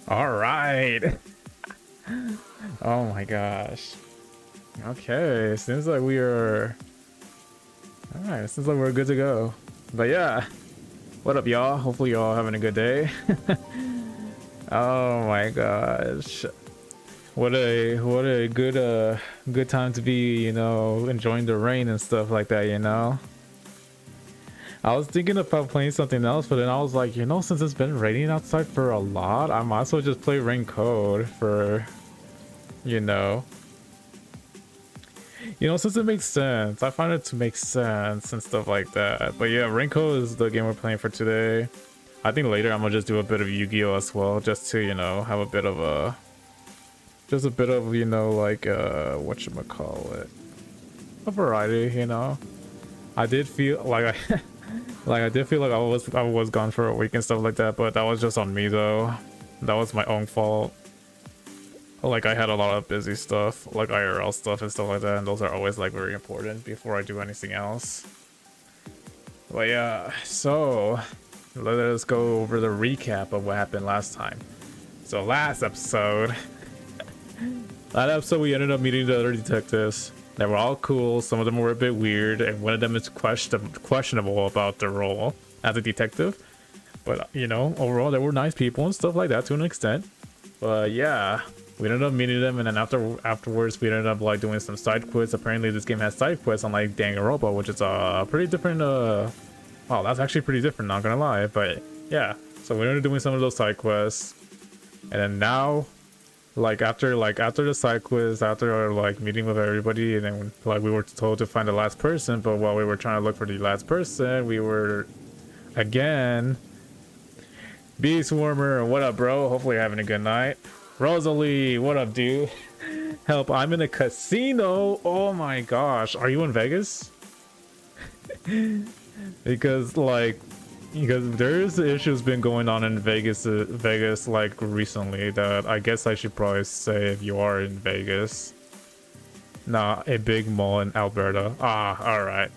All right. Oh my gosh. Okay, seems like we are. All right, seems like we're good to go. But yeah, what up, y'all? Hopefully, y'all having a good day. Oh my gosh, what a good time to be, enjoying the rain and stuff like that. I was thinking about playing something else, but then I was like, since it's been raining outside for a lot, I might as well just play Rain Code for, you know, since it makes sense. I find it to make sense and stuff like that. But yeah, Rain Code is the game we're playing for today. I think later I'm gonna just do a bit of Yu-Gi-Oh as well, just to, have a bit of like whatchamacallit, a variety. I did feel like I did feel like I was gone for a week and stuff like that, but that was just on me though. That was my own fault. Like I had a lot of busy stuff, like IRL stuff and stuff like that, and those are always like very important before I do anything else. But yeah, so let us go over the recap of what happened last time. So last episode we ended up meeting the other detectives. They were all cool. Some of them were a bit weird, and one of them is questionable about the role as a detective. But overall, they were nice people and stuff like that to an extent. But yeah, we ended up meeting them, and then afterwards, we ended up like doing some side quests. Apparently, this game has side quests unlike Danganronpa, which is a pretty different. Wow, that's actually pretty different. Not gonna lie, but yeah. So we ended up doing some of those side quests, and then now. Like after the side quiz, after our like meeting with everybody, and then like we were told to find the last person, but while we were trying to look for the last person, we were again Beast Warmer. What up, bro? Hopefully you're having a good night. Rosalie, what up, dude? Help, I'm in a casino. Oh my gosh, are you in Vegas? Because there's issues been going on in Vegas like recently that I guess I should probably say if you are in Vegas. Nah, a big mall in Alberta. Ah, all right.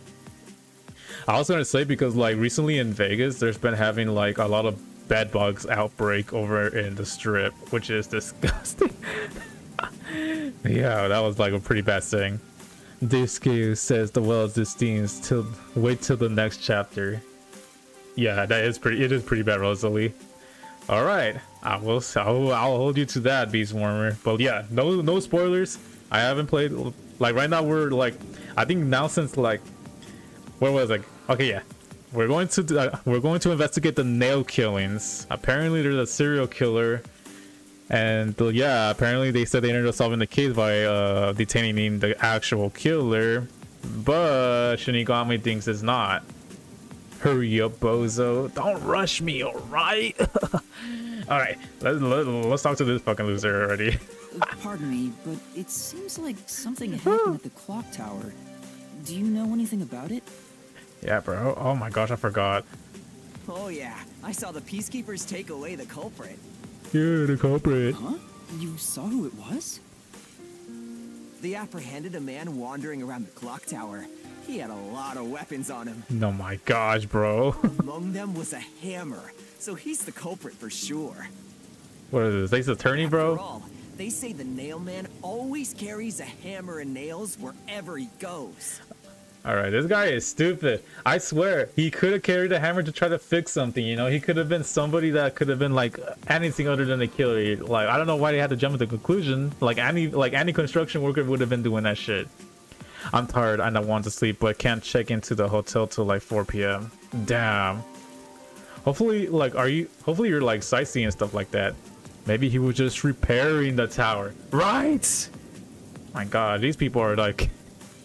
I was gonna say because like recently in Vegas, there's been having like a lot of bed bugs outbreak over in the strip, which is disgusting. Yeah, that was like a pretty bad thing. This game says the well is destined till wait till the next chapter. Yeah, it is pretty bad, Rosalie. All right, I'll hold you to that, Beast Warmer. But yeah, no spoilers. I haven't played like right now. We're like, I think now since like, where was I? Okay, yeah, we're going to investigate the nail killings. Apparently, there's a serial killer, and yeah, apparently they said they ended up solving the case by detaining the actual killer, but Shinigami thinks it's not. Hurry up, bozo. Don't rush me, alright? Alright, let's talk to this fucking loser already. Pardon me, but it seems like something happened at the clock tower. Do you know anything about it? Yeah, bro. Oh my gosh, I forgot. Oh yeah, I saw the peacekeepers take away the culprit. Yeah, the culprit. Huh? You saw who it was? They apprehended a man wandering around the clock tower. He had a lot of weapons on him. Oh my gosh, bro. Among them was a hammer, so he's the culprit for sure. What is this? They attorney, bro? After all, they say the nail man always carries a hammer and nails wherever he goes. Alright, this guy is stupid. I swear, he could have carried a hammer to try to fix something, He could have been somebody that could have been like anything other than a killer. Like, I don't know why they had to jump to the conclusion. Like any construction worker would have been doing that shit. I'm tired and I want to sleep, but can't check into the hotel till like 4 p.m. Damn. Hopefully you're like sightseeing and stuff like that. Maybe he was just repairing the tower. Right? My god, these people are like...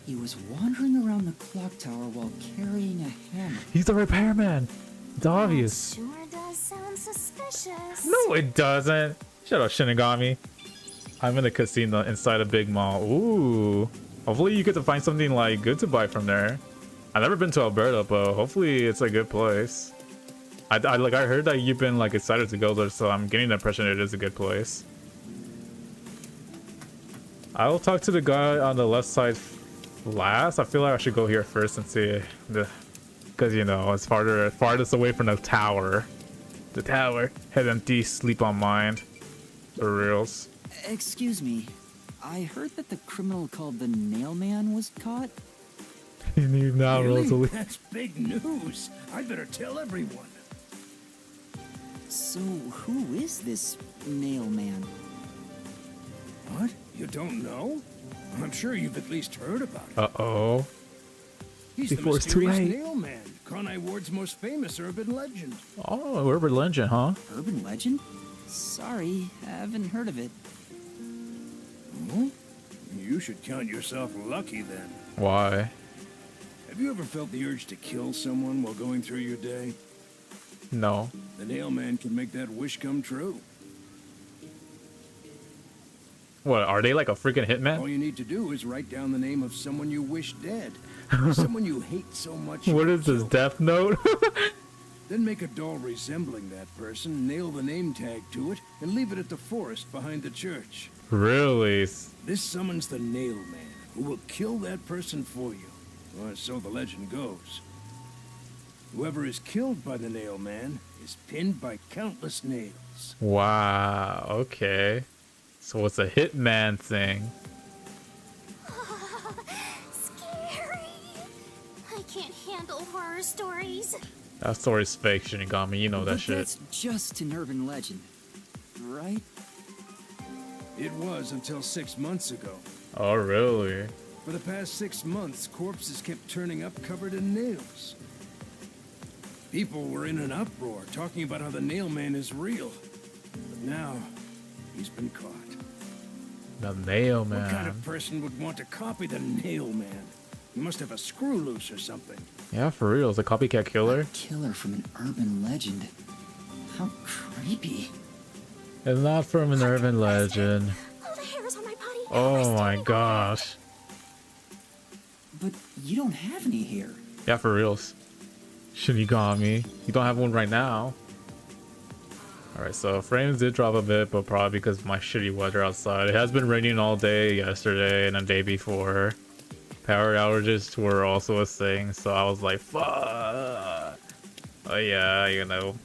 He was wandering around the clock tower while carrying a hammer. He's the repairman. It's obvious. That sure does sound suspicious. No, it doesn't. Shut up, Shinigami. I'm in a casino inside a big mall. Ooh. Hopefully you get to find something like good to buy from there. I've never been to Alberta, but hopefully it's a good place. I heard that you've been like excited to go there, so I'm getting the impression it is a good place. I will talk to the guy on the left side last. I feel like I should go here first and see because it's farthest away from the tower. The tower. Head empty, sleep on mind. For reals. Excuse me. I heard that the criminal called the Nail Man was caught. You need now, Rosalie. That's big news. I'd better tell everyone. So, who is this Nail Man? What? You don't know? I'm sure you've at least heard about it. Uh-oh. He's Before the it's too mysterious late. Nail Man, Conai Ward's most famous urban legend. Oh, urban legend, huh? Urban legend? Sorry, haven't heard of it. Hmm? You should count yourself lucky then. Why? Have you ever felt the urge to kill someone while going through your day? No. The Nail Man can make that wish come true. What, are they like a freaking All hitman? you need to do is write down the name of someone you wish dead. Someone you hate so much. What you is this, kill. Death Note? Then make a doll resembling that person, nail the name tag to it, and leave it at the forest behind the church. Really? This summons the Nail Man, who will kill that person for you. Or so the legend goes. Whoever is killed by the Nail Man is pinned by countless nails. Wow, okay. So it's a hitman thing. Scary. I can't handle horror stories. That story's fake, Shinigami. You know that But shit. that's just an urban legend, right? It was until 6 months ago. Oh, really? For the past 6 months, corpses kept turning up covered in nails. People were in an uproar, talking about how the Nail Man is real. But now, he's been caught. The Nail What kind Man. of person would want to copy the Nail Man? He must have a screw loose or something. Yeah, for real. It's a copycat killer. Killer from an urban legend. How creepy. It's not from an urban legend. All the hairs on my body. are Oh my standing up. gosh. But you don't have any hair. Yeah, for reals. Shinigami. You don't have one right now. Alright, so frames did drop a bit, but probably because of my shitty weather outside. It has been raining all day yesterday and the day before. Power outages were also a thing, so I was like, fuck. Oh yeah, you know.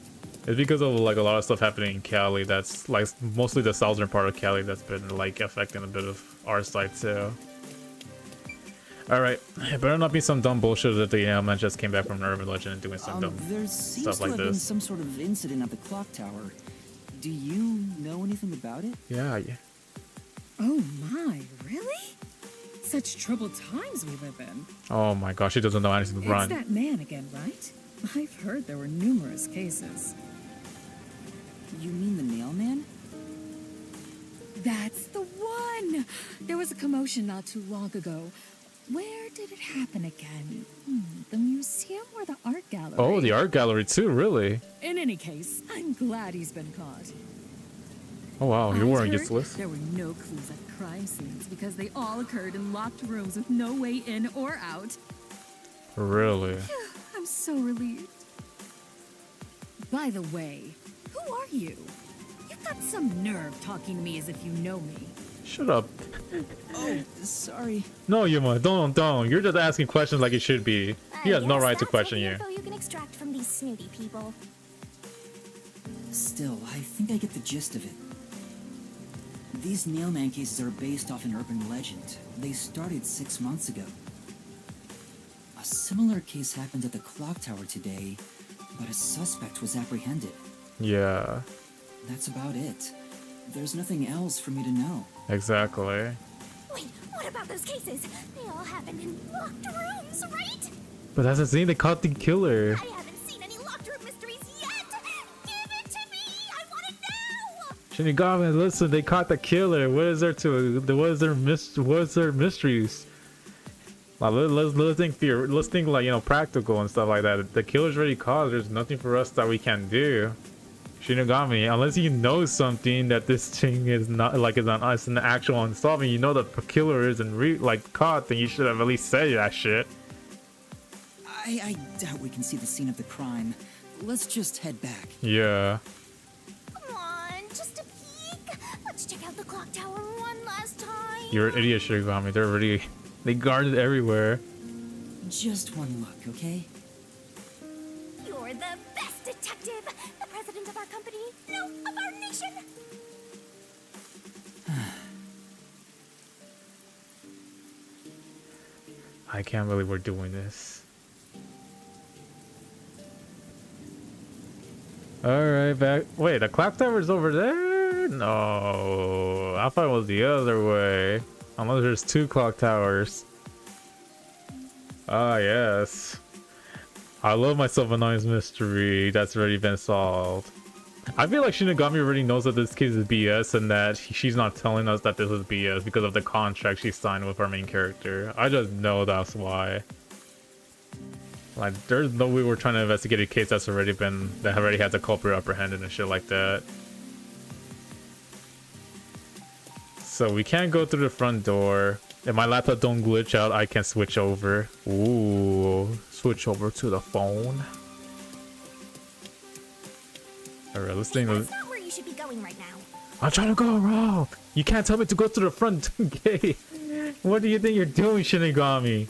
It's because of like a lot of stuff happening in Cali that's like mostly the southern part of Cali that's been like affecting a bit of our side too. Alright, it better not be some dumb bullshit that the man just came back from an urban legend and doing some dumb There seems stuff to like have been this. some sort of incident at the clock tower. Do you know anything about it? Yeah. Oh my, really? Such troubled times we live in. Oh my gosh, he doesn't know anything to It's run. that man again, right? I've heard there were numerous cases. You mean the Nail Man? That's the one! There was a commotion not too long ago. Where did it happen again? The museum or the art gallery? Oh, the art gallery too, really? In any case, I'm glad he's been caught. Oh wow, you're I've wearing heard useless. There were no clues at crime scenes because they all occurred in locked rooms with no way in or out. Really? I'm so relieved. By the way, who are you? You've got some nerve talking to me as if you know me. Shut up. Oh, sorry. No, Yuma, don't. You're just asking questions like it should be. He has no Yes, right to that's question what you. info you can extract from these snooty people. Still, I think I get the gist of it. These Nail Man cases are based off an urban legend. They started 6 months ago. A similar case happened at the clock tower today, but a suspect was apprehended. Yeah, That's about it. There's nothing else for me to know. exactly. Wait, what about those cases? They all happened in locked rooms, right? But that's the thing, they caught the killer. I haven't seen any locked room mysteries yet. Give it to me. I want to know. Shinigami, listen, they caught the killer. What is there to what is their mysteries? Like, let's think like, you know, practical and stuff like that. The killer's already caught. There's nothing for us that we can do. Shinigami, unless you know something that this thing is not like it's an actual unsolving, you know the killer isn't like caught, then you should have at least said that shit. I doubt we can see the scene of the crime. Let's just head back. Yeah. Come on, just a peek. Let's check out the clock tower one last time. You're an idiot, Shinigami. They guarded everywhere. Just one look, okay? You're the best detective. The president of our company. No, of our nation. I can't believe we're doing this. Alright, back. Wait, the clock tower's over there? No. I thought it was the other way. Unless there's 2 clock towers. Ah, yes. I love myself a nice mystery that's already been solved. I feel like Shinigami already knows that this case is BS and that she's not telling us that this is BS because of the contract she signed with our main character. I just know that's why. Like, there's no way we're trying to investigate a case that already has a culprit apprehended and shit like that. So we can't go through the front door. If my laptop don't glitch out, I can switch over. Ooh, switch over to the phone. Alright, let's think. That's not where you should be going right now. I'm trying to go wrong. You can't tell me to go through the front gate. What do you think you're doing, Shinigami?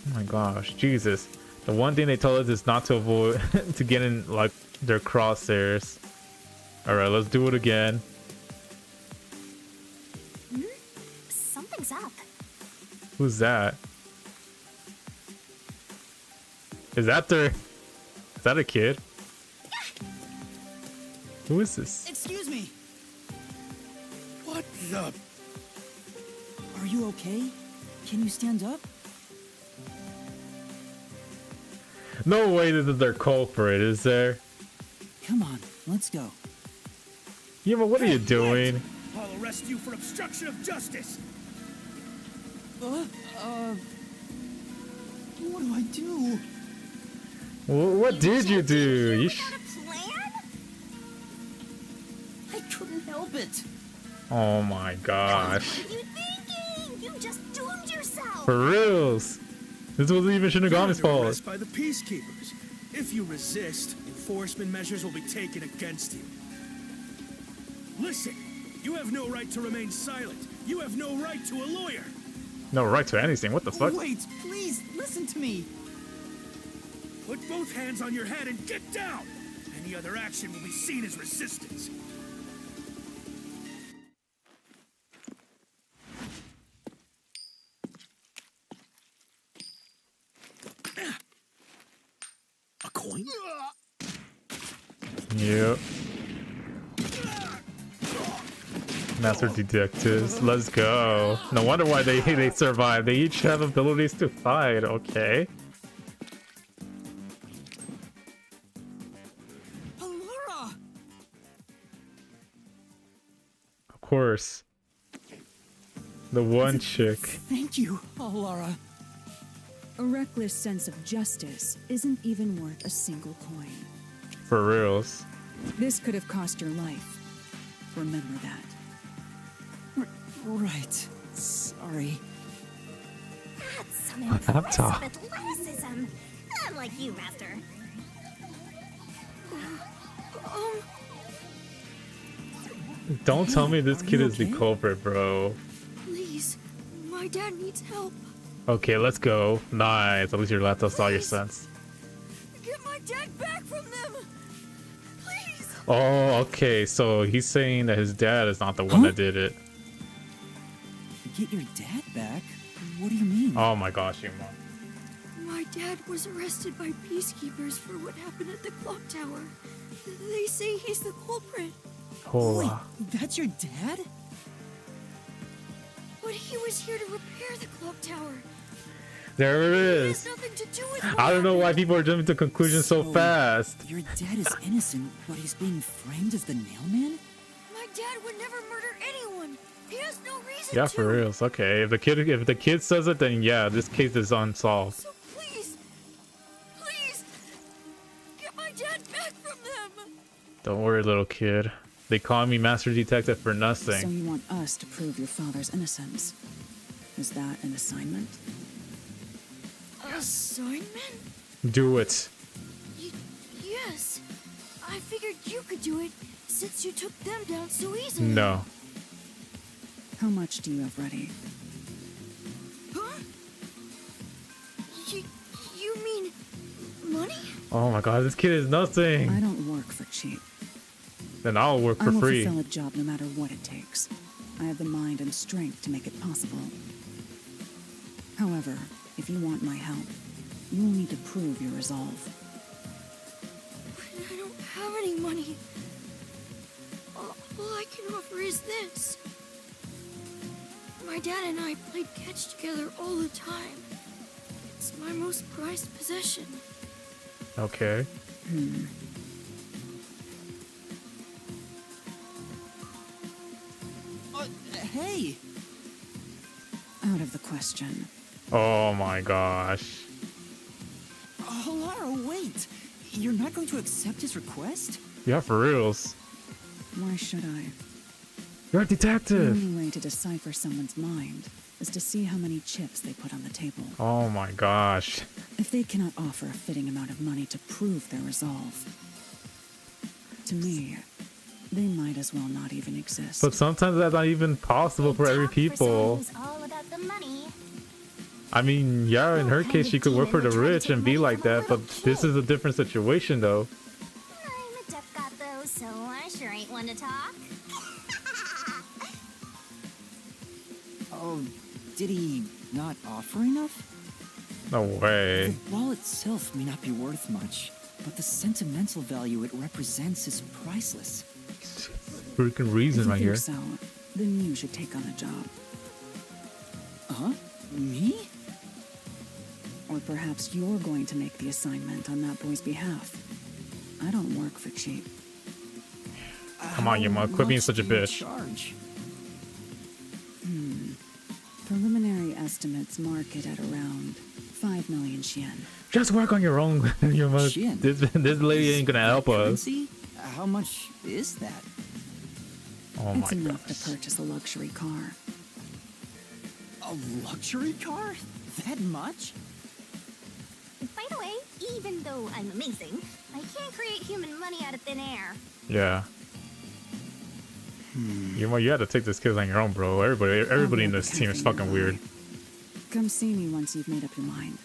Oh my gosh, Jesus. The one thing they told us is not to avoid to get in like their crosshairs. Alright, let's do it again. Something's up. Who's that? Is that a kid? Who is this? Excuse me. What the? Are you okay? Can you stand up? No way this is their culprit, is there? Come on, let's go. Yuma, what are you doing? I'll arrest you for obstruction of justice. What do I do? What did you do? You Without a plan? I couldn't help it. Oh my gosh. What are you thinking? You just doomed yourself. For reals. This wasn't even You're Shinigami's under fault. arrest by the peacekeepers. If you resist, enforcement measures will be taken against you. Listen, you have no right to remain silent. You have no right to a lawyer. No right to anything. What the fuck? Wait, please, listen to me. Put both hands on your head and get down. Any other action will be seen as resistance. A coin? Yep. Master detectives. Let's go. No wonder why they survive. They each have abilities to fight. Okay. Laura! Of course. The one chick. Thank you, Laura. A reckless sense of justice isn't even worth a single coin. For reals. This could have cost your life. Remember that. Right. Sorry. That's some laptop. impressive athleticism. Unlike you, Master. Don't tell me this Are kid you is the okay? culprit, bro. Please, my dad needs help. Okay, let's go. Nice. At least your laptop saw your sense. Get my dad back from them. Please. Oh, okay. So he's saying that his dad is not the one that did it. Get your dad back? What do you mean? Oh my gosh, Yuma. My dad was arrested by peacekeepers for what happened at the clock tower. They say he's the culprit, Wait, Oh, that's your dad? but he was here to repair the clock tower. there it It is. has nothing to do with I don't know why people are jumping to conclusions so fast. Your dad is innocent, but he's being framed as the nailman? My dad would never murder anyone. He has no reason Yeah, to. for reals. Okay, if the kid says it, then yeah, this case is unsolved. So please, get my dad back from them. Don't worry, little kid. They call me Master Detective for So nothing. you want us to prove your father's innocence? Is that an assignment? Assignment? Do it. Yes. I figured you could do it since you took them down so easily. No. How much do you have ready? Huh? You mean money? Oh my god, this kid is I nothing. don't work for cheap. Then I'll work I for will free. fulfill a job no matter what it takes. I have the mind and strength to make it possible. However, if you want my help, you will need to prove your resolve. I don't have any money. All I can offer is this. My dad and I played catch together all the time. It's my most prized possession. Okay. Hey! Out of the question. Oh my gosh. Lara, wait! You're not going to accept his request? Yeah, for reals. Why should I? You're a The detective. only way to decipher someone's mind is to see how many chips they put on the table. Oh my gosh. If they cannot offer a fitting amount of money to prove their resolve, to me, they might as well not even exist. But sometimes that's not even possible for every people. All about the money. I mean, yeah, in her case, she could work for the rich and be like that, but this is a different situation, though. I'm a deaf god though, so I sure ain't one to talk. Oh, did he not offer enough? No way. The ball itself may not be worth much, but the sentimental value it represents is priceless. Freaking If reason you right think here. so, then you should take on the job. Huh? Me? Or perhaps you're going to make the assignment on that boy's behalf. I don't work for cheap. Come on, Yuma, quit being How such a much do you bitch. charge? Preliminary estimates mark it at around 5 million yen. Just work on your own, Yuma. Shit. This lady ain't gonna help us. Currency? How much is that? Oh It's my enough gosh. to purchase a luxury car. A luxury car? That much? By the way, even though I'm amazing, I can't create human money out of thin air. Yeah. Yuma, you had to take this kiss on your own, bro. Everybody in this team is fucking weird. Come see me once you've made up your mind.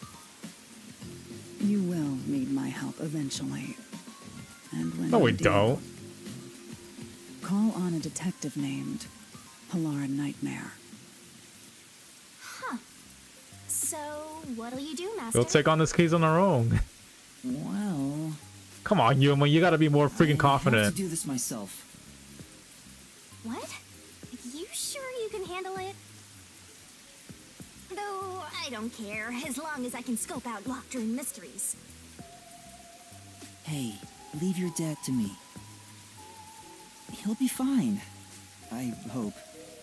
You will need my help eventually. And when No, you we do, don't. call on a detective named Pilar Nightmare. So, what'll you do, Master? We'll take on this case on our own. Well, Come on, Yuma, you gotta be more freaking I have confident. to do this myself. What? You sure you can handle it? Though, I don't care, as long as I can scope out locked-room mysteries. Hey, leave your dad to me. He'll be fine. I hope.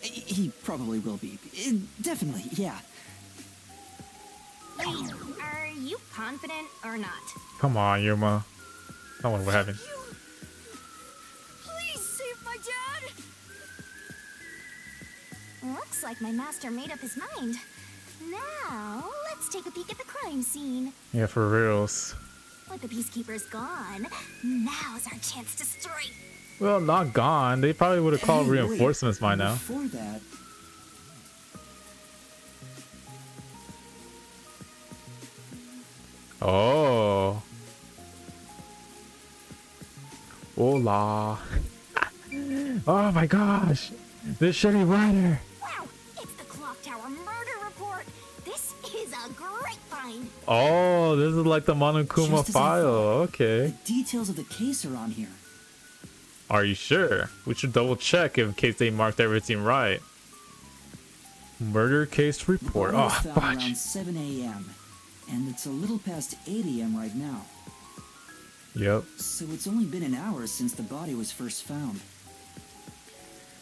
He probably will be. Definitely, yeah. Wait, are you confident or not? Come on, Yuma. Tell me what happened. Please save my dad! Looks like my master made up his mind. Now, let's take a peek at the crime scene. Yeah, for reals. With the peacekeepers gone, now's our chance to strike. Well, not gone. They probably would have called Hey, wait. reinforcements by now. Before that, Oh. Hola. Oh my gosh. This shitty writer. Wow, it's the Clock Tower murder report. This is a great find. Oh, this is like the Monokuma Just as I file. thought. Okay. the details of the case are on here. Are you sure? We should double check in case they marked everything right. Murder case report. The body Oh, was found fudge. around 7 a.m. And it's a little past 8 a.m. right now. Yep. So it's only been an hour since the body was first found.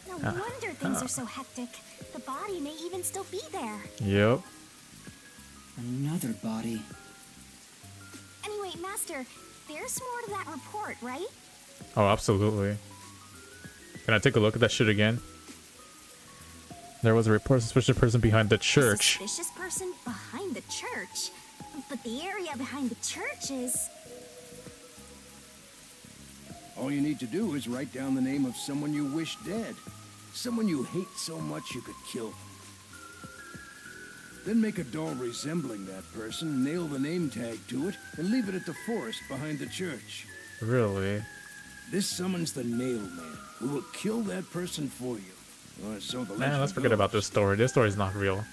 No wonder things are so hectic. The body may even still be there. Yep. Another body. Anyway, Master, there's more to that report, right? Oh, absolutely. Can I take a look at that shit again? There was a report of a suspicious person behind the A church. suspicious person behind the church. But the area behind the church is... All you need to do is write down the name of someone you wish dead. Someone you hate so much you could kill them. Then make a doll resembling that person, nail the name tag to it, and leave it at the forest behind the church. Really? This summons the Nail Man, who will kill that person for you. Or so the Man, legend let's forget goes. about this story. This story's not real.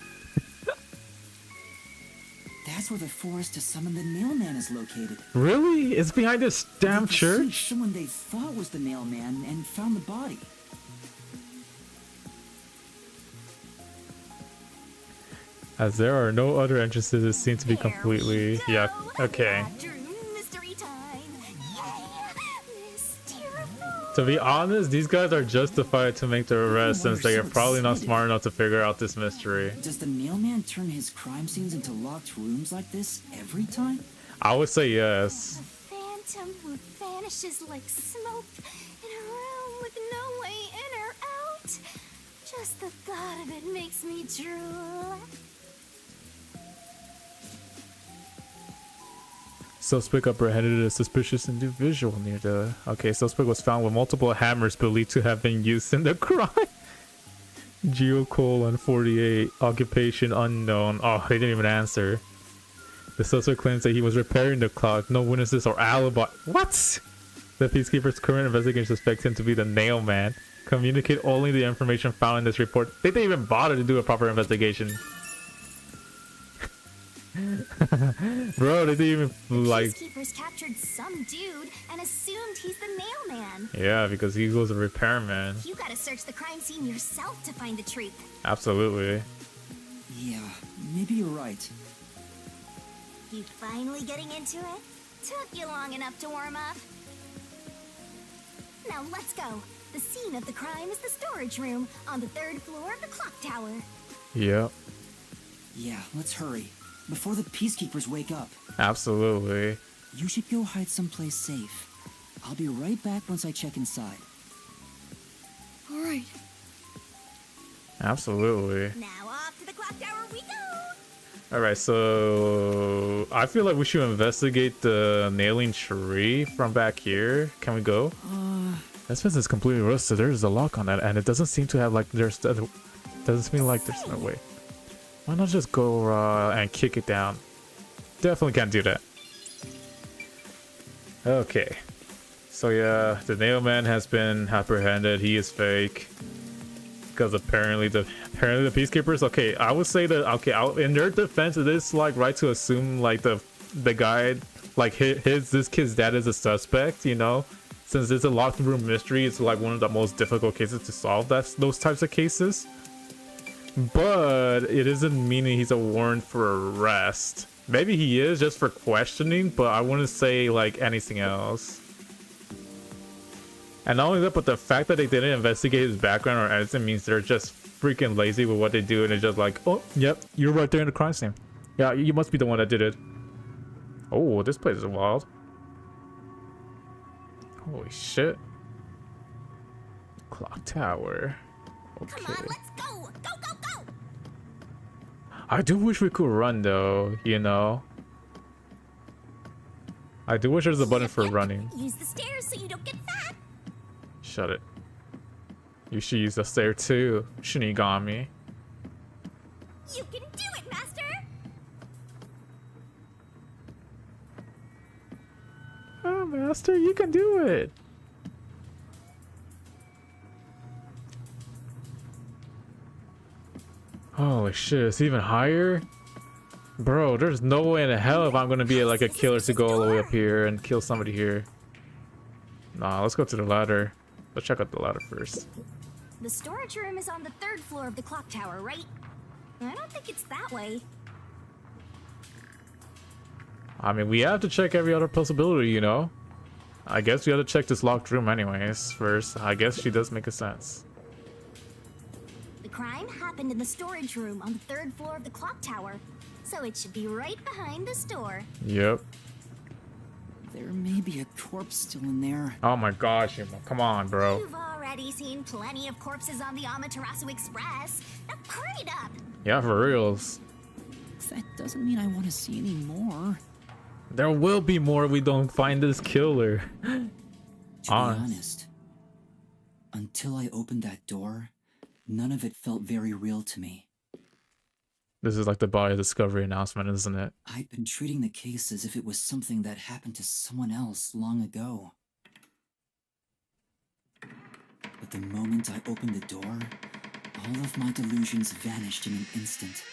That's where the forest to summon the nail man is located. Really? It's behind this damn They deceived church? someone they thought was the nail man and found the body. As there are no other entrances, it seems to be completely... Yeah, okay. Mystery time. Yay! Mysteriful. To be honest, these guys are justified to make the arrest since they are probably not smart enough to figure out this mystery. Does the nail man turn his crime scenes into locked rooms like this every time? I would say The yes. phantom who vanishes like smoke in a room with no way in or out. Just the thought of it makes me drool. Suspect apprehended a suspicious individual near the... Okay, suspect was found with multiple hammers believed to have been used in the crime. Geocolon 48, occupation unknown. Oh, they didn't even answer. The suspect claims that he was repairing the clock. No witnesses or alibi. What? The peacekeeper's current investigation suspects him to be the nail man. Communicate only the information found in this report. They didn't even bother to do a proper investigation. Bro, they didn't even like... Peacekeepers captured some dude and assumed he's the nail man. Yeah, because he was a repairman. You gotta search the crime scene yourself to find the truth. Absolutely. Yeah, maybe you're right. You finally getting into it? Took you long enough to warm up. Now let's go. The scene of the crime is the storage room on the 3rd floor of the clock tower. Yep. Yeah, let's hurry. Before the peacekeepers wake up. Absolutely. You should go hide someplace safe. I'll be right back once I check inside. All right. Absolutely. Now off to the clock tower we go. Alright, so... I feel like we should investigate the nailing tree from back here. Can we go? This fence is completely rusted. There's a lock on that, and it doesn't seem to have like... Doesn't seem like there's no way. Why not just go and kick it down? Definitely can't do that. Okay. So yeah, the nail man has been apprehended. He is fake. Because apparently the peacekeepers... Okay, I would say that... Okay, in their defense, it is like right to assume like the guy... Like this kid's dad is a suspect, you know? Since it's a locked room mystery, it's like one of the most difficult cases to solve. Those types of cases. But it isn't meaning he's a warrant for arrest. Maybe he is just for questioning, but I wouldn't say like anything else. And not only that, but the fact that they didn't investigate his background or anything means they're just freaking lazy with what they do, and it's just like, oh, yep, you're right there in the crime scene. Yeah, you must be the one that did it. Oh, this place is wild. Holy shit. Clock tower. Okay. Come on, let's go. Go, go, go. I do wish we could run though, you know. I do wish there's a button for running. Use the stairs so you don't get fat. Shut it. You should use the stair too, Shinigami. You can do it, Master. Oh, Master, you can do it. Holy shit, it's even higher? Bro, there's no way in hell if I'm gonna be like a killer to go all the way up here and kill somebody here. Nah, let's go to the ladder. Let's check out the ladder first. The storage room is on the 3rd floor of the clock tower, right? I don't think it's that way. I mean, we have to check every other possibility, you know? I guess we have to check this locked room anyways first. I guess she does make a sense. The crime happened in the storage room on the 3rd floor of the clock tower, so it should be right behind the store. Yep. There may be a corpse still in there. Oh my gosh, come on, bro. You've already seen plenty of corpses on the Amaterasu Express. Now hurry it up. Yeah, for reals. That doesn't mean I want to see any more. There will be more if we don't find this killer. To be honest, until I opened that door, none of it felt very real to me. This is like the body discovery announcement, isn't it? I'd been treating the case as if it was something that happened to someone else long ago. But the moment I opened the door, all of my delusions vanished in an instant.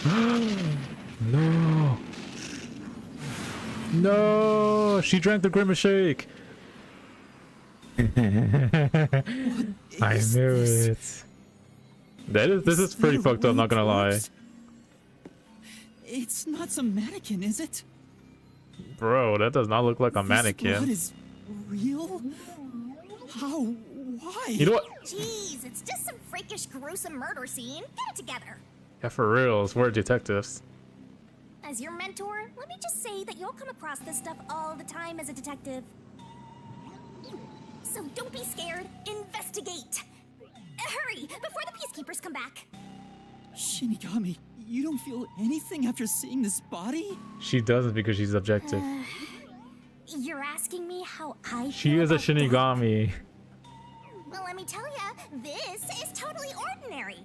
No. No, she drank the Grimace shake. I knew it. This is pretty fucked up, not gonna lie. It's not some mannequin, is it? Bro, that does not look like a This mannequin. blood is real? How? Why? You know what? Jeez, it's just some freakish, gruesome murder scene. Get it together. Yeah, for reals, we're detectives. As your mentor, let me just say that you'll come across this stuff all the time as a detective. So don't be scared. Investigate. Hurry, before the peacekeepers come back. Shinigami, you don't feel anything after seeing this body? She doesn't because she's objective. You're asking me how I She feel is a about that? Shinigami. Well, let me tell you, this is totally ordinary.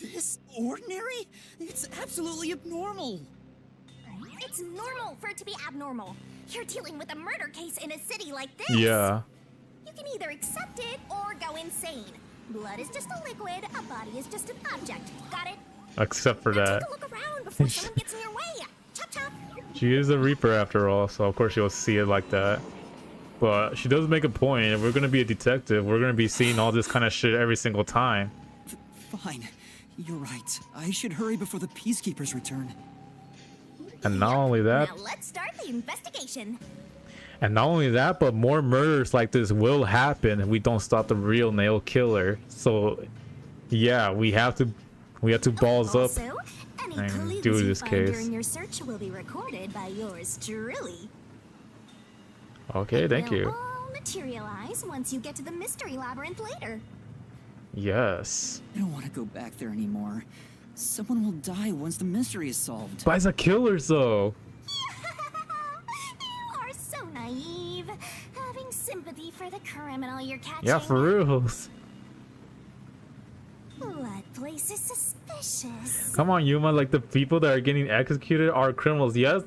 This ordinary? It's absolutely abnormal. It's normal for it to be abnormal. You're dealing with a murder case in a city like this. Yeah. You can either accept it or go insane. Blood is just a liquid, a body is just an object. Got it? Except for Now that. take a look around before someone gets in your way. Chop chop. She is a Reaper after all, so of course she'll see it like that. But she does make a point. If we're gonna be a detective, we're gonna be seeing all this kind of shit every single time. Fine. You're right. I should hurry before the peacekeepers return. And not only that, Now let's start the investigation. but more murders like this will happen if we don't stop the real nail killer. So, yeah, we have to balls up. Also, any and clues do you this find case. during your search will be recorded by yours truly. Okay, thank They'll you. all materialize once you get to the mystery labyrinth later. Yes. I don't want to go back there anymore. Someone will die once the mystery is solved. But it's a killers though. You are so naive, having sympathy for the criminal you're catching. Yeah, for reals. What place is suspicious? Come on, Yuma. Like the people that are getting executed are criminals. Yes,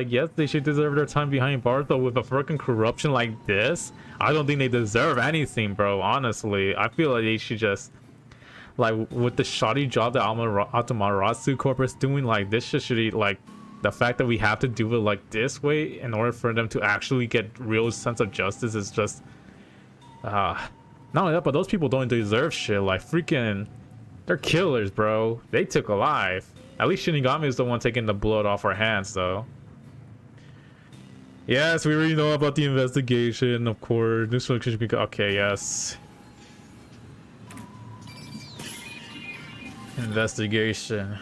yes, they should deserve their time behind bars. But with a freaking corruption like this, I don't think they deserve anything, bro. Honestly, I feel like they should just, like, with the shoddy job that Amaterasu Corp is doing, like this shit should, like, the fact that we have to do it like this way in order for them to actually get real sense of justice is just, not only that, but those people don't deserve shit. Like freaking. They're killers, bro. They took a life. At least Shinigami is the one taking the blood off our hands, though. Yes, we already know about the investigation, of course. This one should be okay. Yes. Investigation.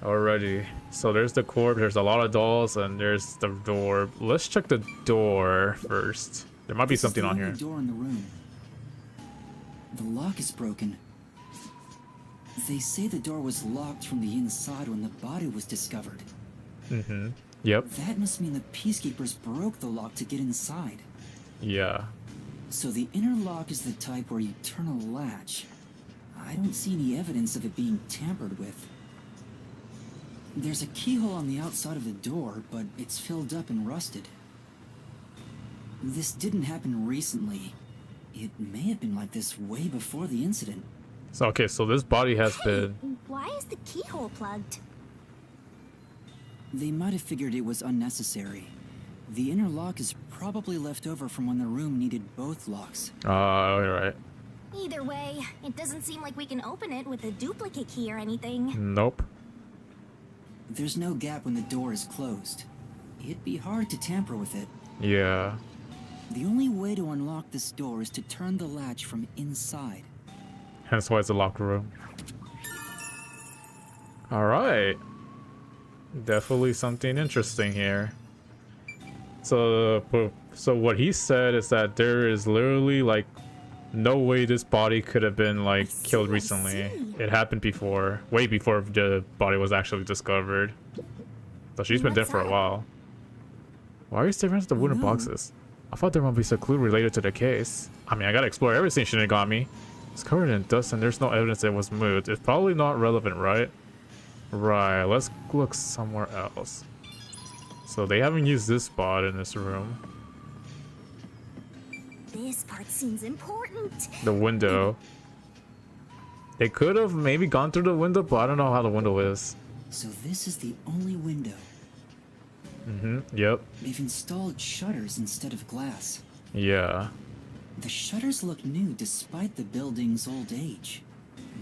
Alrighty. So there's the corpse. There's a lot of dolls, and there's the door. Let's check the door first. There might be This is something the on only here. door in the room. The lock is broken. They say the door was locked from the inside when the body was discovered. Mm-hmm. Yep. That must mean the peacekeepers broke the lock to get inside. Yeah. So the inner lock is the type where you turn a latch. I don't see any evidence of it being tampered with. There's a keyhole on the outside of the door, but it's filled up and rusted. This didn't happen recently. It may have been like this way before the incident. So okay, so this body has been. Why is the keyhole plugged? They might have figured it was unnecessary. The inner lock is probably left over from when the room needed both locks. Alright. Either way, it doesn't seem like we can open it with a duplicate key or anything. Nope. There's no gap when the door is closed. It'd be hard to tamper with it. Yeah. The only way to unlock this door is to turn the latch from inside. Hence why it's a locked room. Alright. Definitely something interesting here. So what he said is that there is literally like no way this body could have been like killed recently. It happened before, way before the body was actually discovered. So she's been dead for a while. Why are you staring at the wooden boxes? I thought there might be some clue related to the case. I mean, I gotta explore everything Shinigami. It's covered in dust and there's no evidence it was moved. It's probably not relevant, right? Right, let's look somewhere else. So they haven't used this spot in this room. This part seems important. The window. They could have maybe gone through the window, but I don't know how the window is. So this is the only window. Yep. They've installed shutters instead of glass. Yeah. The shutters look new despite the building's old age.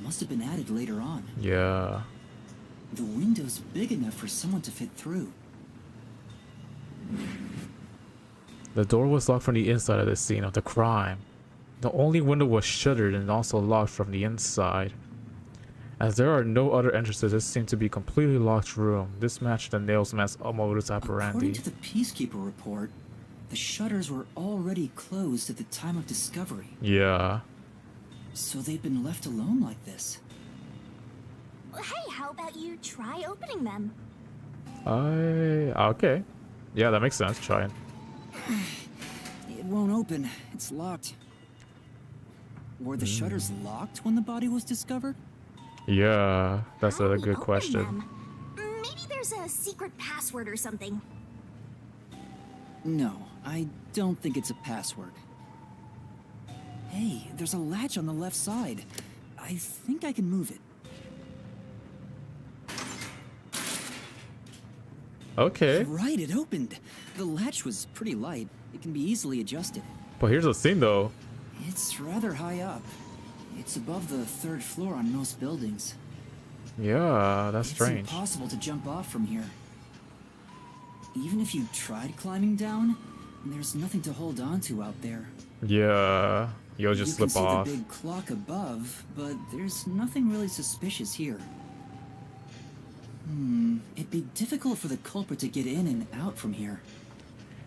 Must have been added later on. Yeah. The window's big enough for someone to fit through. The door was locked from the inside of the scene of the crime. The only window was shuttered and also locked from the inside. As there are no other entrances, this seemed to be a completely locked room. This matched the nails man's modus According operandi. to the Peacekeeper report, the shutters were already closed at the time of discovery. Yeah. So they've been left alone like this. Hey, how about you try opening them? Okay. Yeah, that makes sense. Try it. It won't open. It's locked. Were the shutters locked when the body was discovered? Yeah, that's How a do we good open question. them? Maybe there's a secret password or something. No, I don't think it's a password. Hey, there's a latch on the left side. I think I can move it. Okay. Right, it opened. The latch was pretty light. It can be easily adjusted. But here's the thing though. It's rather high up. It's above the 3rd floor on most buildings. Yeah, that's It's strange. impossible to jump off from here. Even if you tried climbing down, there's nothing to hold on to out there. Yeah, you'll just you slip can see off. the big clock above, but there's nothing really suspicious here. It'd be difficult for the culprit to get in and out from here.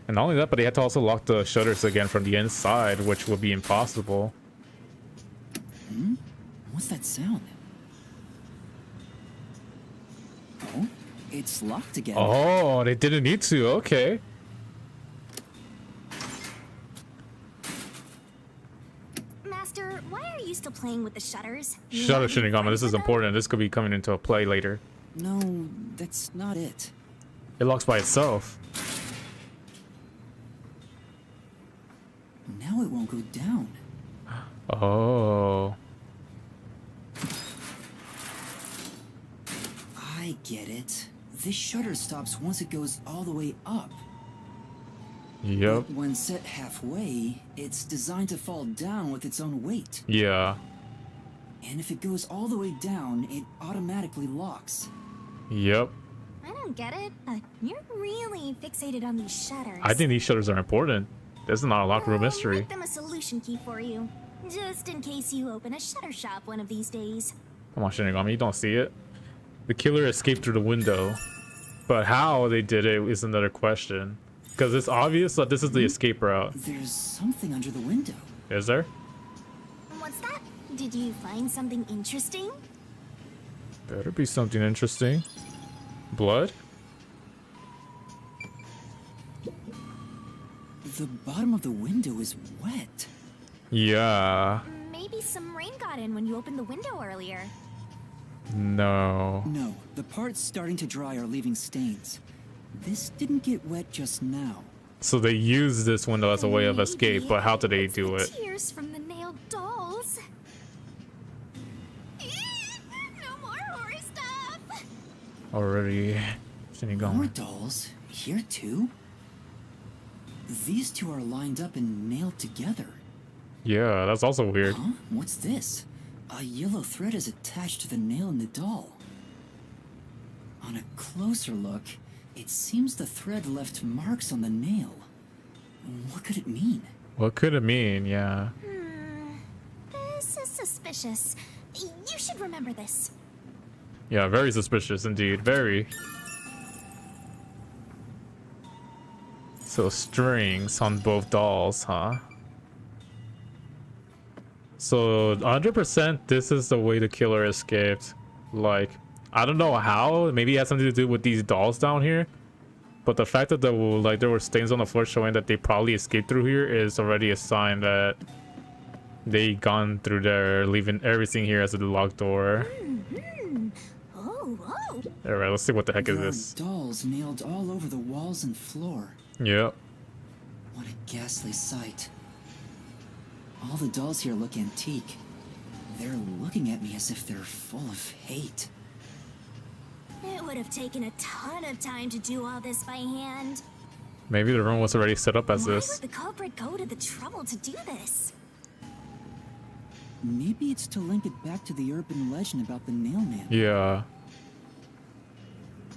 And not only that, but they had to also lock the shutters again from the inside, which would be impossible. What's that sound? Oh, it's locked again. Oh, they didn't need to. Okay. Master, why are you still playing with the shutters? You Shutter wanna be Shinigami, friends this is with them? important. This could be coming into a play later. No, that's not it. It locks by itself. Now it won't go down. Oh. I get it. This shutter stops once it goes all the way up. Yep. But when set halfway, it's designed to fall down with its own weight. Yeah. And if it goes all the way down, it automatically locks. Yep. I don't get it, but you're really fixated on these shutters. I think these shutters are important. This is not a locked room I'll mystery. make them a solution key for you, just in case you open a shutter shop one of these days. Come on, Shinigami, you don't see it. The killer escaped through the window. But how they did it is another question. Because it's obvious that this is the escape route. There's something under the window. Is there? What's that? Did you find something interesting? Better be something interesting. Blood? The bottom of the window is wet. Yeah. Maybe some rain got in when you opened the window earlier. No. No, the parts starting to dry are leaving stains. This didn't get wet just now. So they use this window as a way of escape, but how did they It's do the it? Tears from the nailed dolls. No more horror stuff. Already. More Shinigami. dolls? Here too? These two are lined up and nailed together. Yeah, that's also weird. Huh? What's this? A yellow thread is attached to the nail in the doll. On a closer look, it seems the thread left marks on the nail. What could it mean? What could it mean? Yeah. This is suspicious. You should remember this. Yeah, very suspicious indeed. Very. So strings on both dolls, huh? So 100% this is the way the killer escaped. Like, I don't know how. Maybe it has something to do with these dolls down here. But the fact that there were stains on the floor showing that they probably escaped through here is already a sign that they gone through there, leaving everything here as a locked door. Oh, whoa. Alright, let's see what the heck is There are this. dolls nailed all over the walls and floor. Yep. What a ghastly sight. All the dolls here look antique. They're looking at me as if they're full of hate. It would have taken a ton of time to do all this by hand. Maybe the room was already set up as Why this. would the culprit go to the trouble to do this? Maybe it's to link it back to the urban legend about the nail man. Yeah.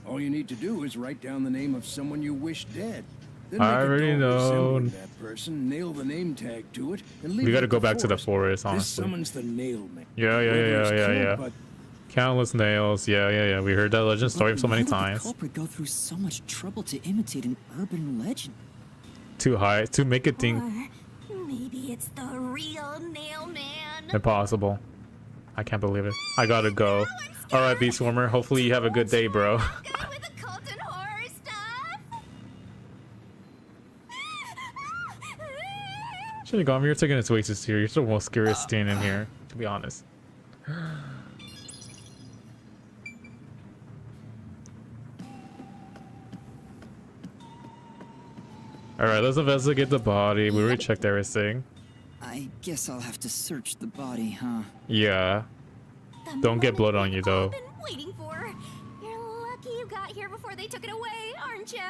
All you need to do is write down the name of someone you wish dead. Then I make a already doll know. resembling that person, nail the name tag to it, and leave We it gotta at go back to the forest, This honestly. summons the nail man. Yeah. Whoever is killed, but Countless nails. Yeah. We heard that legend story so many Why would the times. culprit go through so much trouble to imitate an urban legend? Too high to make it think Or maybe it's the real nail man. impossible. I can't believe it. I gotta go. Alright, Beast Swarmer. Hopefully you have a good day, bro. Good with occult and horror stuff. Shinigami, you're taking this way too serious. You're the most scariest thing in here, to be honest. Alright, let's investigate the body. We already checked everything. I guess I'll have to search the body, huh? Yeah. The Don't get moment blood on we've you, though. all been waiting for. You're lucky you got here before they took it away, aren't ya?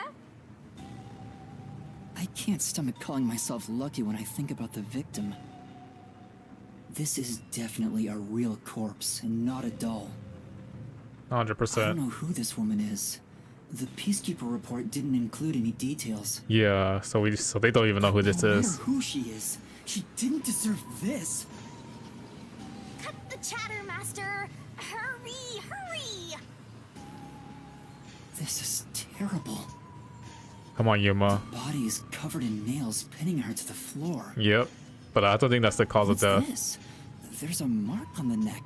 I can't stomach calling myself lucky when I think about the victim. This is definitely a real corpse and not a doll. 100%. I don't know who this woman is. The Peacekeeper report didn't include any details. Yeah, so they don't even know who this No matter is. who she is, she didn't deserve this. Cut the chatter, Master. Hurry. This is terrible. Come on, Yuma. The body is covered in nails pinning her to the floor. Yep. But I don't think that's the cause What's of death. this? There's a mark on the neck.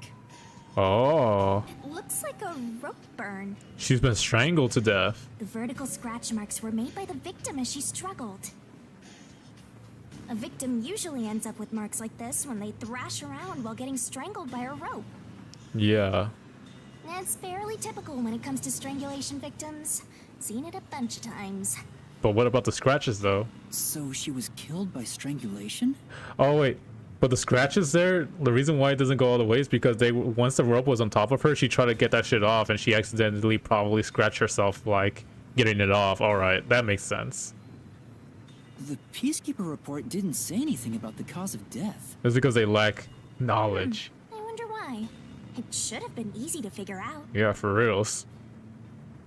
Oh. Looks like a rope burn. She's been strangled to death. The vertical scratch marks were made by the victim as she struggled. A victim usually ends up with marks like this when they thrash around while getting strangled by a rope. Yeah. It's fairly typical when it comes to strangulation victims. Seen it a bunch of times. But what about the scratches, though? So she was killed by strangulation? Oh, wait. But the scratches there, the reason why it doesn't go all the way is because once the rope was on top of her, she tried to get that shit off, and she accidentally probably scratched herself, like, getting it off. Alright, that makes sense. The Peacekeeper report didn't say anything about the cause of death. It's because they lack knowledge. I wonder why. It should have been easy to figure out. Yeah, for reals.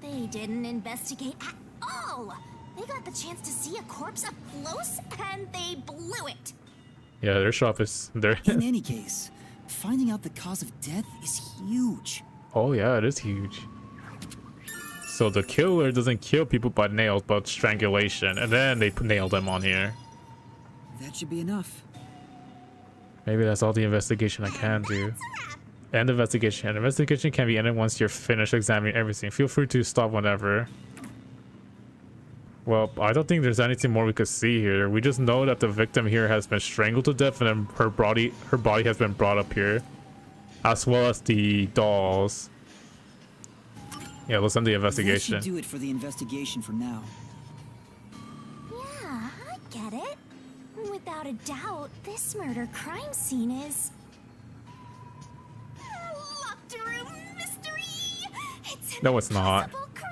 They didn't investigate at all. They got the chance to see a corpse up close, and they blew it. Yeah, their shop is... In any case, finding out the cause of death is huge. Oh, yeah, it is huge. So the killer doesn't kill people by nails, but strangulation. And then they nailed them on here. That should be enough. Maybe that's all the investigation I can do. End investigation. Investigation can be ended once you're finished examining everything. Feel free to stop whenever. Well, I don't think there's anything more we could see here. We just know that the victim here has been strangled to death, and then her body has been brought up here, as well as the dolls. Yeah, let's end the That investigation. should do it for the investigation for now. Yeah, I get it. Without a doubt, this murder crime scene is... a locked room mystery. It's an No, it's not. impossible crime.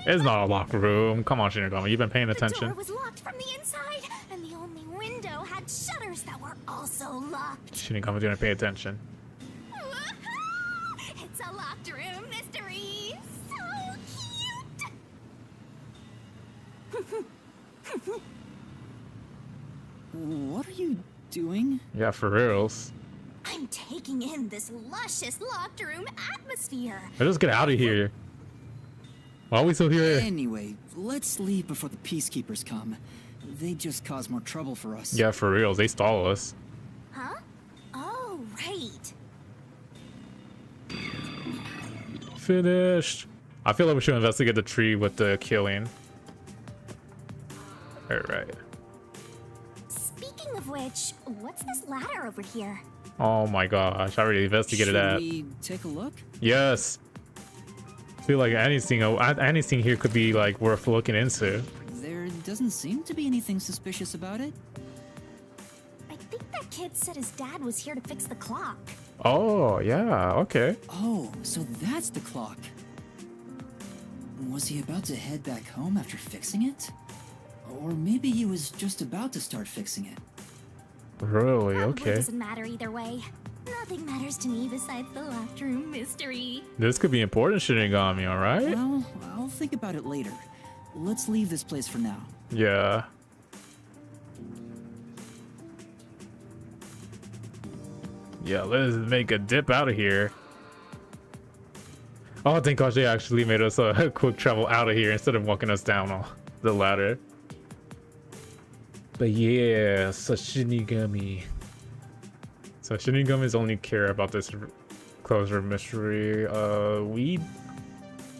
It's not a locked room. Come on, Shinigami, you've been paying The attention. door was locked from the inside, and the only window had shutters that were also locked. Shinigami didn't pay attention. It's a locked room mystery. So cute. What are you doing? Yeah, for reals. I'm taking in this luscious locked room atmosphere. Let's just get out of here. Why are we still here? Anyway, let's leave before the Peacekeepers come. They just cause more trouble for us. Yeah, for reals. They stall us. Huh? Oh, right. Finished. I feel like we should investigate the tree with the killing. Alright. Speaking of which, what's this ladder over here? Oh my gosh, I already investigated Should that. we take a look? Yes. I feel like anything here could be like worth looking into. There doesn't seem to be anything suspicious about it. I think that kid said his dad was here to fix the clock. Oh, yeah, okay. Oh, so that's the clock. Was he about to head back home after fixing it? Or maybe he was just about to start fixing it. Really? Probably Okay. doesn't matter either way. Nothing matters to me besides the locked room mystery. This could be important, Shinigami, alright? Well, I'll think about it later. Let's leave this place for now. Yeah. Yeah, let's make a dip out of here. Oh, thank gosh they actually made us a quick travel out of here instead of walking us down the ladder. But yeah, so Shinigami. So Shinigami's only care about this closed room mystery.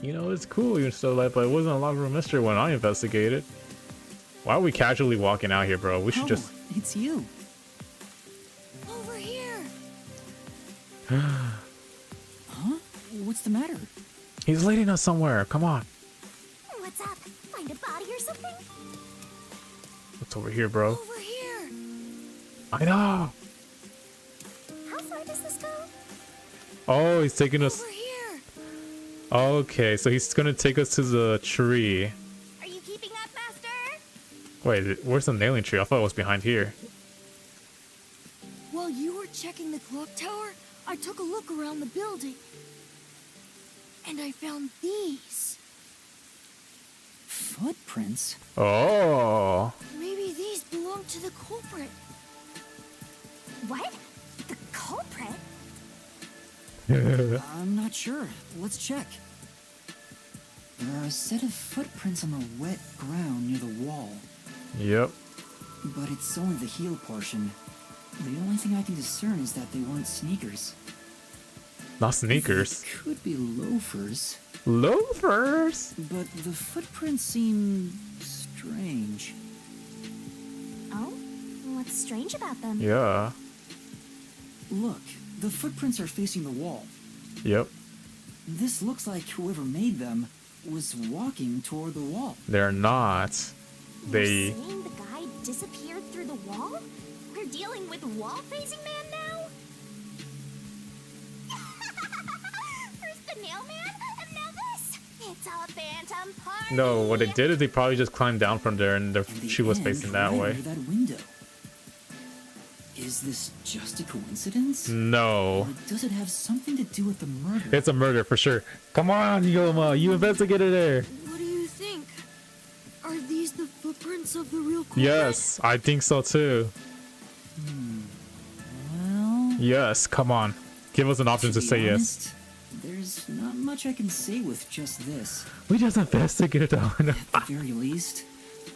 You know, it's cool and stuff like, but it wasn't a locked room mystery when I investigated. Why are we casually walking out here, bro? We should just. It's you. Over here. Huh? What's the matter? He's leading us somewhere. Come on. What's up? Find a body or something? What's over here, bro? Over here. I know. How far does this go? Oh, he's taking us. Over here. Okay, so he's gonna take us to the tree. Are you keeping up, Master? Wait, where's the nailing tree? I thought it was behind here. While you were checking the clock tower, I took a look around the building. And I found these. Footprints? Oh. Maybe these belong to the culprit. What? The culprit? I'm not sure. Let's check. There are a set of footprints on the wet ground near the wall, Yep. but it's only the heel portion. The only thing I can discern is that they weren't sneakers. Not sneakers. They could be loafers, Loafers. but the footprints seem strange. Oh? What's strange about them? Yeah. Look, the footprints are facing the wall. Yep. This looks like whoever made them was walking toward the wall. They're not. You're saying the guy disappeared through the wall? We're dealing with wall-facing man now? First the nail man, and now this! It's a phantom party! No, what they did is they probably just climbed down from there and And the she was end facing that right way. under that window. Is this just a coincidence? No. Or does it have something to do with the murder? It's a murder for sure. Come on, Yoma. You investigated there. What do you think? Are these the footprints of the real culprit? Yes, I think so too. Well, Yes, come on. Give us an option to be say yes. honest, there's not much I can say with just this. We just investigated that one. At the very least,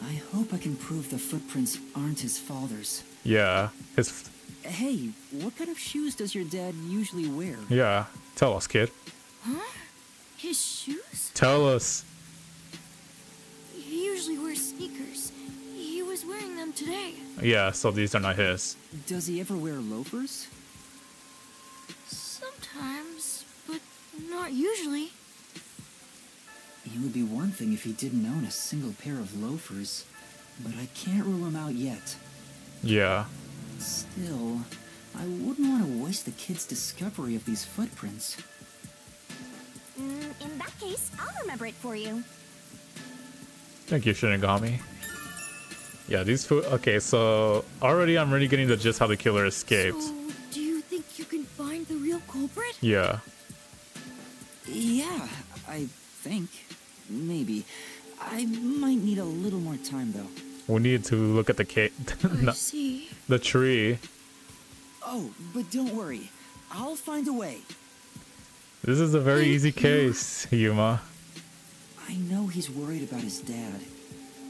I hope I can prove the footprints aren't his father's. Yeah. His. Hey, what kind of shoes does your dad usually wear? Yeah. Tell us, kid. Huh? His shoes? Tell us. He usually wears sneakers. He was wearing them today. Yeah, so these are not his. Does he ever wear loafers? Sometimes, but not usually. It would be one thing if he didn't own a single pair of loafers, but I can't rule him out yet. Yeah. Still, I wouldn't want to waste the kid's discovery of these footprints. In that case, I'll remember it for you. Thank you, Shinigami. Yeah, these food. Okay, so already I'm really getting the gist how the killer escaped. So, do you think you can find the real culprit? Yeah. Yeah, I think. Maybe. I might need a little more time, though. We need to look at the I see. the tree. Oh, but don't worry. I'll find a way. This is a very Thank easy you. case, Yuma. I know he's worried about his dad.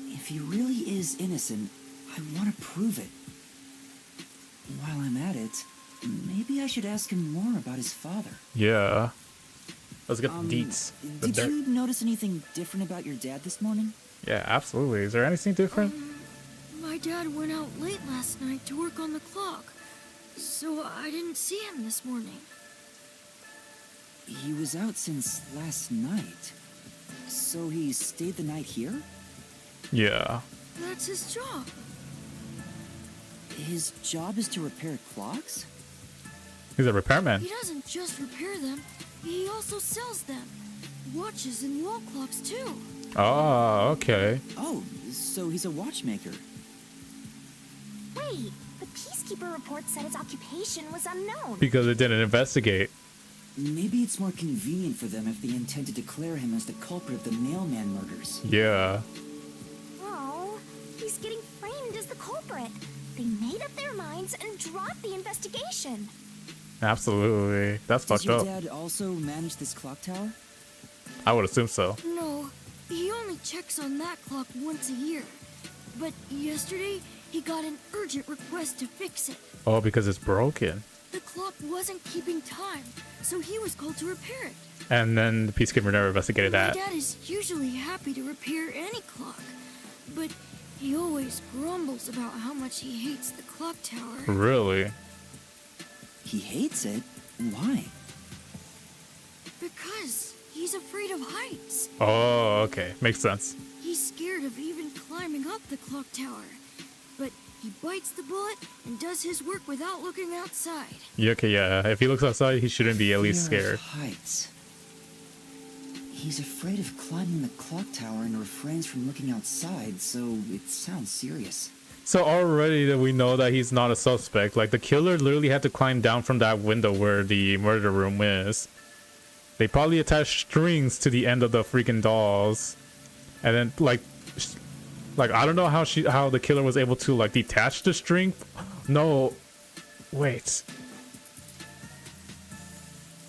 If he really is innocent, I want to prove it. While I'm at it, maybe I should ask him more about his father. Yeah. Let's get the deets. Did you notice anything different about your dad this morning? Yeah, absolutely. Is there anything different? My dad went out late last night to work on the clock, so I didn't see him this morning. He was out since last night. So he stayed the night here? Yeah. That's his job. His job is to repair clocks? He's a repairman. He doesn't just repair them, he also sells them. Watches and wall clocks too. Oh, okay. Oh, so he's a watchmaker. Wait, the Peacekeeper report said his occupation was unknown. Because it didn't investigate. Maybe it's more convenient for them if they intend to declare him as the culprit of the mailman murders. Yeah. Oh, he's getting framed as the culprit. They made up their minds and dropped the investigation. Absolutely. That's Does fucked your up. dad also manage this clock tower? I would assume so. No, he only checks on that clock once a year. But yesterday, he got an urgent request to fix it. Oh, because it's broken. The clock wasn't keeping time, so he was called to repair it. And then the Peacekeeper never investigated My that. dad is usually happy to repair any clock, but he always grumbles about how much he hates the clock tower. Really? He hates it? Why? Because he's afraid of heights. Oh, okay. Makes sense. He's scared of even climbing up the clock tower. But he bites the bullet and does his work without looking outside. Yeah, okay, yeah. If he looks outside, he shouldn't be at least Fear of scared. heights. He's afraid of climbing the clock tower and refrains from looking outside, so it sounds serious. So already that we know that he's not a suspect. Like, the killer literally had to climb down from that window where the murder room is. They probably attached strings to the end of the freaking dolls. And then, like I don't know how the killer was able to, like, detach the string. No. Wait.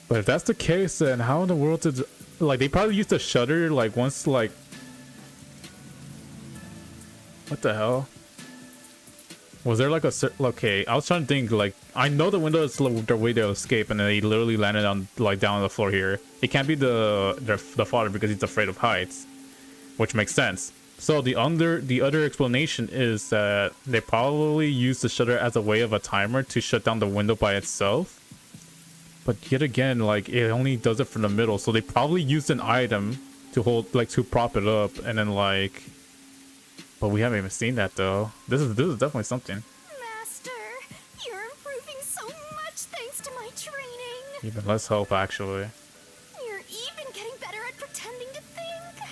But if that's the case, then how in the world did... Like, they probably used the shutter, like, once, like... What the hell? Was there, like, a... Okay, I was trying to think, like... I know the window is the way to escape, and then they literally landed on, like, down on the floor here. It can't be the father because he's afraid of heights. Which makes sense. So the other explanation is that they probably used the shutter as a way of a timer to shut down the window by itself. But yet again, like, it only does it from the middle, so they probably used an item to hold, like, to prop it up, and then, like... But we haven't even seen that though. This is definitely something. Master, you're improving so much thanks to my training. Even less help, actually. You're even getting better at pretending to think.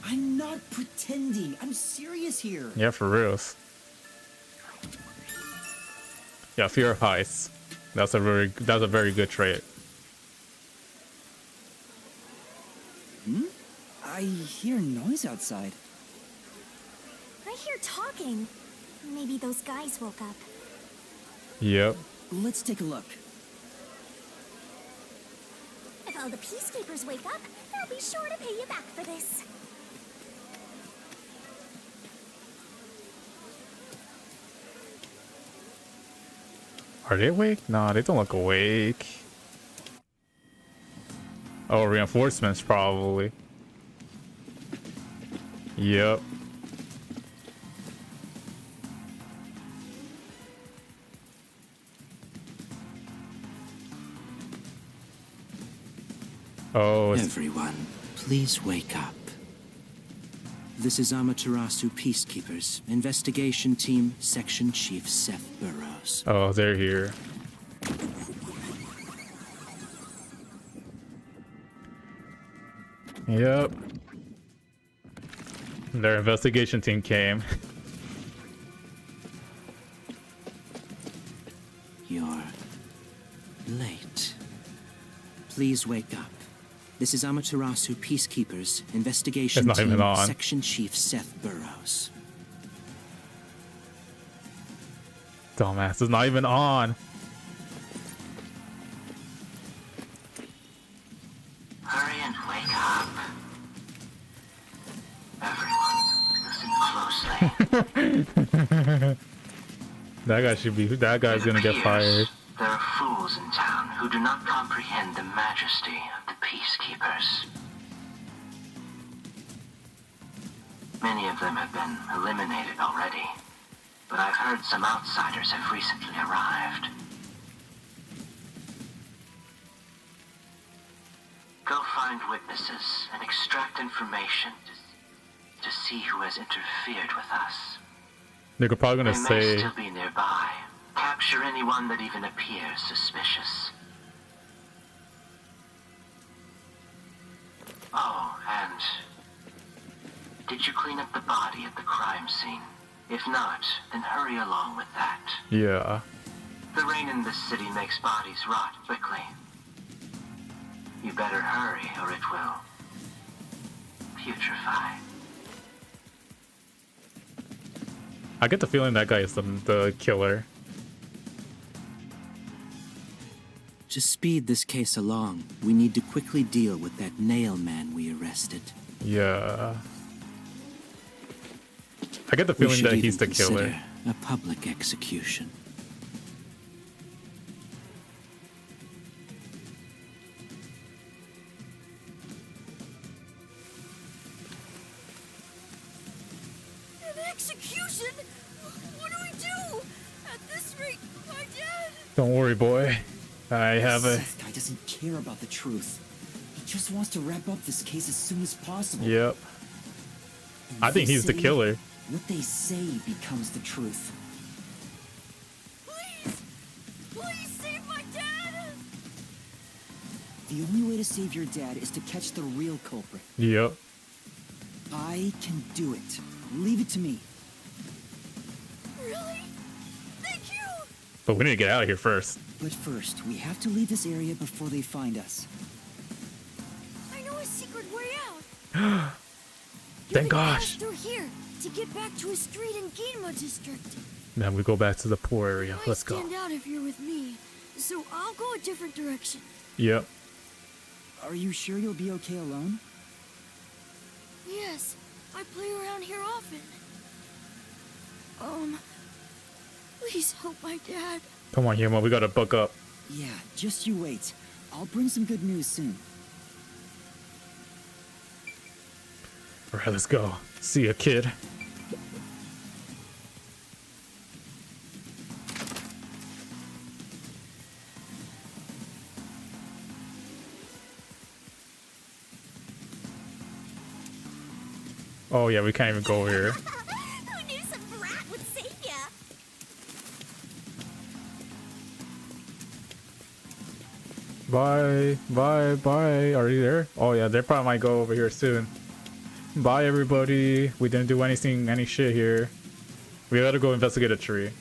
I'm not pretending. I'm serious here. Yeah, for reals. Yeah, fear of heights. That's a very good trait. I hear noise outside. I hear talking. Maybe those guys woke up. Yep. Let's take a look. If all the Peacekeepers wake up, they'll be sure to pay you back for this. Are they awake? Nah, they don't look awake. Oh, reinforcements probably. Yep. Oh, Everyone, please wake up. This is Amaterasu Peacekeepers, Investigation Team, Section Chief Seth Burrows. oh, they're here. Yep. Their investigation team came. You're late. Please wake up. This is Amaterasu Peacekeepers, Investigation It's not even Team, on. Section Chief Seth Burrows. Dumbass, it's not even on. Hurry and wake up. Everyone, listen closely. That guy's gonna get fired. There are fools in town who do not comprehend the majesty of the Peacekeepers. Many of them have been eliminated already, but I've heard some outsiders have recently arrived. Go find witnesses and extract information to see who has interfered with us. They're probably gonna They may say, still be nearby. Catch capture anyone that even appears suspicious. Oh, and did you clean up the body at the crime scene? If not, then hurry along with that. Yeah. The rain in this city makes bodies rot quickly. You better hurry or it will putrefy. I get the feeling that guy is the killer. To speed this case along, we need to quickly deal with that nail man we arrested. Yeah. I get the We feeling should that even he's the killer. consider a public execution. An execution? What do we do? At this rate, my dad... Don't worry, boy. I have a... This guy doesn't care about the truth. He just wants to wrap up this case as soon as possible. Yep. And I think they he's the say- killer. What they say becomes the truth. Please! Please save my dad! The only way to save your dad is to catch the real culprit. Yep. I can do it. Leave it to me. Really? Thank you! But we need to get out of here first. But first, we have to leave this area before they find us. I know a secret way out. You Thank can pass gosh. through here to get back to a street in Ginma district. Then we go back to the poor area. Might Let's go. stand out if you're with me, so I'll go a different direction. Yep. Are you sure you'll be okay alone? Yes, I play around here often. Please help my dad. Come on, Yuma. We gotta buck up. Yeah, just you wait. I'll bring some good news soon. Alright, let's go. See ya, kid. Oh yeah, we can't even go here. Who knew some brat would save ya? Bye, bye, bye. Are you there? Oh yeah, they probably might go over here soon. Bye everybody. We didn't do anything, any shit here. We gotta go investigate a tree.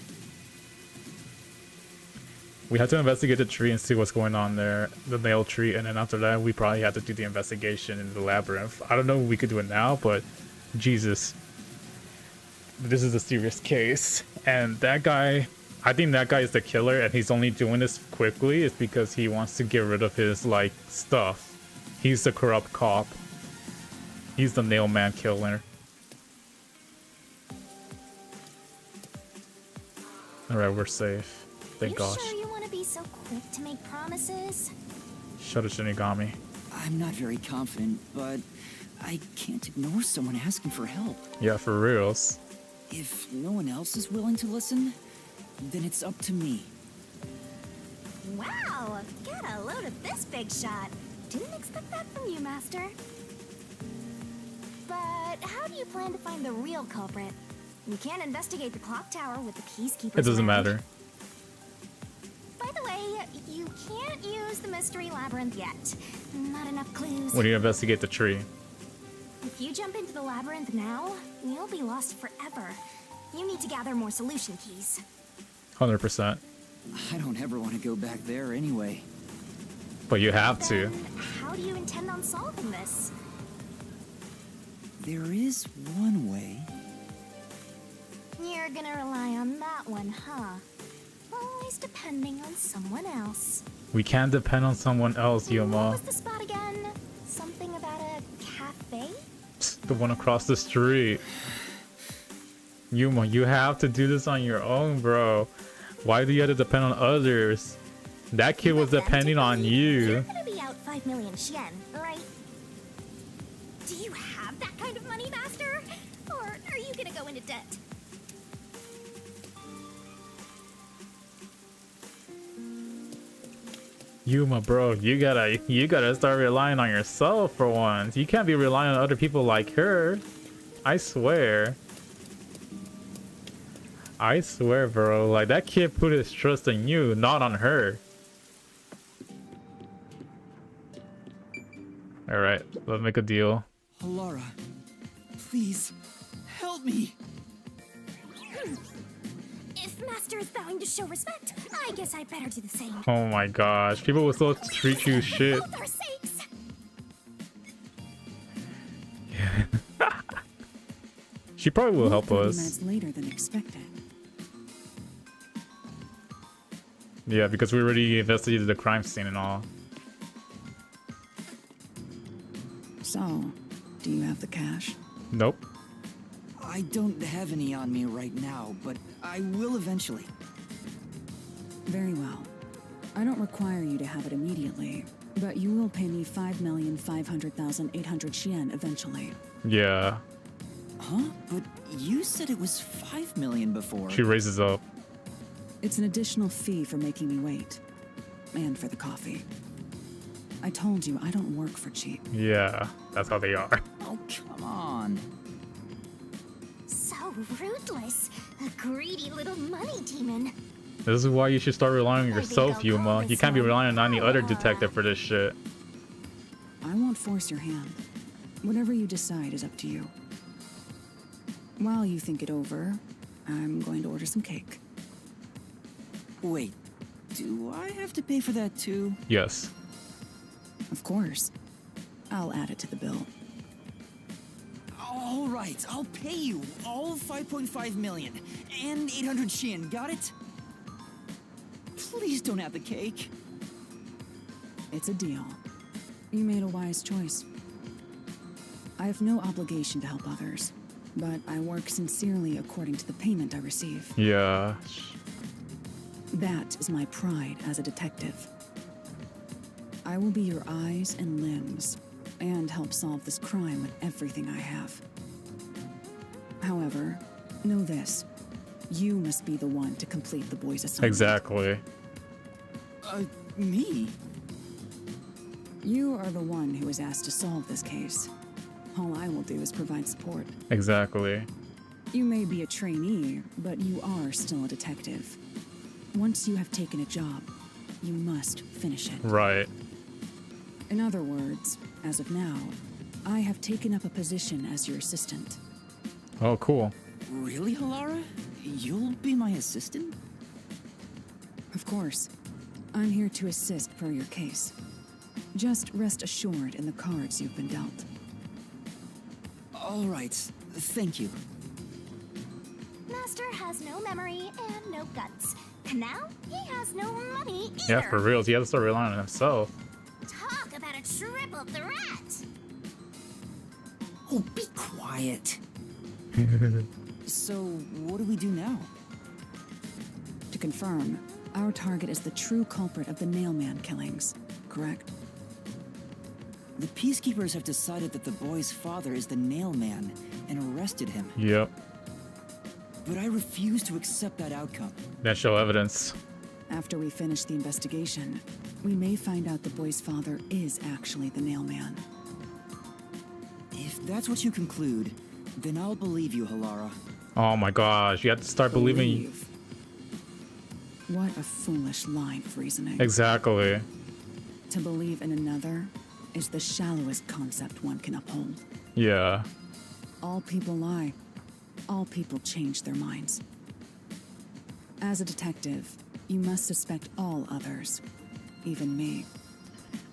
We have to investigate the tree and see what's going on there, the nail tree, and then after that we probably have to do the investigation in the labyrinth. I don't know if we could do it now, but Jesus. This is a serious case. And that guy, I think that guy is the killer, and he's only doing this quickly is because he wants to get rid of his, like, stuff. He's the corrupt cop. He's the nail man killer. Alright, we're safe. Thank gosh. You sure you want to be so quick to make promises? Shut it, Shinigami. I'm not very confident, but I can't ignore someone asking for help. Yeah, for reals. If no one else is willing to listen, then it's up to me. Wow, get a load of this big shot. Didn't expect that from you, Master. But how do you plan to find the real culprit? You can't investigate the clock tower with the peacekeepers. It doesn't around. matter. By the way, you can't use the mystery labyrinth yet. Not enough clues. When you investigate the tree. If you jump into the labyrinth now, you'll be lost forever. You need to gather more solution keys. 100%. I don't ever want to go back there anyway. But you have to. Then how do you intend on solving this? There is one way. You're gonna rely on that one, huh? Always depending on someone else. We can't depend on someone else, What Yuma. was the spot again? Something about a cafe? The one across the street. Yuma, you have to do this on your own, bro. Why do you have to depend on others? That kid was But then depending on You're you. gonna be out 5 million yen, right? Do you have that kind of money, Master? Or are you gonna go into debt? Yuma, bro, you gotta start relying on yourself for once. You can't be relying on other people like her. I swear. I swear, bro, like that kid put his trust in you, not on her. All right, let's make a deal. Laura, please help me. If Master is vowing to show respect, I guess I'd better do the same. Oh my gosh, people will still treat you shit. For both our sakes. She probably will help 30 us. minutes later than expected. Yeah, because we already investigated the crime scene and all. So, do you have the cash? Nope. I don't have any on me right now, but I will eventually. Very well. I don't require you to have it immediately, but you will pay me 5,500,800 yen eventually. Yeah. Huh? But you said it was 5 million before. She raises up. It's an additional fee for making me wait. And for the coffee. I told you I don't work for cheap. Yeah, that's how they are. Oh, come on. So ruthless. A greedy little money demon. This is why you should start relying on Where'd yourself, they go Yuma. this You can't be one? relying on any other detective for this shit. I won't force your hand. Whatever you decide is up to you. While you think it over, I'm going to order some cake. Wait, do I have to pay for that too? Yes. Of course. I'll add it to the bill. All right, I'll pay you all 5.5 million and 800 shin, got it? Please don't have the cake. It's a deal. You made a wise choice. I have no obligation to help others, but I work sincerely according to the payment I receive. Yeah. That is my pride as a detective. I will be your eyes and limbs, and help solve this crime with everything I have. However, know this. You must be the one to complete the boy's assignment. Exactly. Me? You are the one who was asked to solve this case. All I will do is provide support. Exactly. You may be a trainee, but you are still a detective. Once you have taken a job, you must finish it. Right. In other words, as of now, I have taken up a position as your assistant. Oh, cool. Really, Halara? You'll be my assistant? Of course. I'm here to assist per your case. Just rest assured in the cards you've been dealt. All right, thank you. Master has no memory and no guts. And now he has no money either. Yeah, for real. He has to start relying on himself. Talk about a triple threat. Oh, be quiet. So, what do we do now? To confirm, our target is the true culprit of the Nailman killings, correct? The peacekeepers have decided that the boy's father is the Nailman and arrested him. Yep. But I refuse to accept that outcome. Then show evidence. After we finish the investigation, we may find out the boy's father is actually the Nailman. If that's what you conclude, then I'll believe you, Halara. Oh my gosh, you have to start believing. Believe. What a foolish line of reasoning. Exactly. To believe in another is the shallowest concept one can uphold. Yeah. All people lie. All people change their minds. As a detective, you must suspect all others, even me.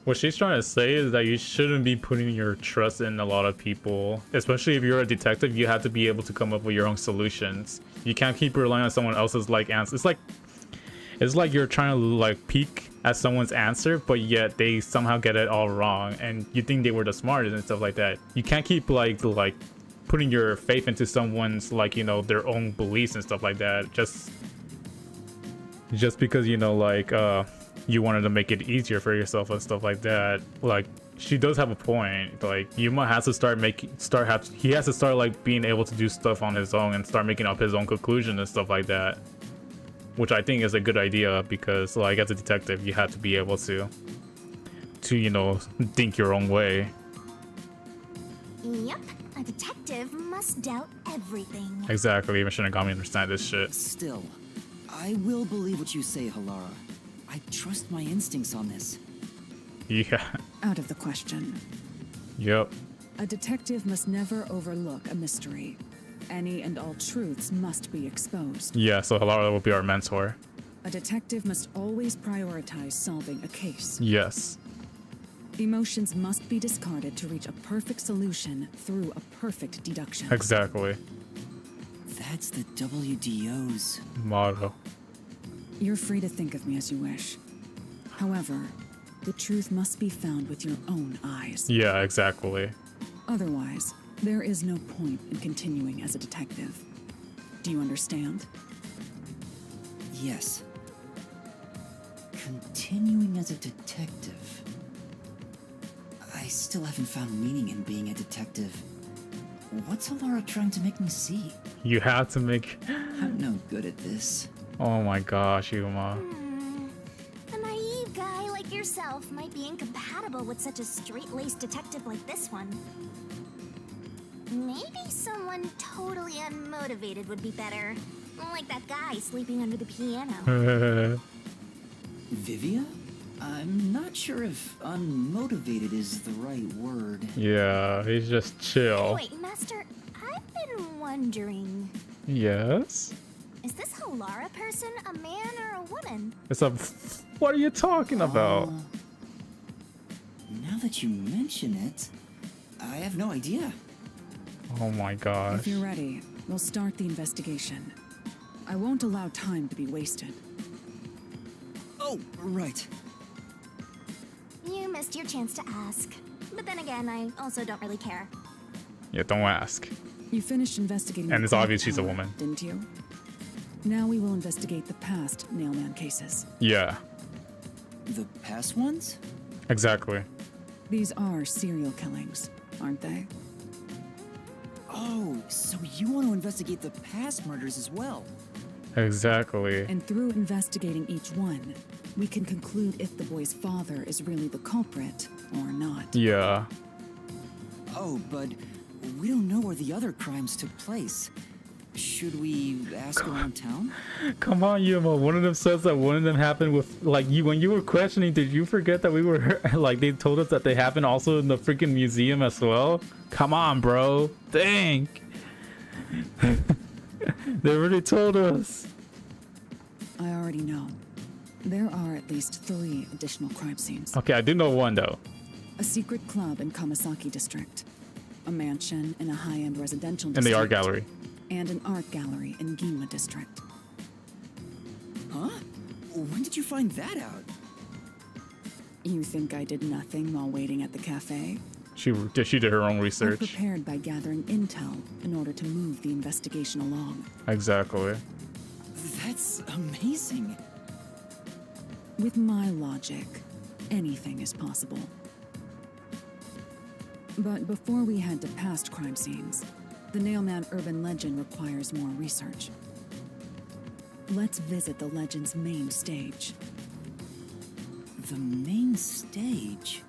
What she's trying to say is that you shouldn't be putting your trust in a lot of people. Especially if you're a detective, you have to be able to come up with your own solutions. You can't keep relying on someone else's like answers. It's like you're trying to like peek at someone's answer, but yet they somehow get it all wrong, and you think they were the smartest and stuff like that. You can't keep like putting your faith into someone's like, you know, their own beliefs and stuff like that. Just because, you know, like you wanted to make it easier for yourself and stuff like that. Like, she does have a point. Like, Yuma has to he has to start like being able to do stuff on his own and start making up his own conclusion and stuff like that, which I think is a good idea, because like as a detective you have to be able to you know, think your own way. Yep, A detective must doubt everything. Exactly, even Shinigami understand this shit. Still, I will believe what you say, Halara. I trust my instincts on this. Yeah. Out of the question. Yep. A detective must never overlook a mystery. Any and all truths must be exposed. Yeah, so Halara will be our mentor. A detective must always prioritize solving a case. Yes. Emotions must be discarded to reach a perfect solution through a perfect deduction. Exactly. That's the WDO's motto. You're free to think of me as you wish. However, the truth must be found with your own eyes. Yeah, exactly. Otherwise, there is no point in continuing as a detective. Do you understand? Yes. Continuing as a detective. I still haven't found meaning in being a detective. What's Halara trying to make me see? You have to make... I'm no good at this. Oh my gosh, Yuma. A naive guy like yourself might be incompatible with such a straight-laced detective like this one. Maybe someone totally unmotivated would be better. Like that guy sleeping under the piano. Vivia? I'm not sure if unmotivated is the right word. Yeah, he's just chill. Wait, Master, I've been wondering. Yes? Is this Halara person a man or a woman? It's a... What are you talking about? Now that you mention it, I have no idea. Oh my gosh. If you're ready, we'll start the investigation. I won't allow time to be wasted. Oh, right. You missed your chance to ask. But then again, I also don't really care. Yeah, don't ask. You finished investigating And the it's clock obvious she's a tower, woman. didn't you? Now we will investigate the past Nailman cases. Yeah, The past ones? exactly. These are serial killings, aren't they? Oh, so you want to investigate the past murders as well? Exactly. And through investigating each one, we can conclude if the boy's father is really the culprit or not. Yeah. Oh, but we don't know where the other crimes took place. Should we ask around town? Come on, Yuma. One of them says that one of them happened with, like, you. When you were questioning, did you forget that we were, like, they told us that they happened also in the freaking museum as well? Come on, bro. Dang. They already told us. I already know. There are at least 3 additional crime scenes. Okay, I do know one, though. A secret club in Kamasaki district. A mansion in a high-end residential In district. the art gallery. And an art gallery in Ginma district. Huh? When did you find that out? You think I did nothing while waiting at the cafe? She did her own I research. prepared by gathering intel in order to move the investigation along. Exactly. That's amazing. With my logic, anything is possible. But before we head to past crime scenes, the Nailman urban legend requires more research. Let's visit the legend's main stage. The main stage?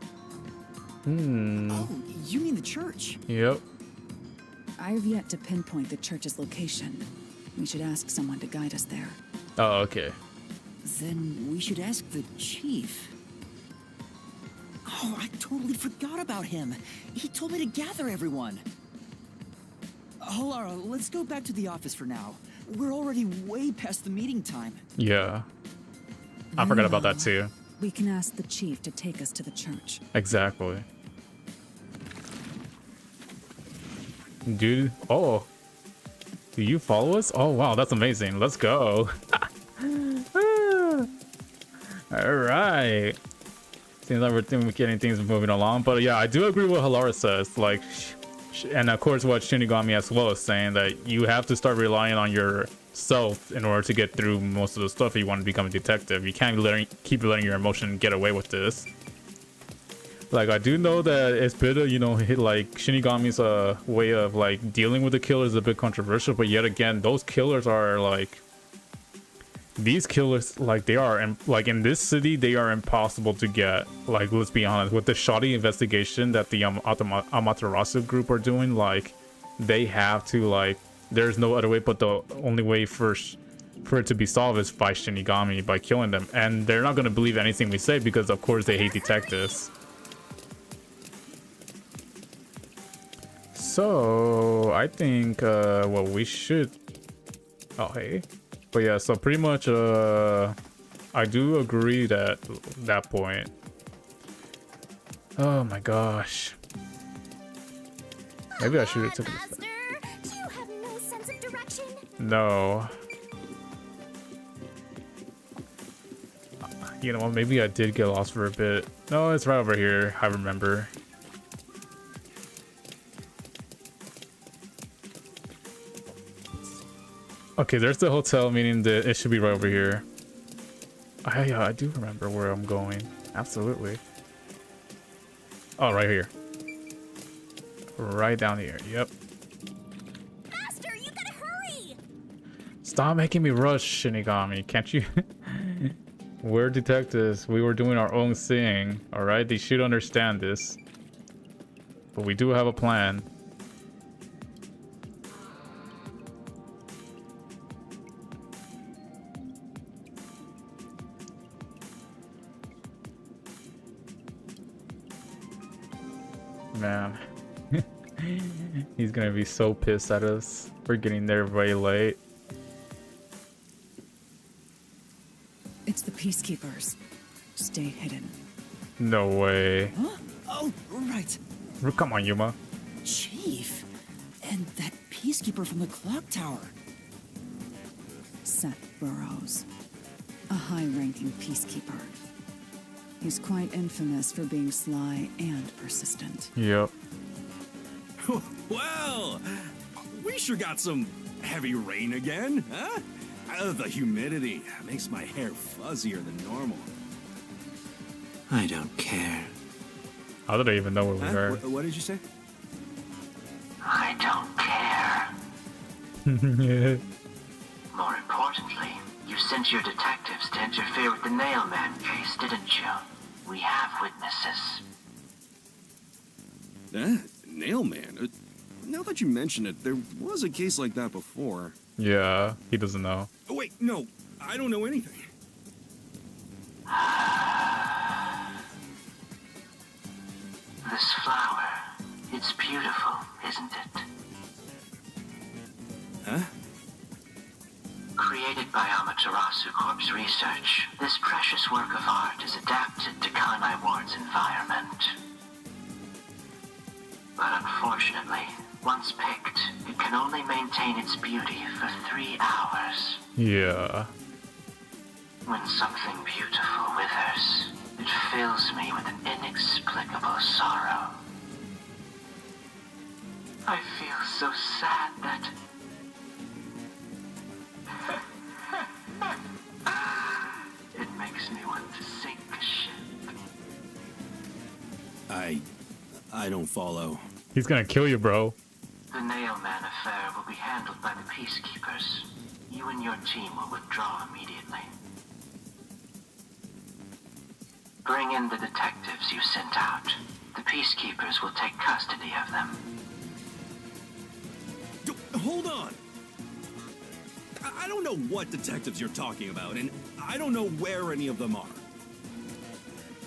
Hmm. Oh, you mean the church? Yep. I have yet to pinpoint the church's location. We should ask someone to guide us there. Oh, okay. Then we should ask the chief. Oh, I totally forgot about him. He told me to gather everyone. Halara, let's go back to the office for now. We're already way past the meeting time. Yeah. I forgot about that too. We can ask the chief to take us to the church. Exactly. Dude. Oh. Do you follow us? Oh, wow. That's amazing. Let's go. All right. Seems like we're getting things moving along. But yeah, I do agree with what Halara says. Like, and of course what Shinigami as well is saying, that you have to start relying on yourself in order to get through most of the stuff if you want to become a detective. You can't keep letting your emotion get away with this. Like, I do know that it's bit of, like Shinigami's way of like dealing with the killers is a bit controversial, but yet again, those killers are like, these killers, like, they are, and like in this city, they are impossible to get. Like, let's be honest, with the shoddy investigation that the Amaterasu group are doing, like, they have to, like, there's no other way, but the only way for it to be solved is by Shinigami, by killing them. And they're not going to believe anything we say because, of course, they hate detectives. So, I think, well, we should... Oh, hey. But yeah, so pretty much, I do agree that point. Oh my gosh. Maybe I should have took it. Do you have no sense of direction? No. You know what? Maybe I did get lost for a bit. No, it's right over here. I remember. Okay, there's the hotel, meaning that it should be right over here. I do remember where I'm going. Absolutely. Oh, right here. Right down here. Yep. Faster, you gotta hurry! Stop making me rush, Shinigami. Can't you? We're detectives. We were doing our own thing. Alright? They should understand this. But we do have a plan. Man. He's gonna be so pissed at us. We're getting there way late. It's the Peacekeepers. Stay hidden. No way. Huh? Oh, right. Come on, Yuma. Chief. And that peacekeeper from the clock tower. Seth Burrows. A high-ranking peacekeeper. He's quite infamous for being sly and persistent. Yep. Well, we sure got some heavy rain again, huh? The humidity makes my hair fuzzier than normal. I don't care. How did I even know where we were? What did you say? I don't care. More importantly, you sent your detectives to interfere with the Nailman case, didn't you? We have witnesses. Nailman? Now that you mention it, there was a case like that before. Yeah, he doesn't know. Oh, wait, no. I don't know anything. This flower, it's beautiful, isn't it? Huh? Created by Amaterasu Corp's research, this precious work of art is adapted to Kanai Ward's environment. But unfortunately, once picked, it can only maintain its beauty for 3 hours. Yeah. When something beautiful withers, it fills me with an inexplicable sorrow. I feel so sad that... it makes me want to sink a ship. I don't follow. He's gonna kill you, bro. The Nailman affair will be handled by the Peacekeepers. You and your team will withdraw immediately. Bring in the detectives you sent out. The Peacekeepers will take custody of them. Hold on! I don't know what detectives you're talking about, and I don't know where any of them are.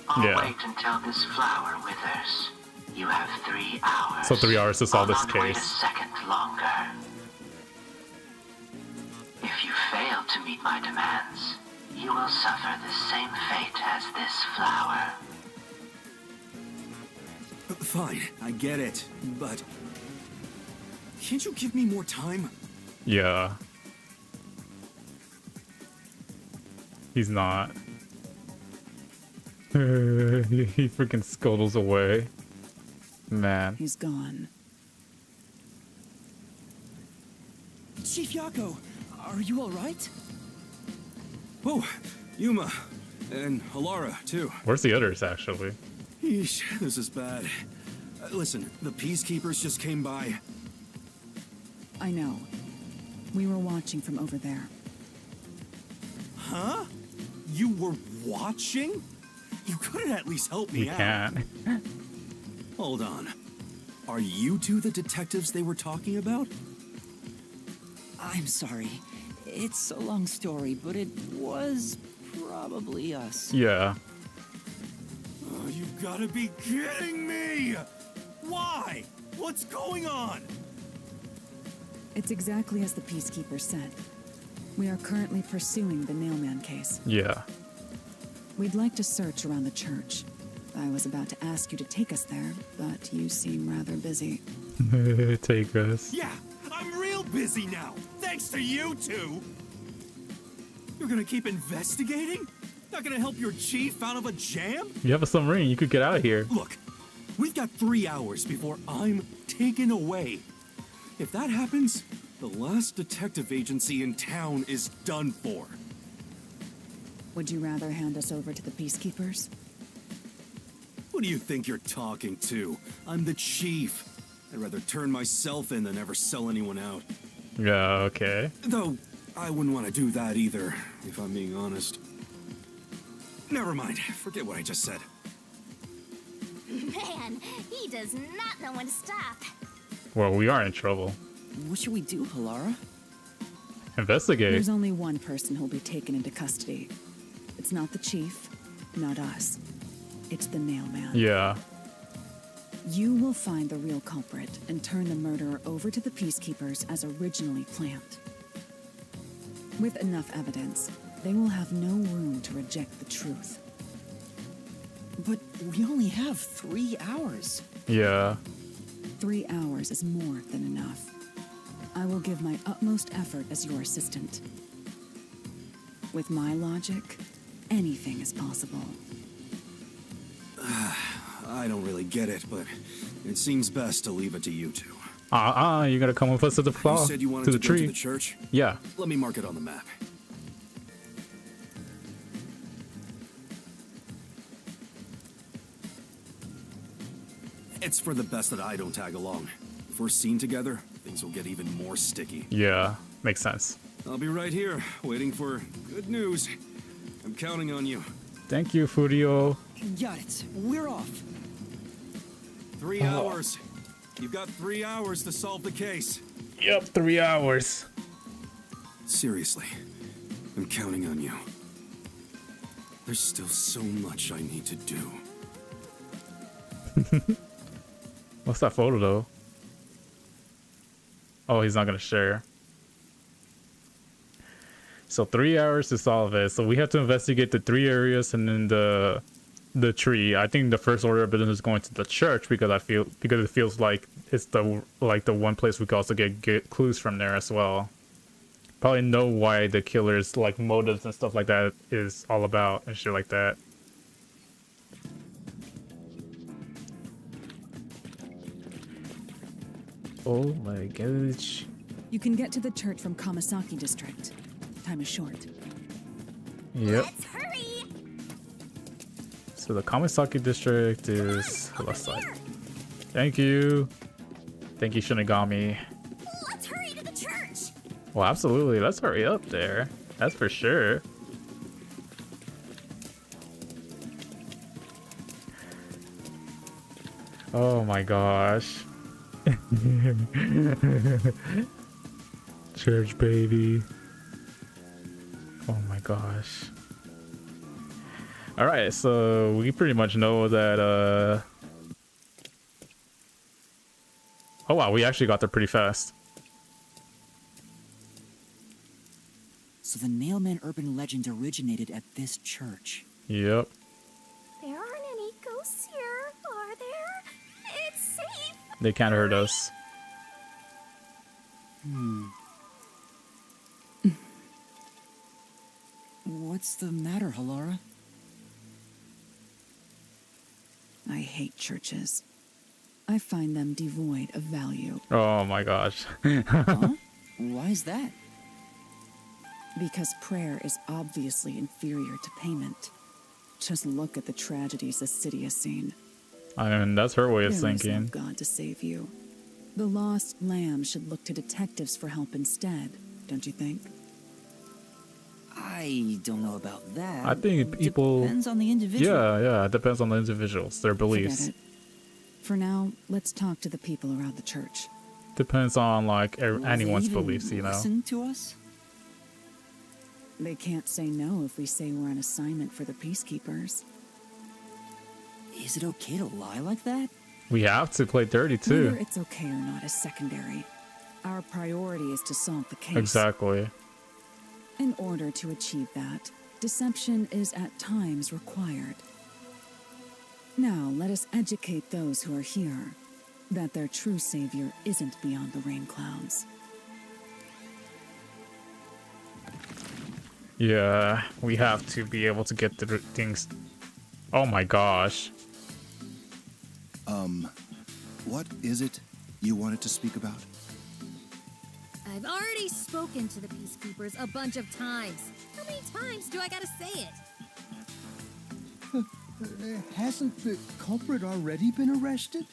I'll wait until this flower withers. You have 3 hours. So 3 hours to solve this I'll not wait a case. second longer. If you fail to meet my demands, you will suffer the same fate as this flower. Fine, I get it, but... can't you give me more time? Yeah. He's not. He freaking scuttles away. Man. He's gone. Chief Yako, are you all right? Oh, Yuma. And Alara, too. Where's the others, actually? Yeesh, this is bad. Listen, the Peacekeepers just came by. I know. We were watching from over there. Huh? You were watching? You couldn't at least help me We out. can't. Hold on. Are you two the detectives they were talking about? I'm sorry. It's a long story, but it was probably us. Yeah. Oh, you gotta be kidding me! Why? What's going on? It's exactly as the Peacekeeper said. We are currently pursuing the Nailman case. Yeah. We'd like to search around the church. I was about to ask you to take us there, but you seem rather busy. Take us. Yeah, I'm real busy now, thanks to you two! You're gonna keep investigating? Not gonna help your chief out of a jam? You have a submarine. You could get out of here. Look, we've got 3 hours before I'm taken away. If that happens, the last detective agency in town is done for. Would you rather hand us over to the Peacekeepers? Who do you think you're talking to? I'm the chief. I'd rather turn myself in than ever sell anyone out. Yeah, okay. Though, I wouldn't want to do that either, if I'm being honest. Never mind, forget what I just said. Man, he does not know when to stop. Well, we are in trouble. What should we do, Halara? Investigate. There's only one person who'll be taken into custody. It's not the chief, not us. It's the Nailman. Yeah. You will find the real culprit and turn the murderer over to the Peacekeepers as originally planned. With enough evidence, they will have no room to reject the truth. But we only have 3 hours. Yeah. 3 hours is more than enough. I will give my utmost effort as your assistant. With my logic, anything is possible. I don't really get it, but it seems best to leave it to you two. You're gonna come with us to the fall, You said you wanted to the go tree. to the church? Yeah. Let me mark it on the map. It's for the best that I don't tag along. If we're seen together, things will get even more sticky. Yeah. Makes sense. I'll be right here, waiting for good news. I'm counting on you. Thank you, Furio. Got it. We're off. 3 hours. You've got 3 hours to solve the case. Yep, 3 hours. Seriously, I'm counting on you. There's still so much I need to do. What's that photo, though? Oh, he's not gonna share. So 3 hours to solve it. So we have to investigate the 3 areas and then the tree. I think the first order of business is going to the church because it feels like it's the one place we can also get clues from there as well. Probably know why the killer's like motives and stuff like that is all about and shit like that. Oh my gosh. You can get to the church from Kamasaki district. Time is short. Yep. Let's hurry! So the Kamasaki district is the left side. Thank you. Thank you, Shinigami. Let's hurry to the church! Well, absolutely. Let's hurry up there. That's for sure. Oh my gosh. Church baby. Oh my gosh. Alright, so we pretty much know that oh wow, we actually got there pretty fast. So the Nailman urban legend originated at this church. Yep. There aren't any ghosts here, are there? It's safe! They can't hurt us. What's the matter, Halara? I hate churches. I find them devoid of value. Oh my gosh. Huh? Why is that? Because prayer is obviously inferior to payment. Just look at the tragedies the city has seen. I mean, that's her way of There is no thinking. God to save you. The lost lamb should look to detectives for help instead, don't you think? I don't know about that. I think people... Depends on the individual. Yeah, it depends on the individuals, their beliefs. Forget it. For now, let's talk to the people around the church. Depends on like Will anyone's they even beliefs, you know. listen to us? They can't say no if we say we're on assignment for the peacekeepers. Is it okay to lie like that? We have to play dirty Whether too. it's okay or not is secondary. Our priority is to solve the case. Exactly. In order to achieve that, deception is at times required. Now, let us educate those who are here that their true savior isn't beyond the rain clouds. Yeah, we have to be able to get the things. Oh my gosh. What is it you wanted to speak about? I've already spoken to the peacekeepers a bunch of times. How many times do I gotta say it? Hasn't the culprit already been arrested?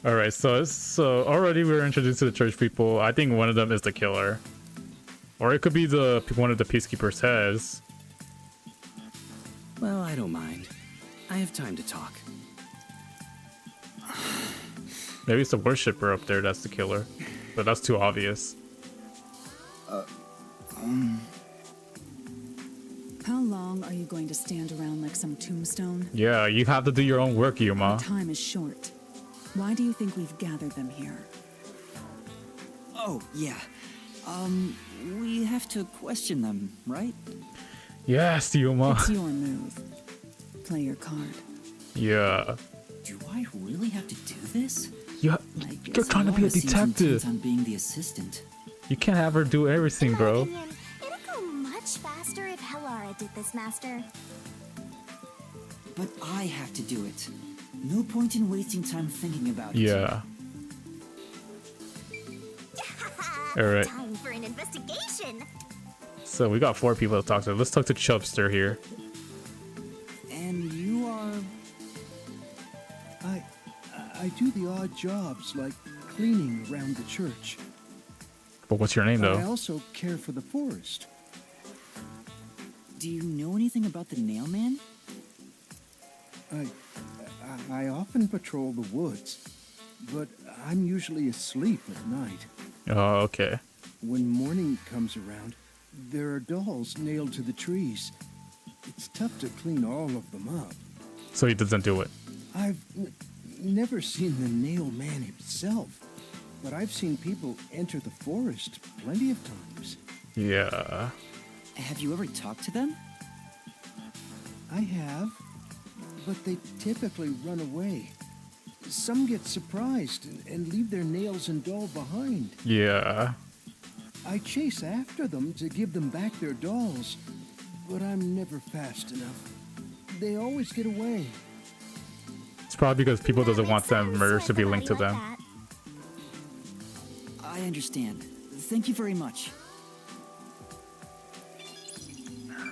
All right, so already we were introduced to the church people. I think one of them is the killer, or it could be one of the peacekeepers' heads. Well, I don't mind. I have time to talk. Maybe it's the worshiper up there that's the killer, but that's too obvious. How long are you going to stand around like some tombstone? Yeah, you have to do your own work, Yuma. Time is short. Why do you think we've gathered them here? Oh, yeah. We have to question them, right? Yes, Yuma. It's your move. Play your card. Yeah. Do I really have to do this? You're trying to be a Laura seems detective. intent on being the assistant. You can't have her do everything, bro. It'll go much faster if Helara did this, Master. But I have to do it. No point in wasting time thinking about it. Yeah. All right. Time for an investigation. So we got 4 people to talk to. Let's talk to Chubster here. And you are... I do the odd jobs like cleaning around the church. But what's your name, I though? also care for the forest. Do you know anything about the nail man? I often patrol the woods, but I'm usually asleep at night. Oh, okay. When morning comes around, there are dolls nailed to the trees. It's tough to clean all of them up. So he doesn't do it. I've never seen the nail man himself, but I've seen people enter the forest plenty of times. Yeah. Have you ever talked to them? I have, but they typically run away. Some get surprised and leave their nails and doll behind. Yeah. I chase after them to give them back their dolls, but I'm never fast enough. They always get away. It's probably because people doesn't want them murders to be linked to them. I understand. Thank you very much.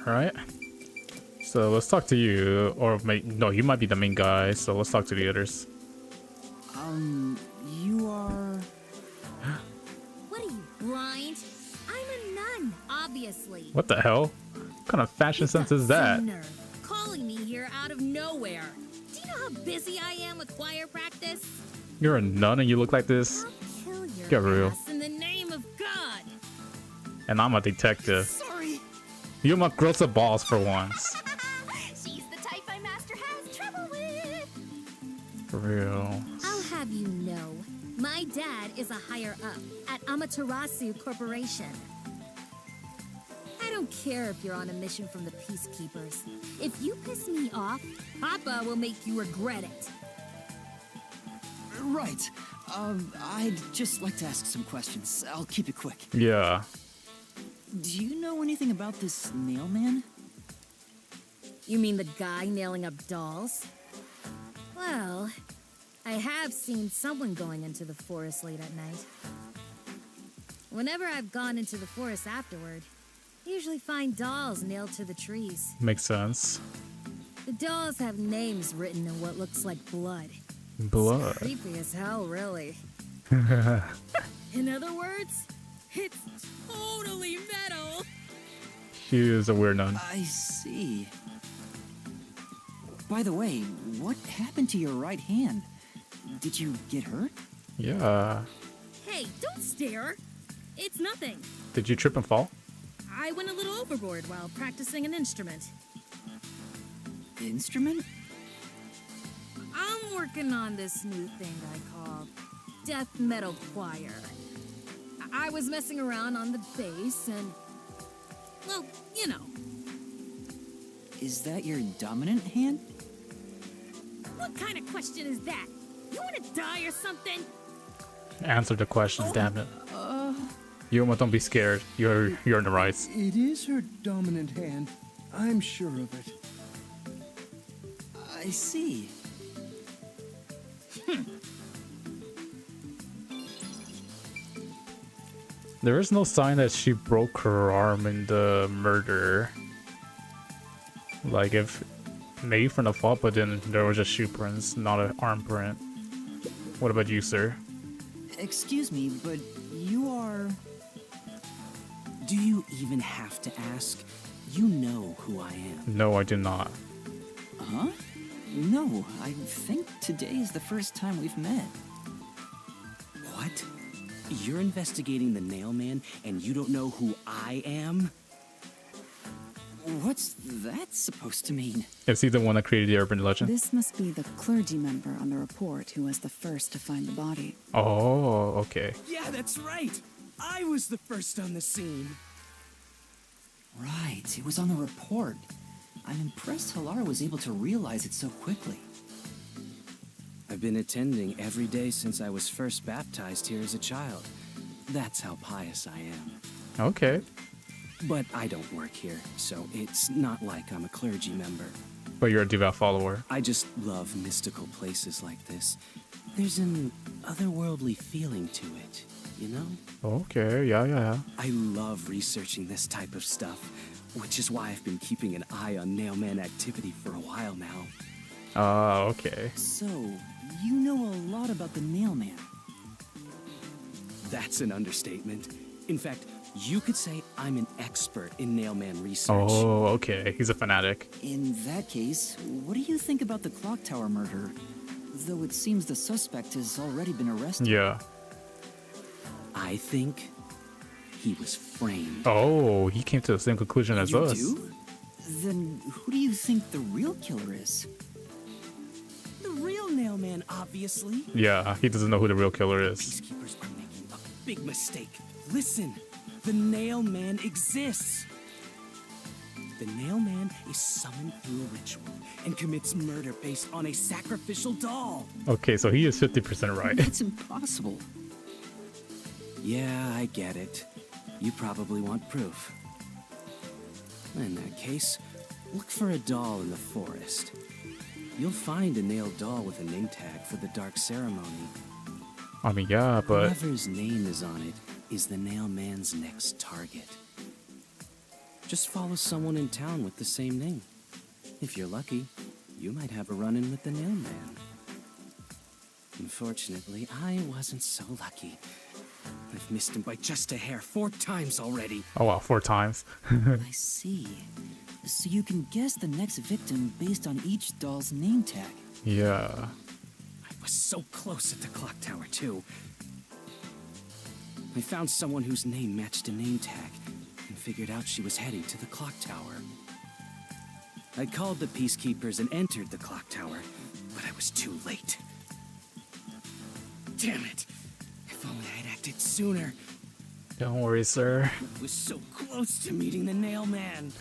All right. So let's talk to you, or no, you might be the main guy. So let's talk to the others. You are... What are you, blind? I'm a nun, obviously. What the hell? What kind of fashion sense is that? Some nerve calling me here out of nowhere. Do you know how busy I am with choir practice? You're a nun and you look like this? Kill your Get real. ass in the name of God. And I'm a detective. Sorry. Yuma grows the balls for once. She's the type my master has trouble with. For real. I'll have you know, my dad is a higher up at Amaterasu Corporation. I don't care if you're on a mission from the Peacekeepers. If you piss me off, Papa will make you regret it. Right. I'd just like to ask some questions. I'll keep it quick. Yeah. Do you know anything about this nail man? You mean the guy nailing up dolls? Well, I have seen someone going into the forest late at night. Whenever I've gone into the forest afterward, I usually find dolls nailed to the trees. Makes sense. The dolls have names written in what looks like blood. Blood. It's creepy as hell, really. In other words, it's totally metal. She is a weird nun. I see. By the way, what happened to your right hand? Did you get hurt? Yeah. Hey, don't stare. It's nothing. Did you trip and fall? I went a little overboard while practicing an instrument. Instrument? I'm working on this new thing I call death metal choir. I was messing around on the bass and, well, you know. Is that your dominant hand? What kind of question is that? You want to die or something? Answer the question, damn it. Yuma, don't be scared. You're in the right. It is her dominant hand. I'm sure of it. I see. There is no sign that she broke her arm in the murder. Like, if maybe from the fall, but then there was just shoe prints, not an arm print. What about you, sir? Excuse me, but you are... Do you even have to ask? You know who I am. No, I do not. Huh? No, I think today is the first time we've met. What? You're investigating the nail man and you don't know who I am? What's that supposed to mean? Is he the one that created the urban legend? This must be the clergy member on the report who was the first to find the body. Oh, okay. Yeah, that's right. I was the first on the scene. Right, it was on the report. I'm impressed Hilara was able to realize it so quickly. I've been attending every day since I was first baptized here as a child. That's how pious I am. Okay. But I don't work here, so it's not like I'm a clergy member. But you're a devout follower. I just love mystical places like this. There's an otherworldly feeling to it, you know? Okay, yeah. I love researching this type of stuff, which is why I've been keeping an eye on Nailman activity for a while now. Okay. So, you know a lot about the Nailman. That's an understatement. In fact, you could say I'm an expert in Nailman research. Oh, okay. He's a fanatic. In that case, what do you think about the clock tower murder? Though it seems the suspect has already been arrested. Yeah. I think he was framed. Oh, he came to the same conclusion as us. You do? Then who do you think the real killer is? The real Nailman, obviously. Yeah, he doesn't know who the real killer is. Peacekeepers are making a big mistake. Listen, the Nailman exists. The Nailman is summoned through a ritual and commits murder based on a sacrificial doll. Okay, so he is 50% right. That's impossible. Yeah, I get it. You probably want proof. In that case, look for a doll in the forest. You'll find a nailed doll with a name tag for the dark ceremony. I mean, yeah, but... Whoever's name is on it is the Nailman's next target. Just follow someone in town with the same name. If you're lucky, you might have a run-in with the Nailman. Unfortunately, I wasn't so lucky. I've missed him by just a hair 4 times already. Oh wow, 4 times. I see. So you can guess the next victim based on each doll's name tag. Yeah. I was so close at the clock tower, too. I found someone whose name matched a name tag and figured out she was heading to the clock tower. I called the peacekeepers and entered the clock tower, but I was too late. Damn it! If only I'd acted sooner. Don't worry, sir. I was so close to meeting the Nailman.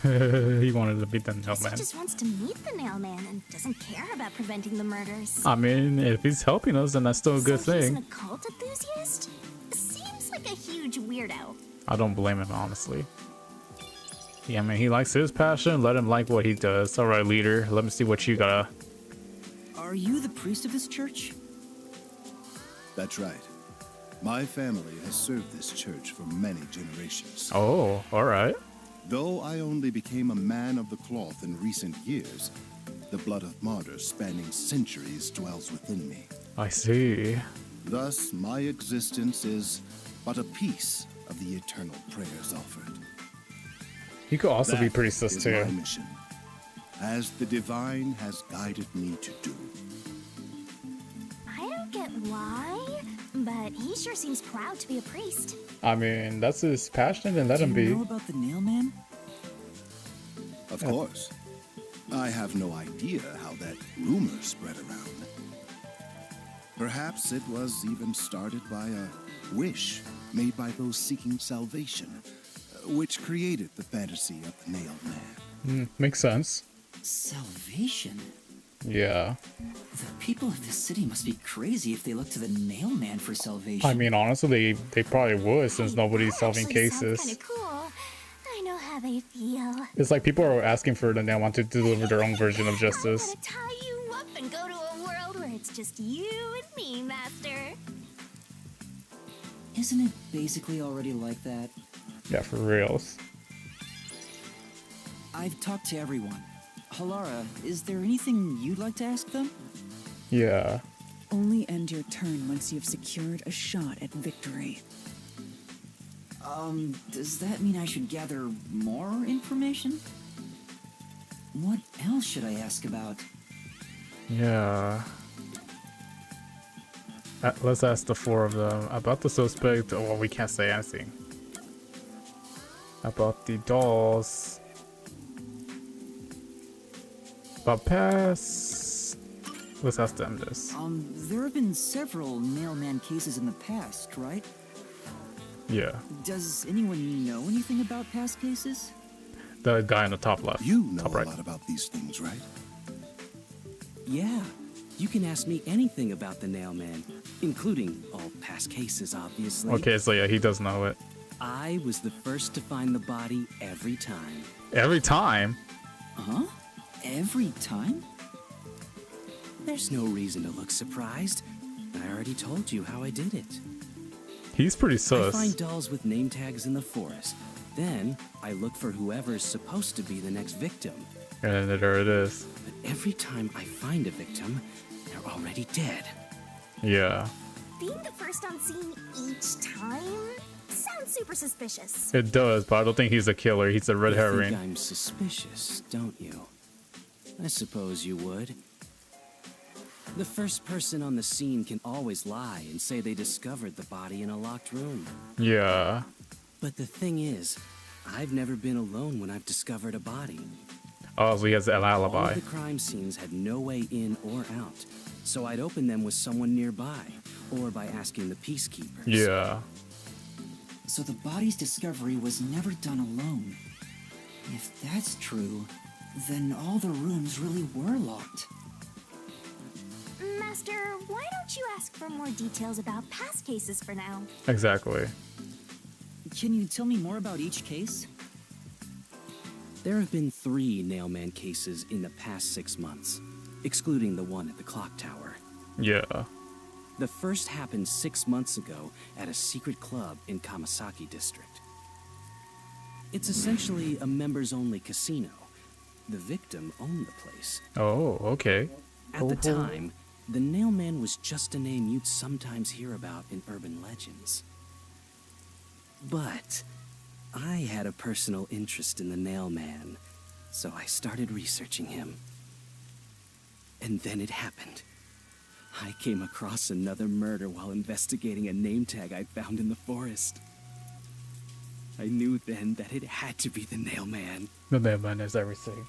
He wanted to beat the He Nailman. just wants to meet the Nailman and doesn't care about preventing the murders. I mean, if he's helping us, then that's still a good so he's an thing. occult enthusiast? Seems like a huge weirdo. I don't blame him, honestly. Yeah, I mean, he likes his passion. Let him like what he does. All right, leader. Let me see what you got. Are you the priest of this church? That's right. My family has served this church for many generations. Oh, all right. Though I only became a man of the cloth in recent years, the blood of martyrs spanning centuries dwells within me. I see. Thus, my existence is but a piece of the eternal prayers offered. He could also be That priestess is too. my mission, as the divine has guided me to do. I don't get why, but he sure seems proud to be a priest. I mean, that's his passion, and let him Do you be. know about the nail man? Of course. I have no idea how that rumor spread around. Perhaps it was even started by a wish made by those seeking salvation, which created the fantasy of the nail man. Makes sense. Salvation? Yeah. The people of this city must be crazy if they look to the nail man for salvation. I mean, honestly, they probably would, since nobody's solving Actually sounds cases. kinda cool. I know how they feel. It's like people are asking for the nail man to deliver their own version of I'm justice. gonna tie you up and go to a world where it's just you and me, Master. Isn't it basically already like that? Yeah, for reals. I've talked to everyone. Halara, is there anything you'd like to ask them? Yeah. Only end your turn once you've secured a shot at victory. Does that mean I should gather more information? What else should I ask about? Yeah. Let's ask the four of them about the suspect. Oh, well, we can't say anything. About the dolls. About past. Let's ask them this. There have been several nailman cases in the past, right? Yeah. Does anyone know anything about past cases? The guy on the top left. You know top a right. lot about these things, right? Yeah, you can ask me anything about the nail man, including all past cases, obviously. Okay, so yeah, he does know it. I was the first to find the body every time. Every time? Huh? Every time? There's no reason to look surprised. I already told you how I did it. He's pretty I sus. find dolls with name tags in the forest. Then I look for whoever's supposed to be the next victim. And there it is. But every time I find a victim, they're already dead. Yeah. Being the first on scene each time sounds super suspicious. It does, but I don't think he's a killer. He's a red You herring. think I'm suspicious, don't you? I suppose you would. The first person on the scene can always lie and say they discovered the body in a locked room. Yeah. But the thing is, I've never been alone when I've discovered a body. Oh, so he has an All alibi. of the crime scenes had no way in or out, so I'd open them with someone nearby, or by asking the peacekeepers. Yeah. So the body's discovery was never done alone. If that's true, then all the rooms really were locked. Master, why don't you ask for more details about past cases for now? Exactly. Can you tell me more about each case? There have been 3 Nailman cases in the past 6 months, excluding the one at the clock tower. Yeah. The first happened 6 months ago at a secret club in Kamasaki district. It's essentially a members-only casino. The victim owned the place. Oh, okay. At the time, the Nailman was just a name you'd sometimes hear about in urban legends. But I had a personal interest in the Nailman, so I started researching him. And then it happened. I came across another murder while investigating a name tag I'd found in the forest. I knew then that it had to be the Nailman. The Nailman is everything.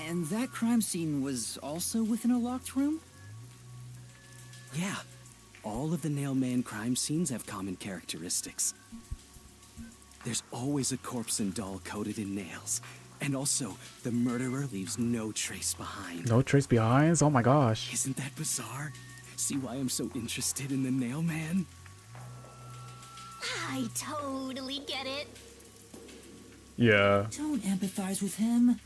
And that crime scene was also within a locked room? Yeah, all of the Nailman crime scenes have common characteristics. There's always a corpse and doll coated in nails. And also, the murderer leaves no trace behind. No trace behinds? Oh my gosh. Isn't that bizarre? See why I'm so interested in the Nailman? I totally get it. Yeah. Don't empathize with him.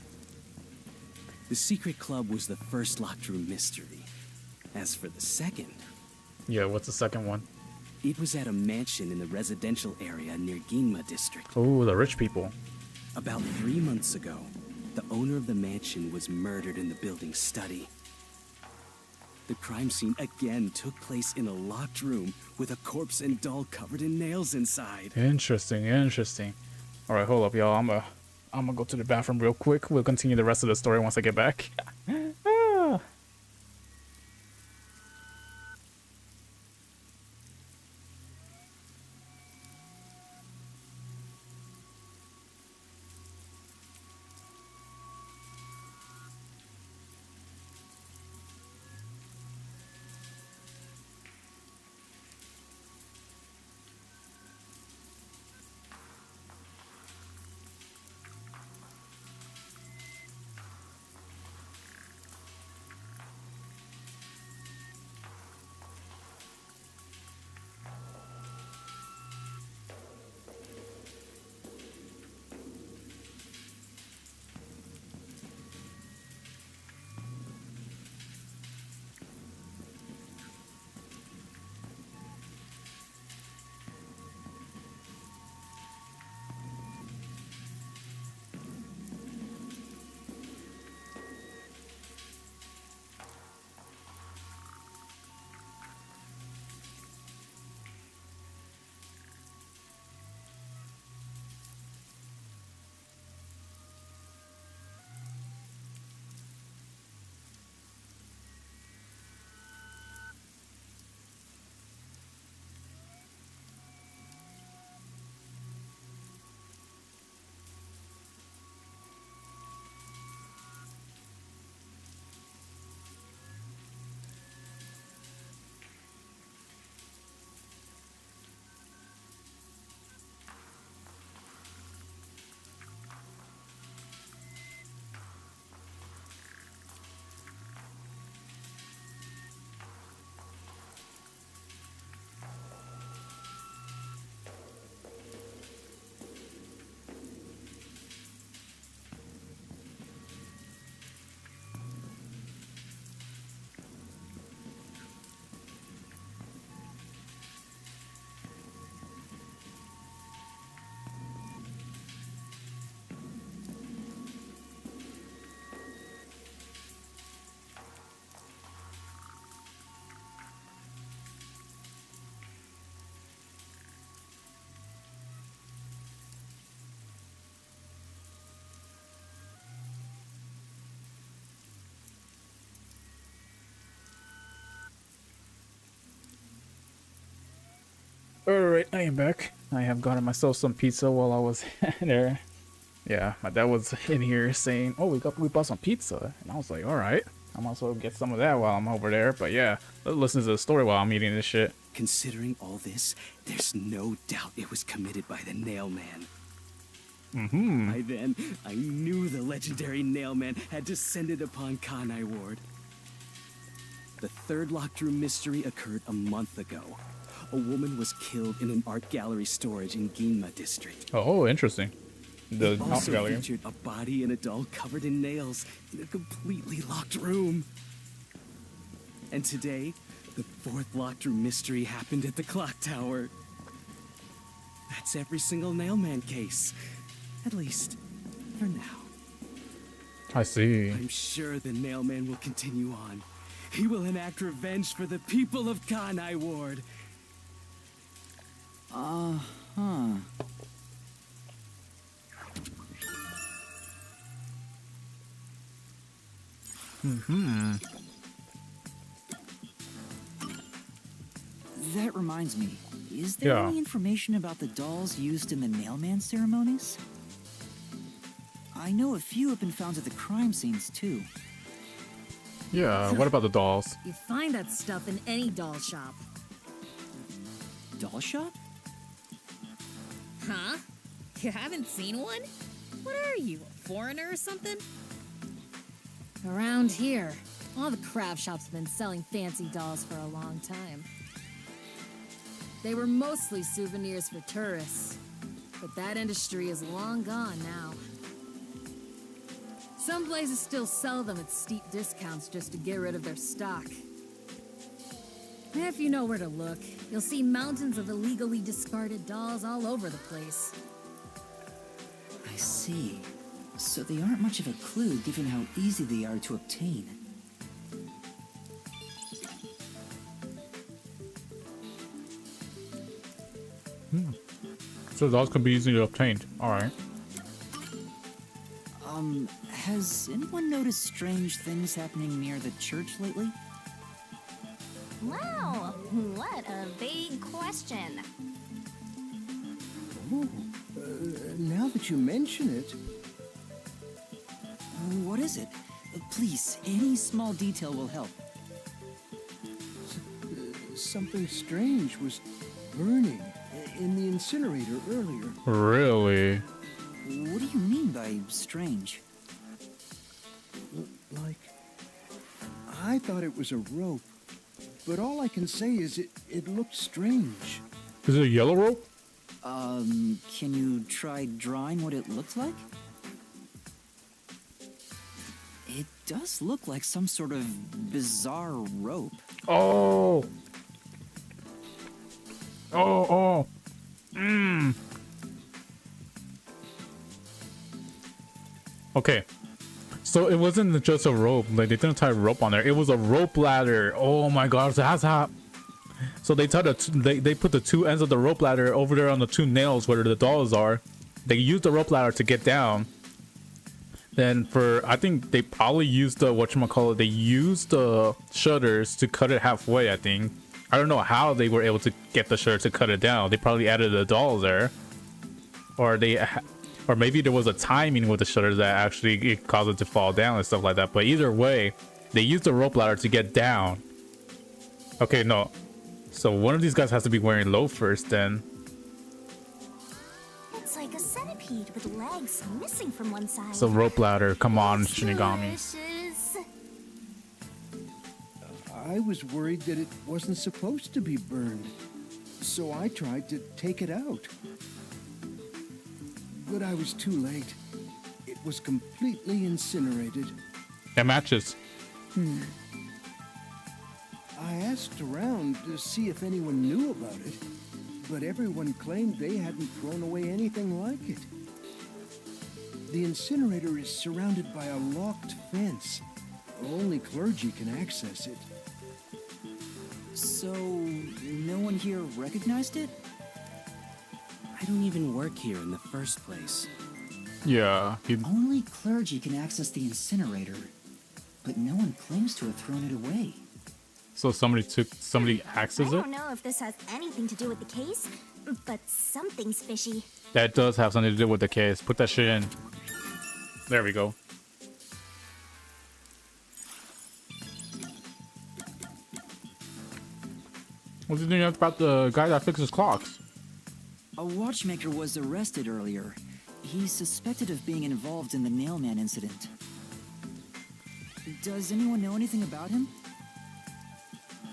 The secret club was the first locked room mystery. As for the second, Yeah, what's the second one? it was at a mansion in the residential area near Ginma district. Oh, the rich people. About 3 months ago, the owner of the mansion was murdered in the building's study. The crime scene again took place in a locked room with a corpse and doll covered in nails inside. Interesting, interesting. All right, hold up, y'all. I'm gonna go to the bathroom real quick. We'll continue the rest of the story once I get back. Ah. Alright, I am back. I have gotten myself some pizza while I was there. Yeah, my dad was in here saying, "Oh, we bought some pizza," and I was like, "All right, I might as well get some of that while I'm over there." But yeah, let's listen to the story while I'm eating this shit. Considering all this, there's no doubt it was committed by the Nail Man. By then, I knew the legendary Nail Man had descended upon Kanai Ward. The third locked room mystery occurred a month ago. A woman was killed in an art gallery storage in Ginma district. Oh, interesting. The It art also gallery. featured a body and a doll covered in nails in a completely locked room. And today, the fourth locked room mystery happened at the clock tower. That's every single Nailman case. At least, for now. I see. I'm sure the Nailman will continue on. He will enact revenge for the people of Kanai Ward. Uh-huh. That reminds me. Is there Yeah. any information about the dolls used in the Nailman ceremonies? I know a few have been found at the crime scenes, too. Yeah, what about the dolls? You find that stuff in any doll shop. Doll shop? Huh? You haven't seen one? What are you, a foreigner or something? Around here, all the craft shops have been selling fancy dolls for a long time. They were mostly souvenirs for tourists, but that industry is long gone now. Some places still sell them at steep discounts just to get rid of their stock. If you know where to look, you'll see mountains of illegally discarded dolls all over the place. I see. So they aren't much of a clue given how easy they are to obtain. So dolls can be easily obtained. Alright. Has anyone noticed strange things happening near the church lately? Wow, what a big question. Oh, now that you mention it, What is it? Please, any small detail will help. something strange was burning in the incinerator earlier. Really? What do you mean by strange? Like, I thought it was a rope, but all I can say is it looked strange. Is it a yellow rope? Can you try drawing what it looks like? It does look like some sort of bizarre rope. Oh! Oh! Okay. So it wasn't just a rope. Like, they didn't tie a rope on there. It was a rope ladder. Oh my god. That's how... So they tied they put the two ends of the rope ladder over there on the two nails where the dolls are. They used the rope ladder to get down. Then I think they probably used the, whatchamacallit, they used the shutters to cut it halfway, I think. I don't know how they were able to get the shutter to cut it down. They probably added the dolls there. Or maybe there was a timing with the shutters that actually it caused it to fall down and stuff like that. But either way, they used the rope ladder to get down. Okay, no. So one of these guys has to be wearing loafers then. It's like a centipede with legs missing from one side. So rope ladder, come on, Shinigami. Delicious. I was worried that it wasn't supposed to be burned, so I tried to take it out. But I was too late. It was completely incinerated. That matches. I asked around to see if anyone knew about it, but everyone claimed they hadn't thrown away anything like it. The incinerator is surrounded by a locked fence. Only clergy can access it. So, no one here recognized it? I don't even work here in the first place. Yeah. Only clergy can access the incinerator, but no one claims to have thrown it away. So somebody I accesses it? don't know if this has anything to do with the case, but something's fishy. That does have something to do with the case. Put that shit in. There we go. What do you think about the guy that fixes clocks? A watchmaker was arrested earlier. He's suspected of being involved in the Nailman incident. Does anyone know anything about him?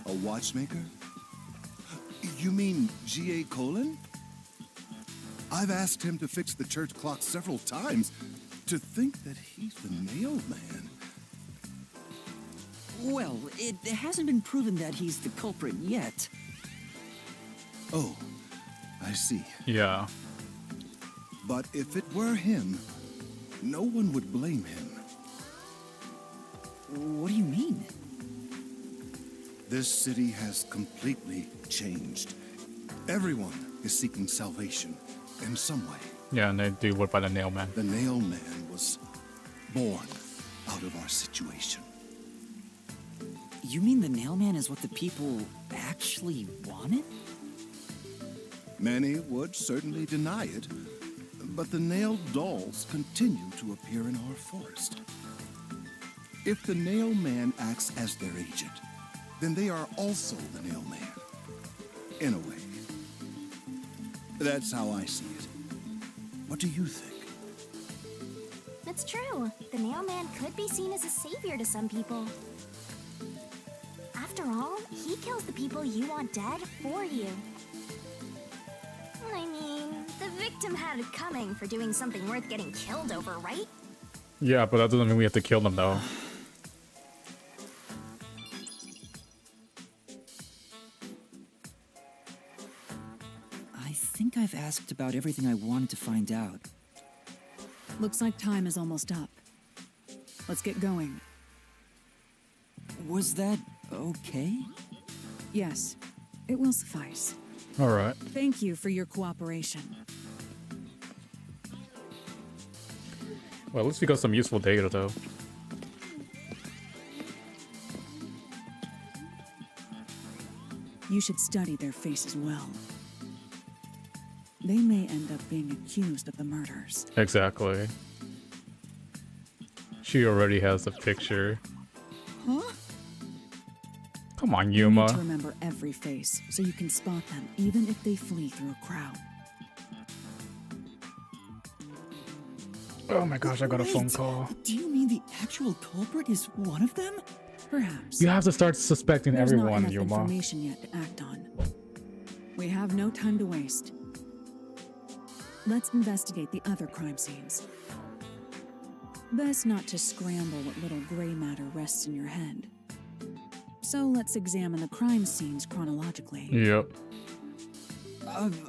A watchmaker? You mean G.A. Colin? I've asked him to fix the church clock several times. To think that he's the Nailman. Well, it hasn't been proven that he's the culprit yet. Oh, I see. Yeah. But if it were him, no one would blame him. What do you mean? This city has completely changed. Everyone is seeking salvation in some way. Yeah, and they do what by the Nailman. The Nailman was born out of our situation. You mean the Nailman is what the people actually wanted? Many would certainly deny it, but the nailed dolls continue to appear in our forest. If the Nailman acts as their agent, then they are also the Nailman. In a way. That's how I see it. What do you think? It's true. The Nailman could be seen as a savior to some people. After all, he kills the people you want dead for you. I mean, the victim had it coming for doing something worth getting killed over, right? Yeah, but that doesn't mean we have to kill them, though. I think I've asked about everything I wanted to find out. Looks like time is almost up. Let's get going. Was that okay? Yes, it will suffice. All right. Thank you for your cooperation. Well, at least we got some useful data, though. You should study their faces well. They may end up being accused of the murders. Exactly. She already has the picture. Huh? Come on, You need to Yuma. remember every face, so you can spot them, even if they flee through a crowd. Oh my gosh, I got a phone Wait, call. Do you mean the actual culprit is one of them? Perhaps. You have to start suspecting There's not everyone, enough Yuma. information yet to act on. We have no time to waste. Let's investigate the other crime scenes. Best not to scramble what little gray matter rests in your head. So let's examine the crime scenes chronologically. Yep.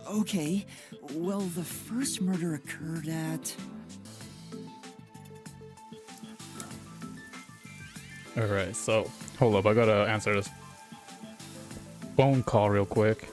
Okay. Well, the first murder occurred at... Alright, so, hold up, I gotta answer this phone call real quick.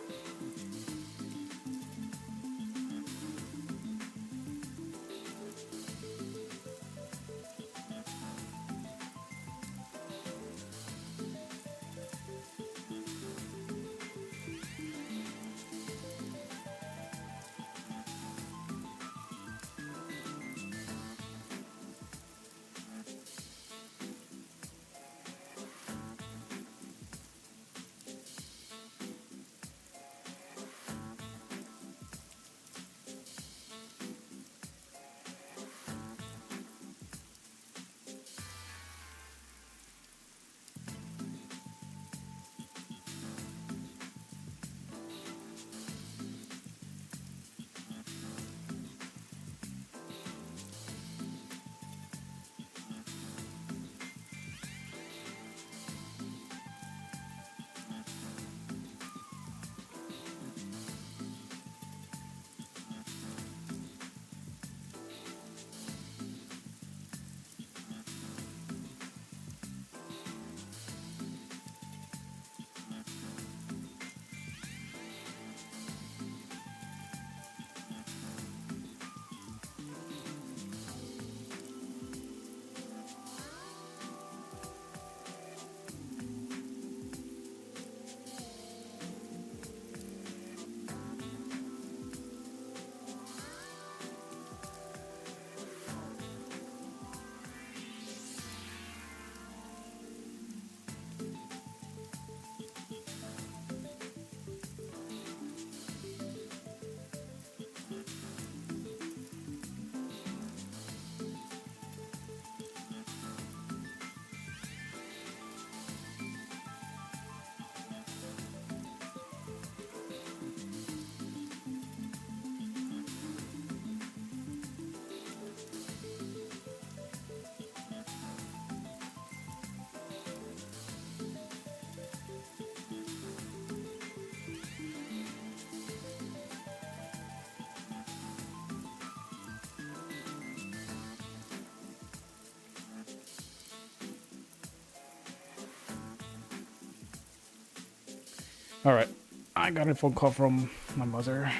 All right, I got a phone call from my mother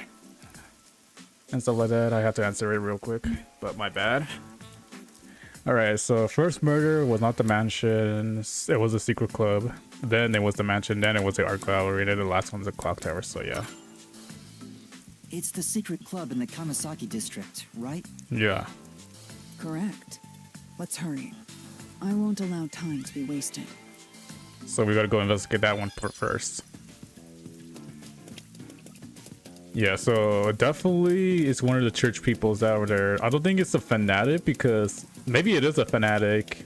and stuff like that. I have to answer it real quick, but my bad. All right, so first murder was not the mansion. It was a secret club. Then it was the mansion. Then it was the art gallery. And then the last one's the clock tower. So yeah. It's the secret club in the Kamasaki district, right? Yeah. Correct. Let's hurry. I won't allow time to be wasted. So we gotta go investigate that one first. Yeah, so definitely it's one of the church peoples that were there. I don't think it's a fanatic, because maybe it is a fanatic.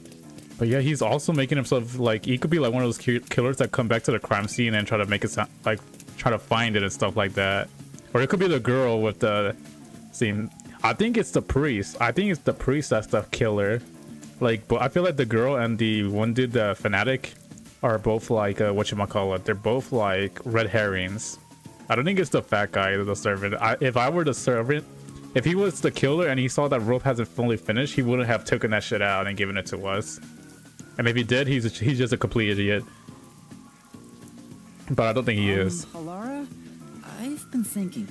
But yeah, he's also making himself like, he could be like one of those killers that come back to the crime scene and try to make it sound like, try to find it and stuff like that. Or it could be the girl with the same. I think it's the priest. I think it's the priest that's the killer. Like, but I feel like the girl and the one dude, the fanatic, are both like whatchamacallit. They're both like red herrings. I don't think it's the fat guy, the servant. If I were the servant, if he was the killer and he saw that rope hasn't fully finished, he wouldn't have taken that shit out and given it to us. And if he did, he's just a complete idiot. But I don't think he is. Halara, I've been thinking.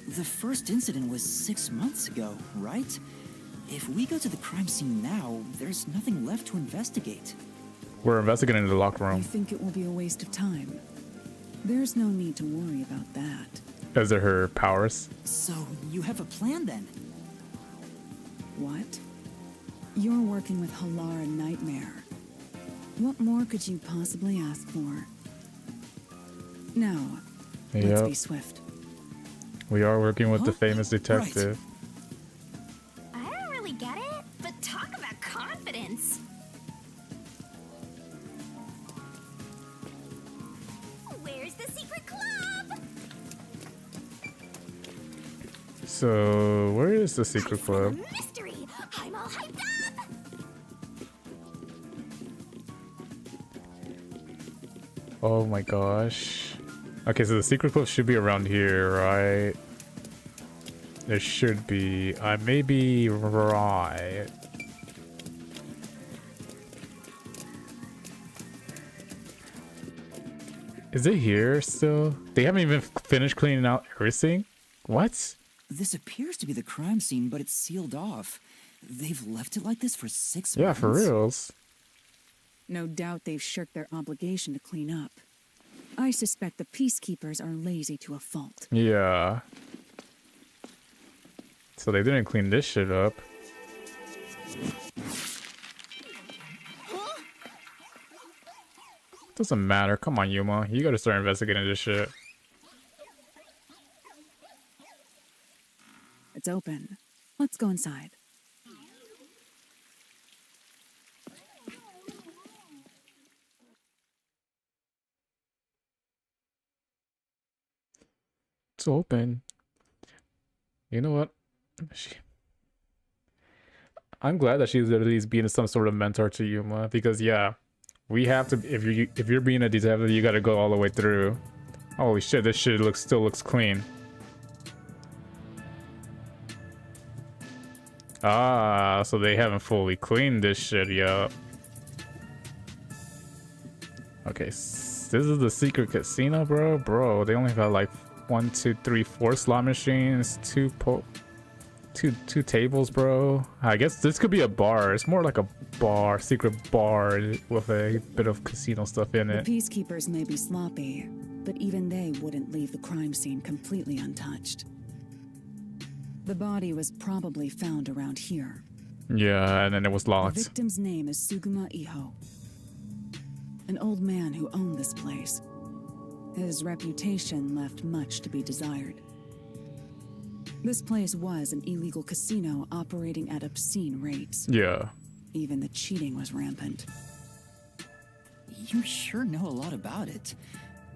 The first incident was 6 months ago, right? If we go to the crime scene now, there's nothing left to investigate. We're investigating the locker I room. think it will be a waste of time. There's no need to worry about that. Because of her powers. So, you have a plan then? What? You're working with Halara Nightmare. What more could you possibly ask for? Now, let's be swift. We are working with the famous detective. I don't really get it, but talk about confidence. Where's the secret club? So, where is the secret club? Mystery! I'm all hyped up! Oh my gosh. Okay, so the secret club should be around here, right? There should be. I may be right. Is it here still? They haven't even finished cleaning out everything? What? This appears to be the crime scene, but it's sealed off. They've left it like this for 6 months? Yeah, for reals. No doubt they've shirked their obligation to clean up. I suspect the peacekeepers are lazy to a fault. Yeah. So they didn't clean this shit up. Doesn't matter. Come on, Yuma. You gotta start investigating this shit. It's open. Let's go inside. It's open. You know what? I'm glad that she's at least being some sort of mentor to Yuma, because yeah, we have to. If you're being a detective, you got to go all the way through. Holy shit! This shit still looks clean. Ah, so they haven't fully cleaned this shit yet. Okay, this is the secret casino, bro. Bro, they only got like 1, 2, 3, 4 slot machines, two tables, bro. I guess this could be a bar. It's more like a bar, secret bar with a bit of casino stuff in it. The peacekeepers may be sloppy, but even they wouldn't leave the crime scene completely untouched. The body was probably found around here. Yeah, and then it was locked. The victim's name is Suguma Iho, an old man who owned this place. His reputation left much to be desired. This place was an illegal casino operating at obscene rates. Yeah. Even the cheating was rampant. You sure know a lot about it.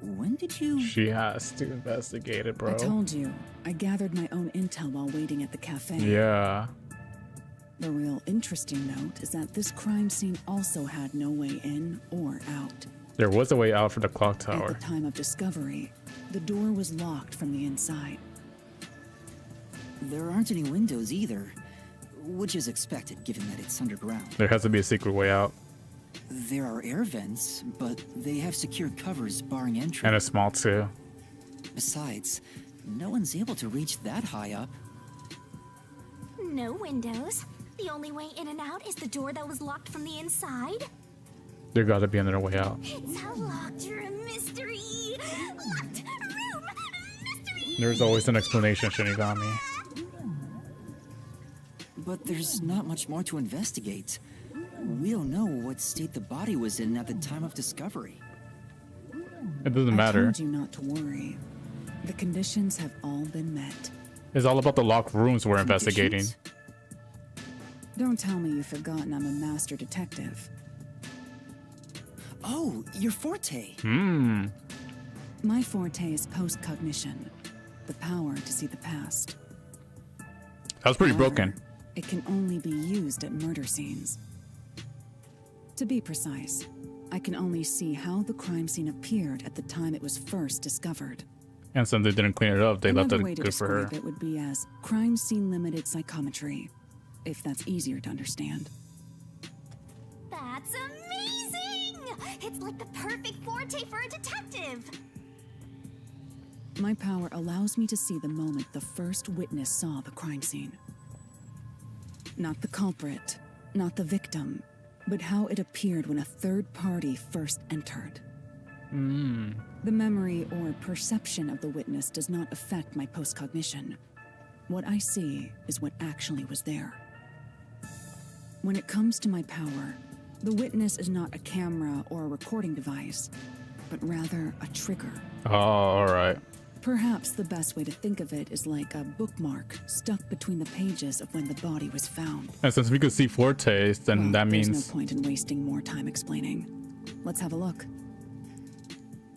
When did you... She has to investigate it, bro. I told you, I gathered my own intel while waiting at the cafe. Yeah. The real interesting note is that this crime scene also had no way in or out. There was a way out for the clock tower. At the time of discovery, the door was locked from the inside. There aren't any windows either, which is expected given that it's underground. There has to be a secret way out. There are air vents, but they have secured covers barring entry. And it's small too. Besides, no one's able to reach that high up. No windows. The only way in and out is the door that was locked from the inside. There gotta be another way out. It's a locked room mystery. Locked room mystery. There's always an explanation, Shinigami. But there's not much more to investigate. We don't know what state the body was in at the time of discovery. It doesn't I matter. told you not to worry. The conditions have all been met. It's all about the locked rooms we're investigating. Don't tell me you've forgotten I'm a master detective. Oh, your forte. My forte is post-cognition, the power to see the past. That was pretty broken. It can only be used at murder scenes. To be precise, I can only see how the crime scene appeared at the time it was first discovered. And since they didn't clean it up, they left Another way it to good for her. describe it would be as crime scene limited psychometry, if that's easier to understand. That's amazing! It's like the perfect forte for a detective. My power allows me to see the moment the first witness saw the crime scene. Not the culprit, not the victim, but how it appeared when a third party first entered. The memory or perception of the witness does not affect my postcognition. What I see is what actually was there. When it comes to my power, the witness is not a camera or a recording device, but rather a trigger. Oh, alright. Perhaps the best way to think of it is like a bookmark stuck between the pages of when the body was found. And since we could see Fortes, then that There's means... no point in wasting more time explaining. Let's have a look.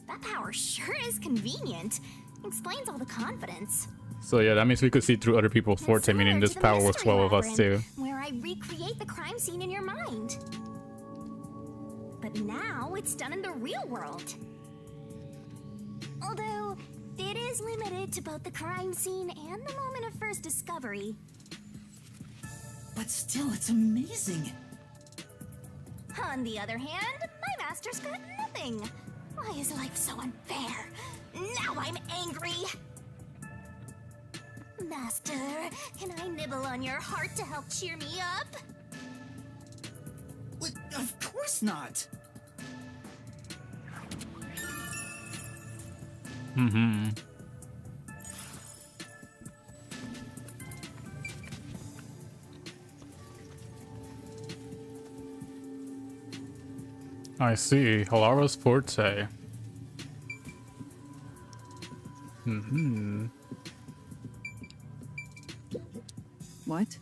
That power sure is convenient. Explains all the confidence. So yeah, that means we could see through other people's Forte, meaning this power works well with us too. Where I recreate the crime scene in your mind. But now it's done in the real world. Although, it is limited to both the crime scene and the moment of first discovery. But still, it's amazing. On the other hand, my master's got nothing. Why is life so unfair? Now I'm angry. Master, can I nibble on your heart to help cheer me up? What? Of course not. I see. Halara's Forte. What?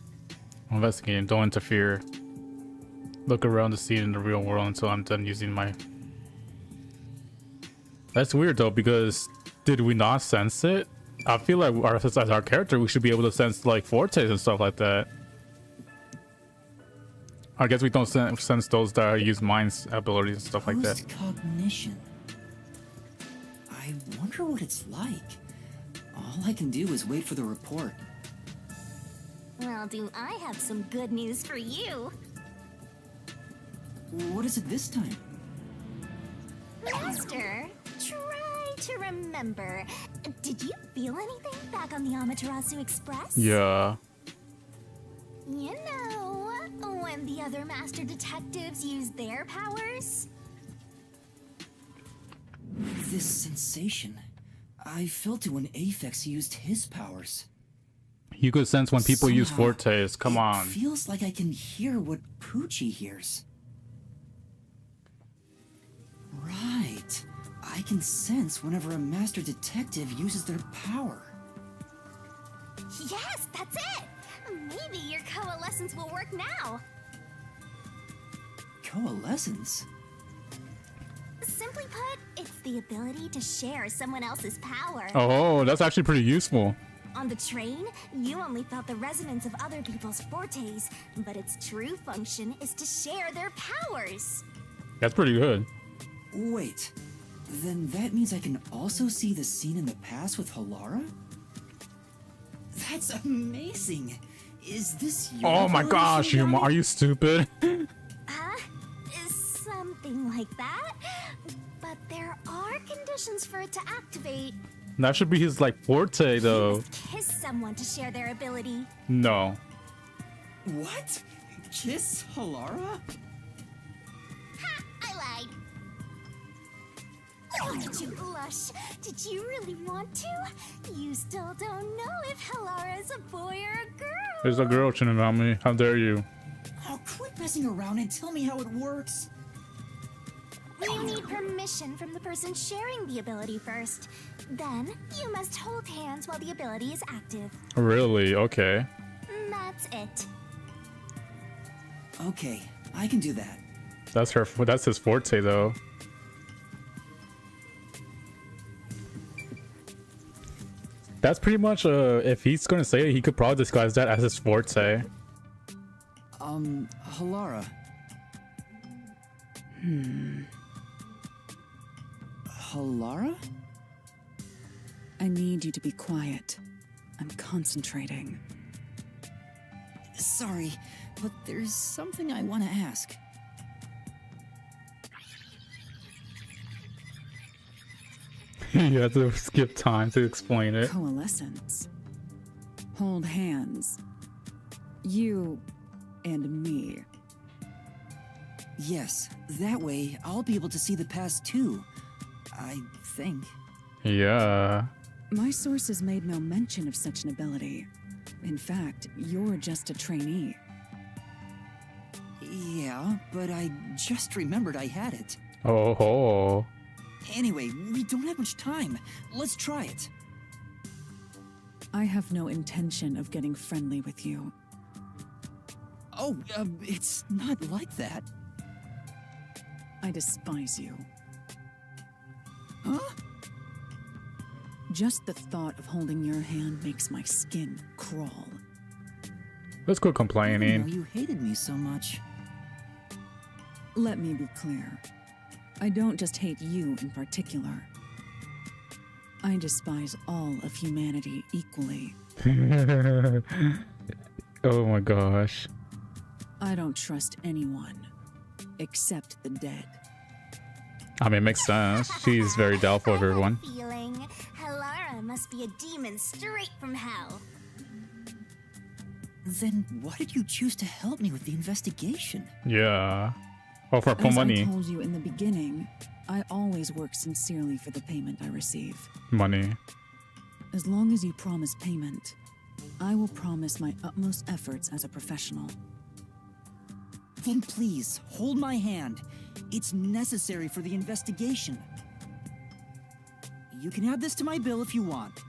Investigating. Don't interfere. Look around the scene in the real world until I'm done using my... That's weird though, because did we not sense it? I feel like as our character, we should be able to sense like Fortes and stuff like that. I guess we don't sense those that use mind's abilities and stuff like that. Cognition. I wonder what it's like. All I can do is wait for the report. Well, do I have some good news for you? What is it this time? Master, try to remember. Did you feel anything back on the Amaterasu Express? Yeah. You know, when the other master detectives used their powers? This sensation. I felt it when Aphex used his powers. You could sense when people use Somehow, Fortes. Come on. It feels like I can hear what Poochie hears. Right. I can sense whenever a master detective uses their power. Yes, that's it! Maybe your coalescence will work now. Coalescence? Simply put, it's the ability to share someone else's power. Oh, that's actually pretty useful. On the train, you only felt the resonance of other people's fortes, but its true function is to share their powers. That's pretty good. Wait, then that means I can also see the scene in the past with Halara? That's amazing! Is this your Oh my gosh, ability, are you stupid? anything like that. But there are conditions for it to activate. That should be his like forte though. You must kiss someone to share their ability. No. What? Kiss Halara? Ha! I lied. Oh, did you blush? Did you really want to? You still don't know if Halara is a boy or a girl. There's a girl Shinigami. How dare you? Oh, quit messing around and tell me how it works. You need permission from the person sharing the ability first. Then, you must hold hands while the ability is active. Really? Okay. That's it. Okay, I can do that. That's his forte though. That's pretty much if he's gonna say it, he could probably disguise that as his forte. Halara. Halara? I need you to be quiet. I'm concentrating. Sorry, but there's something I want to ask. You have to skip time to explain it. Coalescence. Hold hands. You and me. Yes, that way I'll be able to see the past too. I think. Yeah. My sources made no mention of such an ability. In fact, you're just a trainee. Yeah, but I just remembered I had it. Oh. Anyway, we don't have much time. Let's try it. I have no intention of getting friendly with you. Oh, it's not like that. I despise you. Huh? Just the thought of holding your hand makes my skin crawl. Let's quit I didn't complaining. know you hated me so much. Let me be clear. I don't just hate you in particular. I despise all of humanity equally. Oh my gosh. I don't trust anyone, except the dead. I mean, it makes sense. She's very doubtful of everyone. Feeling Halara must be a demon straight from hell. Then why did you choose to help me with the investigation? Yeah. Oh, for As money. I told you in the beginning, I always work sincerely for the payment I receive. Money. As long as you promise payment, I will promise my utmost efforts as a professional. Then please, hold my hand. It's necessary for the investigation. You can add this to my bill if you want.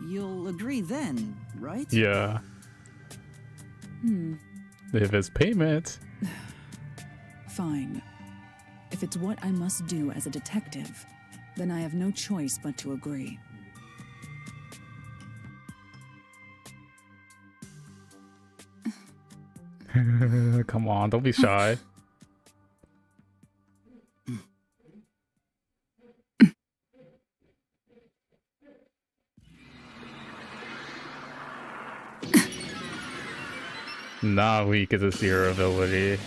You'll agree then, right? Yeah. If it's payment. Fine. If it's what I must do as a detective, then I have no choice but to agree. Come on, don't be shy. Now we get to see her ability.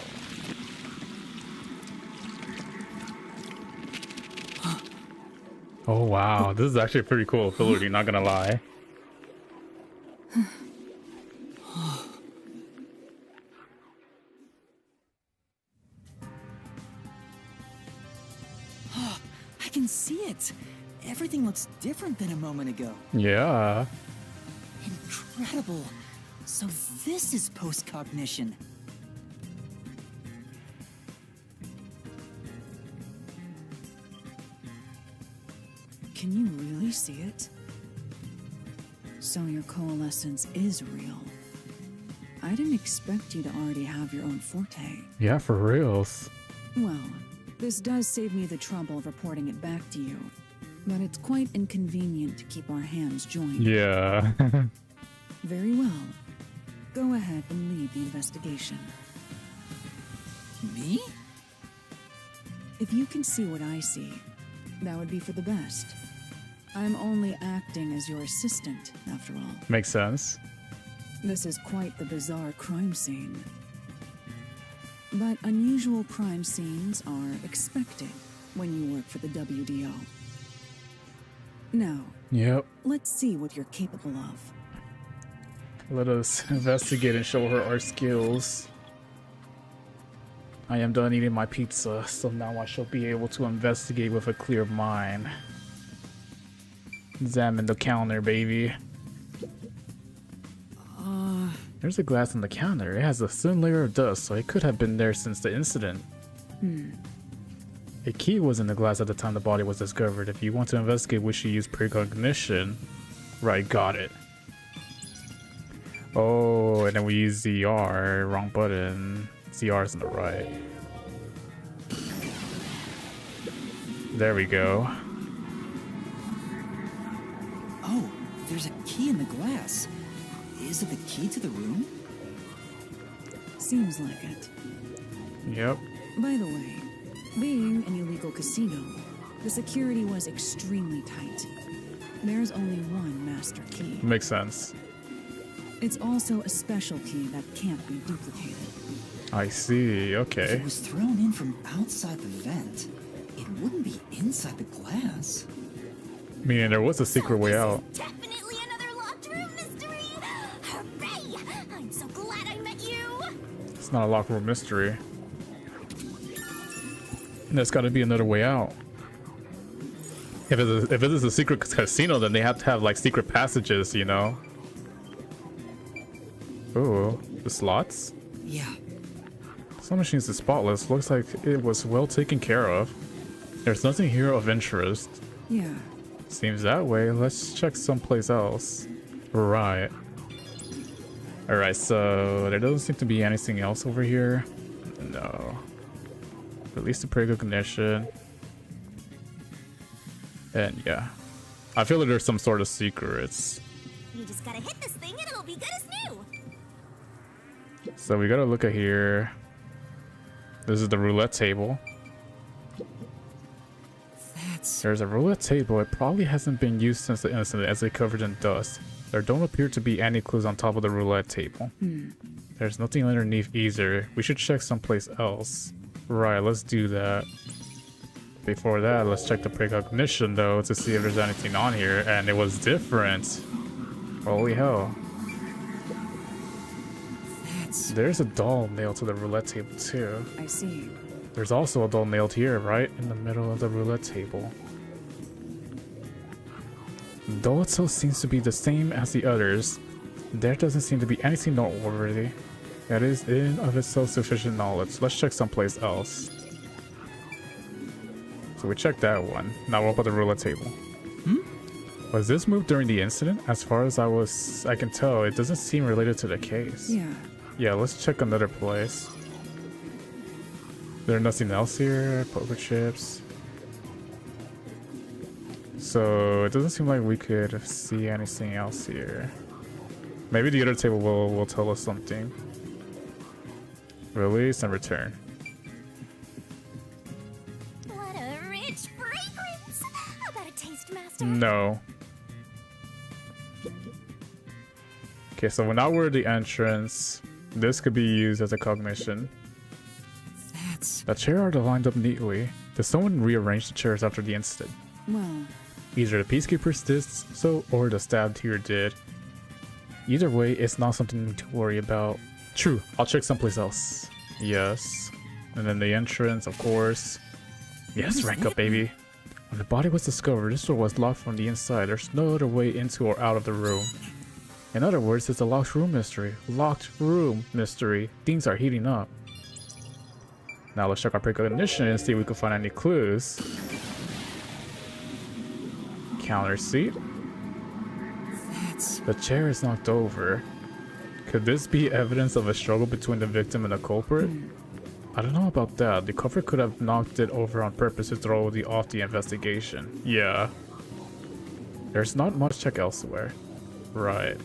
Oh wow, this is actually a pretty cool ability, not gonna lie. I can see it. Everything looks different than a moment ago. Yeah. Incredible. So this is post-cognition. Can you really see it? So your coalescence is real. I didn't expect you to already have your own forte. Yeah, for reals. Well, this does save me the trouble of reporting it back to you. But it's quite inconvenient to keep our hands joined. Yeah. Very well. Go ahead and lead the investigation. Me? If you can see what I see, that would be for the best. I'm only acting as your assistant, after all. Makes sense. This is quite the bizarre crime scene. But unusual crime scenes are expected when you work for the WDO. Now, Yep. let's see what you're capable of. Let us investigate and show her our skills. I am done eating my pizza, so now I shall be able to investigate with a clear mind. Examine the counter, baby. There's a glass on the counter. It has a thin layer of dust, so it could have been there since the incident. A key was in the glass at the time the body was discovered. If you want to investigate, we should use precognition. Right, got it. Oh, and then we use ZR. Wrong button. ZR is on the right. There we go. Oh, there's a key in the glass. Is it the key to the room? Seems like it. Yep. By the way, being an illegal casino, the security was extremely tight. There's only one master key. Makes sense. It's also a special key that can't be duplicated. I see, If okay. it was thrown in from outside the vent, it wouldn't be inside the glass. Meaning there was a secret way out. Definitely another locked room mystery! Hooray! I'm so glad I met you! It's not a locked room mystery. There's got to be another way out. If it is a secret casino, then they have to have like secret passages, you know? Ooh, the slots? Yeah. Some machines is spotless. Looks like it was well taken care of. There's nothing here of interest. Yeah. Seems that way. Let's check someplace else. Right. Alright, so there doesn't seem to be anything else over here. No. Release the precognition. And yeah. I feel like there's some sort of secrets. You just gotta hit this thing and it'll be good as new! So we gotta look at here. This is the roulette table. There's a roulette table. It probably hasn't been used since the incident as it's covered in dust. There don't appear to be any clues on top of the roulette table. There's nothing underneath either. We should check someplace else. Right, let's do that. Before that, let's check the precognition though to see if there's anything on here, and it was different. Holy hell. There's a doll nailed to the roulette table too. I see. There's also a doll nailed here, right in the middle of the roulette table. The doll itself seems to be the same as the others. There doesn't seem to be anything noteworthy. That is in of itself sufficient knowledge. Let's check someplace else. So we checked that one. Now what about the roulette table? Was this moved during the incident? As far as I can tell, it doesn't seem related to the case. Yeah. Yeah, let's check another place. There's nothing else here. Poker chips. So it doesn't seem like we could see anything else here. Maybe the other table will tell us something. Release and return. What a rich fragrance! How about a taste, Master? No. Okay, so now we're at the entrance. This could be used as a cognition. The chairs are lined up neatly. Did someone rearrange the chairs after the incident? Well, Either the peacekeepers did so, or the stabbed here did. Either way, it's not something to worry about. True, I'll check someplace else. Yes. And then the entrance, of course. Yes, rank up, baby. When the body was discovered, this door was locked from the inside. There's no other way into or out of the room. In other words, it's a locked room mystery. Locked room mystery. Things are heating up. Now let's check our precognition and see if we can find any clues. Counter seat. The chair is knocked over. Could this be evidence of a struggle between the victim and the culprit? I don't know about that. The culprit could have knocked it over on purpose to throw off the investigation. Yeah. There's not much check elsewhere. Right.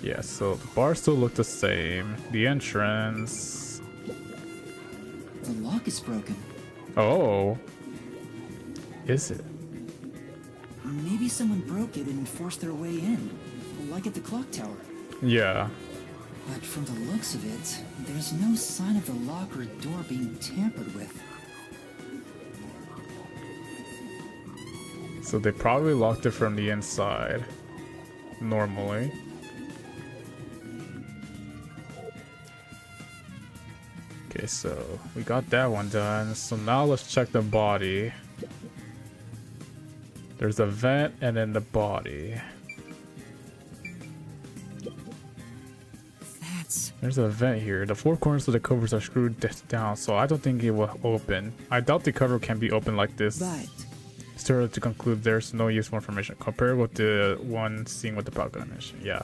Yeah, so the bar still looked the same. The entrance... The lock is broken. Oh. Is it? Maybe someone broke it and forced their way in, like at the clock tower. Yeah. But from the looks of it, there's no sign of the lock or door being tampered with. So they probably locked it from the inside. Normally. Okay, so we got that one done. So now let's check the body. There's a vent and then the body. There's a vent here. The four corners of the covers are screwed down, so I don't think it will open. I doubt the cover can be opened like this. But Still to conclude, there's no useful information compared with the one seen with the power ignition. Yeah.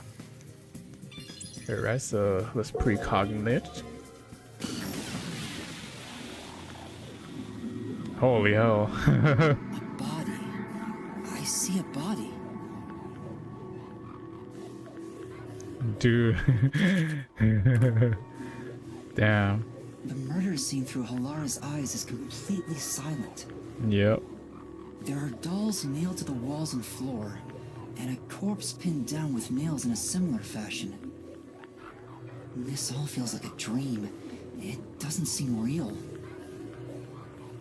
Alright, so let's precognize. Holy hell. a body. I see a body. Dude. Damn. The murder scene through Halara's eyes is completely silent. Yep. There are dolls nailed to the walls and floor, and a corpse pinned down with nails in a similar fashion. This all feels like a dream. It doesn't seem real.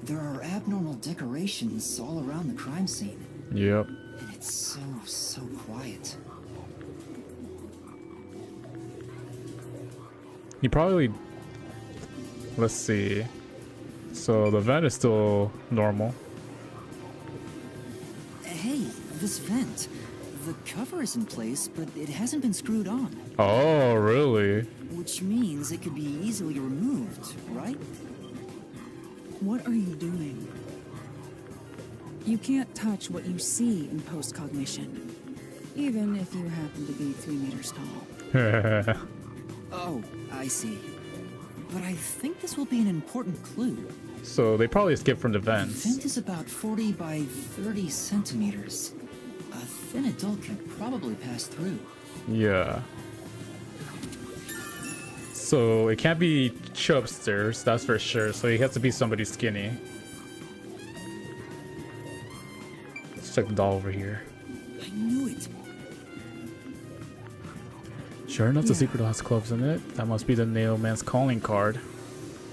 There are abnormal decorations all around the crime scene. Yep. And it's so quiet. You probably... Let's see. So the vent is still normal. Hey, this vent. The cover is in place, but it hasn't been screwed on. Oh, really? Which means it could be easily removed, right? What are you doing? You can't touch what you see in post-cognition, even if you happen to be 3 meters tall. Oh, I see. But I think this will be an important clue. So they probably escaped from the vents. The vent is about 40 by 30 centimeters. A thin adult can probably pass through. Yeah. So it can't be Chubsters, that's for sure. So he has to be somebody skinny. Let's check the doll over here. I knew it. Sure enough, the secret has clubs in it. That must be the nail man's calling card.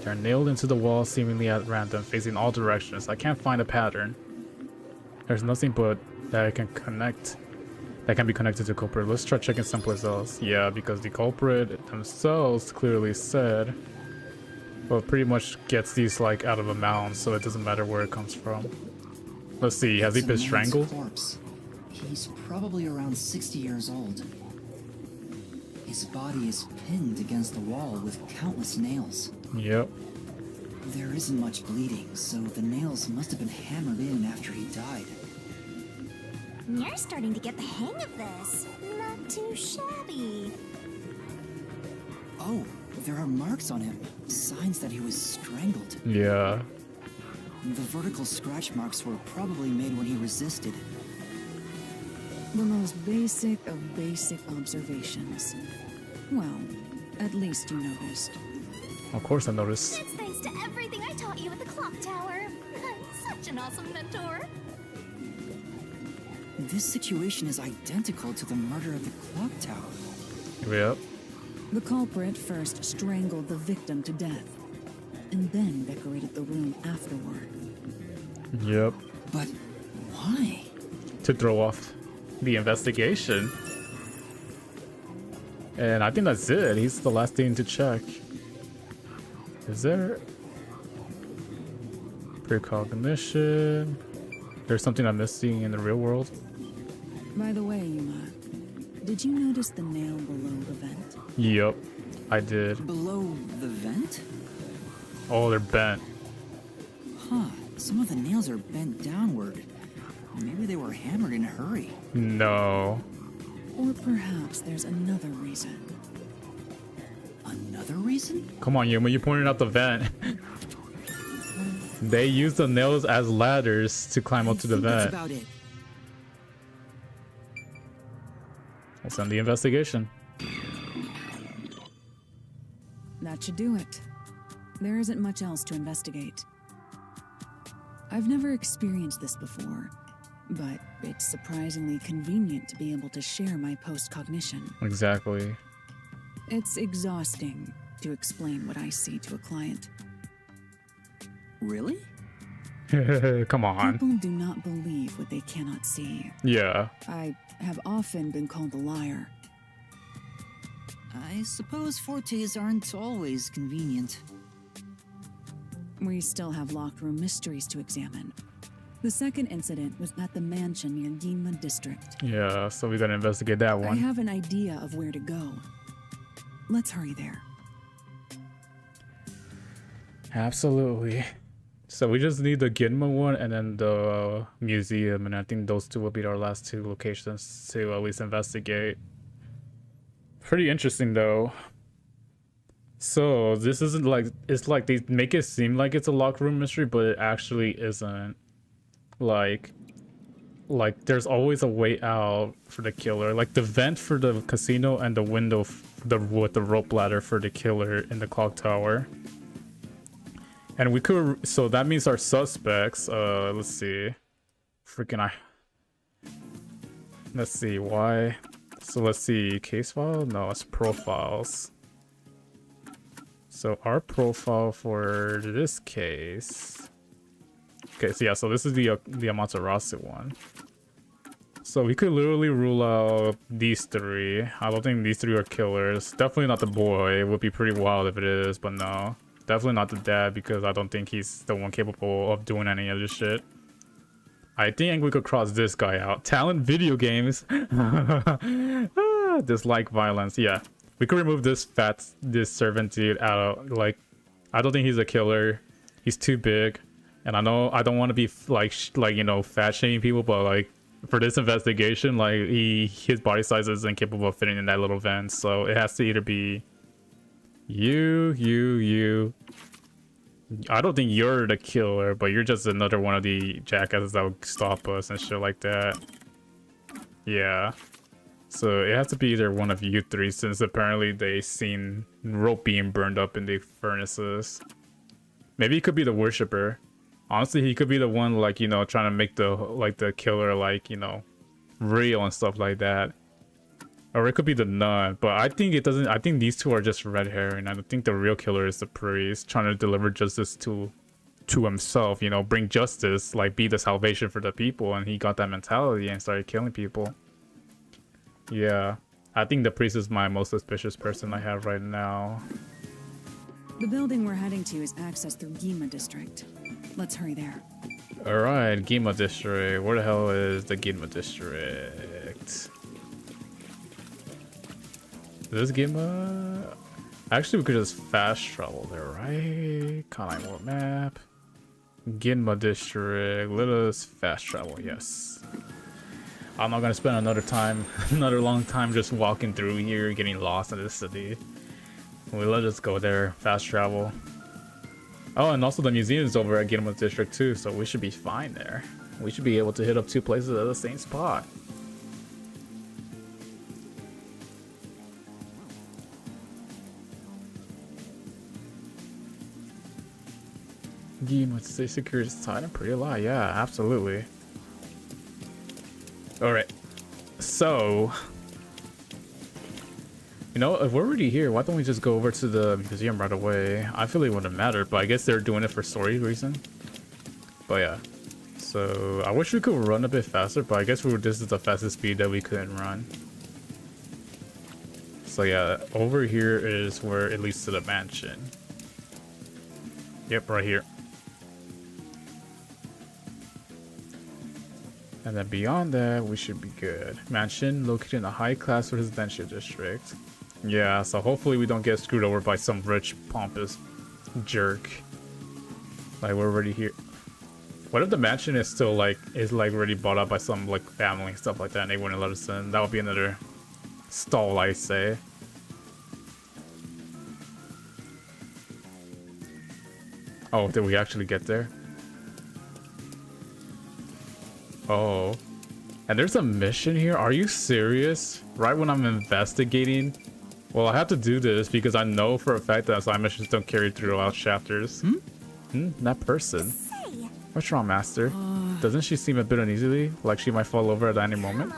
They're nailed into the wall seemingly at random, facing all directions. I can't find a pattern. There's nothing but that I can connect. That can be connected to culprit. Let's try checking someplace else. Yeah, because the culprit themselves clearly said, well, pretty much gets these like out of a mound, so it doesn't matter where it comes from. Let's see. Has he been strangled? Corpse. He's probably around 60 years old. His body is pinned against the wall with countless nails. Yep. There isn't much bleeding, so the nails must have been hammered in after he died. You're starting to get the hang of this. Not too shabby. Oh, there are marks on him. Signs that he was strangled. Yeah. The vertical scratch marks were probably made when he resisted. The most basic of basic observations. Well, at least you noticed. Of course I noticed. That's thanks to everything I taught you at the clock tower. I'm such an awesome mentor. This situation is identical to the murder at the clock tower. Yep. The culprit first strangled the victim to death, and then decorated the room afterward. Yep. But why? To throw off the investigation. And I think that's it. He's the last thing to check. Is there precognition? There's something I'm missing in the real world. By the way, Yuma, did you notice the nail below the vent? Yep, I did. Below the vent? Oh, they're bent. Huh, some of the nails are bent downward. Maybe they were hammered in a hurry. No. Or perhaps there's another reason. Another reason? Come on, Yuma, you pointed out the vent. They use the nails as ladders to climb up to the vent. That's about it. Let's end the investigation. That should do it. There isn't much else to investigate. I've never experienced this before, but it's surprisingly convenient to be able to share my post-cognition. Exactly. It's exhausting to explain what I see to a client. Really? Come on. People do not believe what they cannot see. Yeah. I have often been called a liar. I suppose fortes aren't always convenient. We still have locked room mysteries to examine. The second incident was at the mansion near Ginma District. Yeah, so we gotta investigate that I one. have an idea of where to go. Let's hurry there. Absolutely. So we just need the Ginma one and then the museum, and I think those two will be our last two locations to at least investigate. Pretty interesting though. So this isn't like, it's like they make it seem like it's a locked room mystery, but it actually isn't. Like there's always a way out for the killer. Like the vent for the casino and the window with the rope ladder for the killer in the clock tower. And we could, so that means our suspects, let's see. Let's see, why? So let's see, case file? No, it's profiles. So our profile for this case. Okay, so yeah, so this is the Amaterasu one. So we could literally rule out these three. I don't think these three are killers. Definitely not the boy. It would be pretty wild if it is, but no. Definitely not the dad, because I don't think he's the one capable of doing any of this shit. I think we could cross this guy out. Talent video games. Dislike violence. Yeah. We could remove this servant dude out. Like, I don't think he's a killer. He's too big. And I know I don't want to be like you know, fat shaming people, but like for this investigation, like his body size isn't capable of fitting in that little vent. So it has to either be you. I don't think you're the killer, but you're just another one of the jackasses that would stop us and shit like that. Yeah. So it has to be either one of you three, since apparently they seen rope being burned up in the furnaces. Maybe it could be the worshipper. Honestly, he could be the one, like, you know, trying to make the killer, like, you know, real and stuff like that. Or it could be the nun, but I think it doesn't. I think these two are just red herring. I don't think the real killer is the priest trying to deliver justice to himself. You know, bring justice, like be the salvation for the people, and he got that mentality and started killing people. Yeah, I think the priest is my most suspicious person I have right now. The building we're heading to is accessed through Ginma District. Let's hurry there. All right, Ginma District. Where the hell is the Ginma District? This Ginma? Actually, we could just fast travel there, right? Contact world map. Ginma District. Let us fast travel, yes. I'm not gonna spend another long time just walking through here, getting lost in this city. Let's just go there, fast travel. Oh, and also the museum is over at Ginma District too, so we should be fine there. We should be able to hit up two places at the same spot. Ginma stay secure is tight and pretty alive. Yeah, absolutely. Alright. So, you know, if we're already here, why don't we just go over to the museum right away? I feel it wouldn't matter, but I guess they're doing it for story reason. But yeah. So, I wish we could run a bit faster, but I guess this is the fastest speed that we couldn't run. So yeah, over here is where it leads to the mansion. Yep, right here. And then beyond that, we should be good. Mansion located in a high-class residential district. Yeah, so hopefully we don't get screwed over by some rich, pompous jerk. Like, we're already here. What if the mansion is still, like, already bought up by some, like, family and stuff like that, and they wouldn't let us in? That would be another stall, I say. Oh, did we actually get there? Oh. And there's a mission here? Are you serious? Right when I'm investigating? Well, I have to do this because I know for a fact that side missions don't carry throughout chapters. That person. What's wrong, Master? Doesn't she seem a bit uneasy? Like she might fall over at any moment?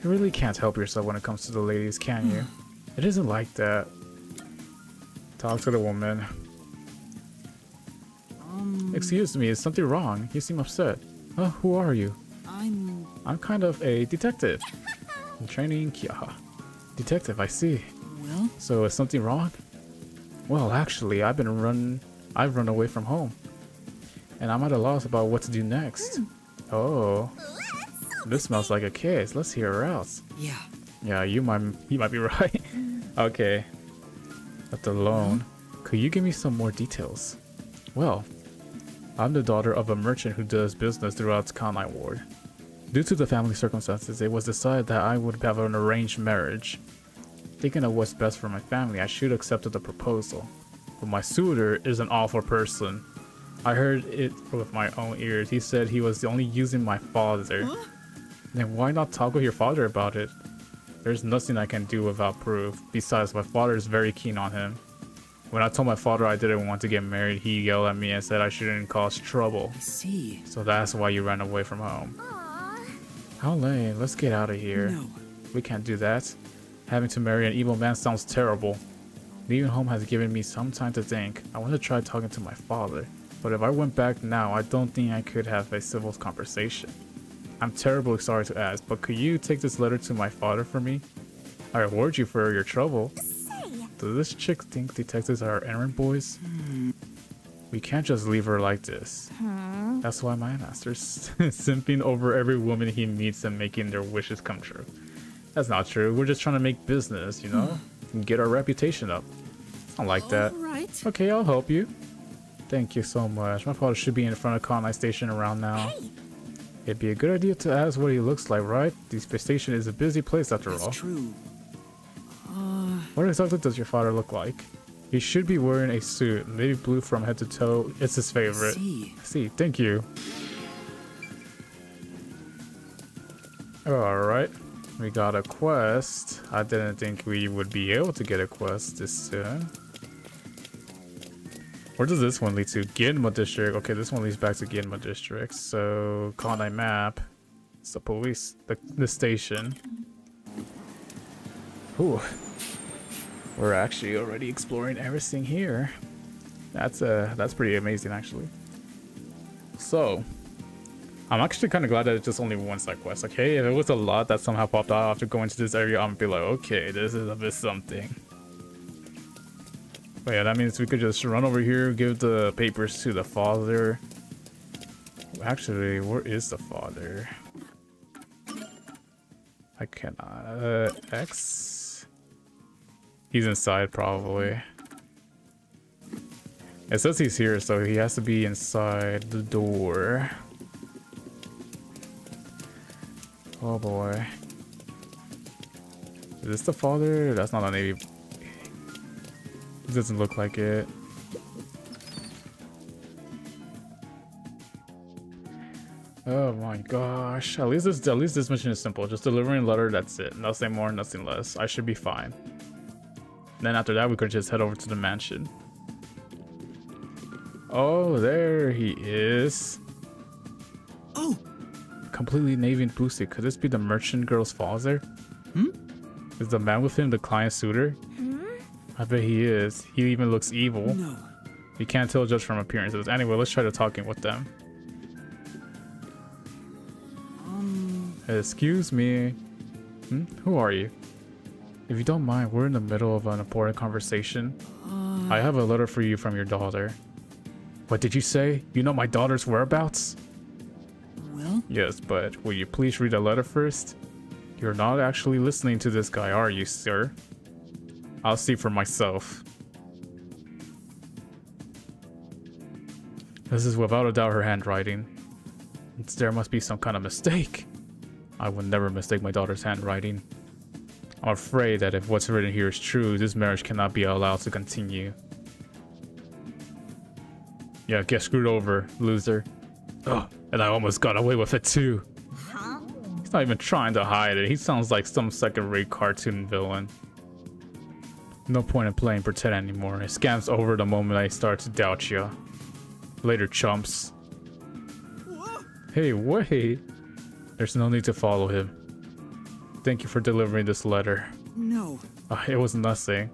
You really can't help yourself when it comes to the ladies, can you? It isn't like that. Talk to the woman. Excuse me, is something wrong? You seem upset. Who are you? I'm kind of a detective. I'm training Kiaha. Detective, I see. Well? So is something wrong? Well, actually, I've run away from home. And I'm at a loss about what to do next. Oh. This smells like a kiss. Let's hear her out. Yeah. Yeah, you might be right. Okay. Left alone. Could you give me some more details? Well, I'm the daughter of a merchant who does business throughout Kanai Ward. Due to the family circumstances, it was decided that I would have an arranged marriage. Thinking of what's best for my family, I should accept the proposal. But my suitor is an awful person. I heard it with my own ears. He said he was only using my father. Then why not talk with your father about it? There's nothing I can do without proof. Besides, my father is very keen on him. When I told my father I didn't want to get married, he yelled at me and said I shouldn't cause trouble. I see. So that's why you ran away from home. Aww. How lame. Let's get out of here. No. We can't do that. Having to marry an evil man sounds terrible. Leaving home has given me some time to think. I want to try talking to my father. But if I went back now, I don't think I could have a civil conversation. I'm terribly sorry to ask, but could you take this letter to my father for me? I reward you for your trouble. Does this chick think detectives are errand boys? We can't just leave her like this. That's why my master's simping over every woman he meets and making their wishes come true. That's not true. We're just trying to make business, you know? And get our reputation up. I like that. Right. Okay, I'll help you. Thank you so much. My father should be in front of Kanai Station around now. Hey. It'd be a good idea to ask what he looks like, right? The station is a busy place after all. That's true. What exactly does your father look like? He should be wearing a suit, maybe blue from head to toe. It's his favorite. See, thank you. Alright, we got a quest. I didn't think we would be able to get a quest this soon. Where does this one lead to? Ginma District. Okay, this one leads back to Ginma District. So, Kanai map. It's the police, the station. Ooh. We're actually already exploring everything here. That's pretty amazing, actually. So, I'm actually kind of glad that it's just only one side quest. Like, hey, if it was a lot that somehow popped out after going to this area, I'm gonna be like, okay, this is a bit something. But yeah, that means we could just run over here, give the papers to the father. Actually, where is the father? I cannot. X? He's inside, probably. It says he's here, so he has to be inside the door. Oh boy. Is this the father? That's not a Navy. It doesn't look like it. Oh my gosh. At least this mission is simple. Just delivering a letter, that's it. Nothing more, nothing less. I should be fine. Then after that, we could just head over to the mansion. Oh, there he is. Oh! Completely navy and boosted. Could this be the merchant girl's father? Is the man with him the client suitor? I bet he is. He even looks evil. No. You can't tell just from appearances. Anyway, let's try to talking with them. Excuse me. Who are you? If you don't mind, we're in the middle of an important conversation. I have a letter for you from your daughter. What did you say? You know my daughter's whereabouts? Well? Yes, but will you please read the letter first? You're not actually listening to this guy, are you, sir? I'll see for myself. This is without a doubt her handwriting. There must be some kind of mistake. I would never mistake my daughter's handwriting. I'm afraid that if what's written here is true, this marriage cannot be allowed to continue. Yeah, get screwed over, loser. Oh, and I almost got away with it too. He's not even trying to hide it. He sounds like some second-rate cartoon villain. No point in playing pretend anymore. It scams over the moment I start to doubt you. Later, chumps. Hey, wait. There's no need to follow him. Thank you for delivering this letter. No. It was nothing.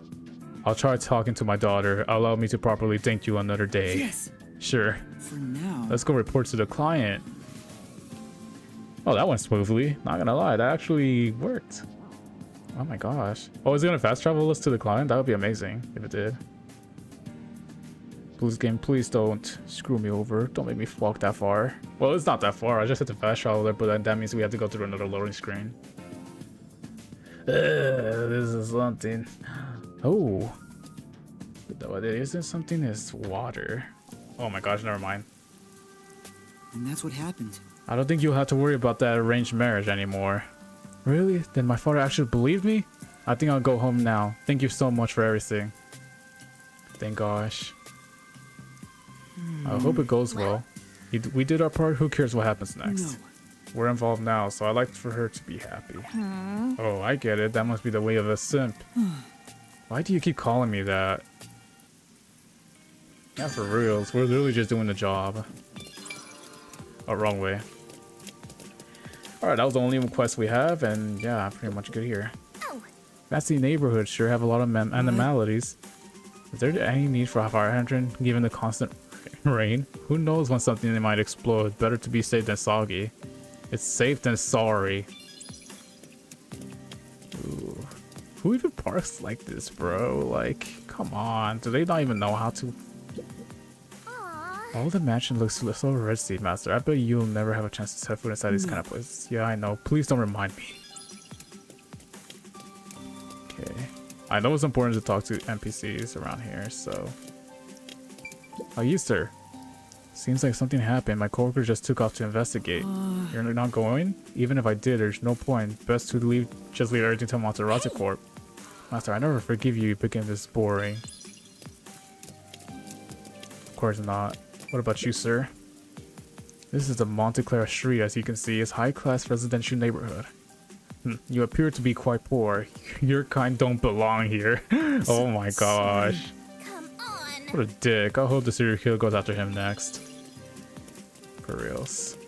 I'll try talking to my daughter. Allow me to properly thank you another day. Yes. Sure. For now. Let's go report to the client. Oh, that went smoothly. Not gonna lie, that actually worked. Oh my gosh. Oh, is it gonna fast travel us to the client? That would be amazing if it did. Please, game, please don't screw me over. Don't make me walk that far. Well, it's not that far. I just had to fast travel there, but then that means we have to go through another loading screen. This is something. Oh. What it isn't something is water. Oh my gosh, never mind. And that's what happened. I don't think you'll have to worry about that arranged marriage anymore. Really? Then my father actually believed me? I think I'll go home now. Thank you so much for everything. Thank gosh. I hope it goes well. We did our part. Who cares what happens next? No. We're involved now, so I like for her to be happy. Oh, I get it. That must be the way of a simp. Why do you keep calling me that? Yeah, for reals. We're literally just doing the job. Oh, wrong way. Alright, that was the only quest we have, and yeah, pretty much good here. That's the neighborhood. Sure have a lot of animalities. Is there any need for a fire hydrant given the constant rain? Who knows when something might explode? Better to be safe than soggy. It's safe than sorry. Ooh. Who even parks like this, bro? Like, come on. Do they not even know how to? All the mansion looks so ritzy, master. I bet you'll never have a chance to set foot inside these kind of places. Yeah, I know. Please don't remind me. Okay. I know it's important to talk to NPCs around here, so. Oh, you, sir. Seems like something happened. My coworker just took off to investigate. You're not going? Even if I did, there's no point. Best to leave. Just leave everything to Monterati Corp. Master, I never forgive you. Became this boring. Of course not. What about you, sir? This is the Monte Clara Street, as you can see. It's high-class residential neighborhood. You appear to be quite poor. Your kind don't belong here. Oh my gosh. Come on. What a dick. I hope the serial killer goes after him next. For reals.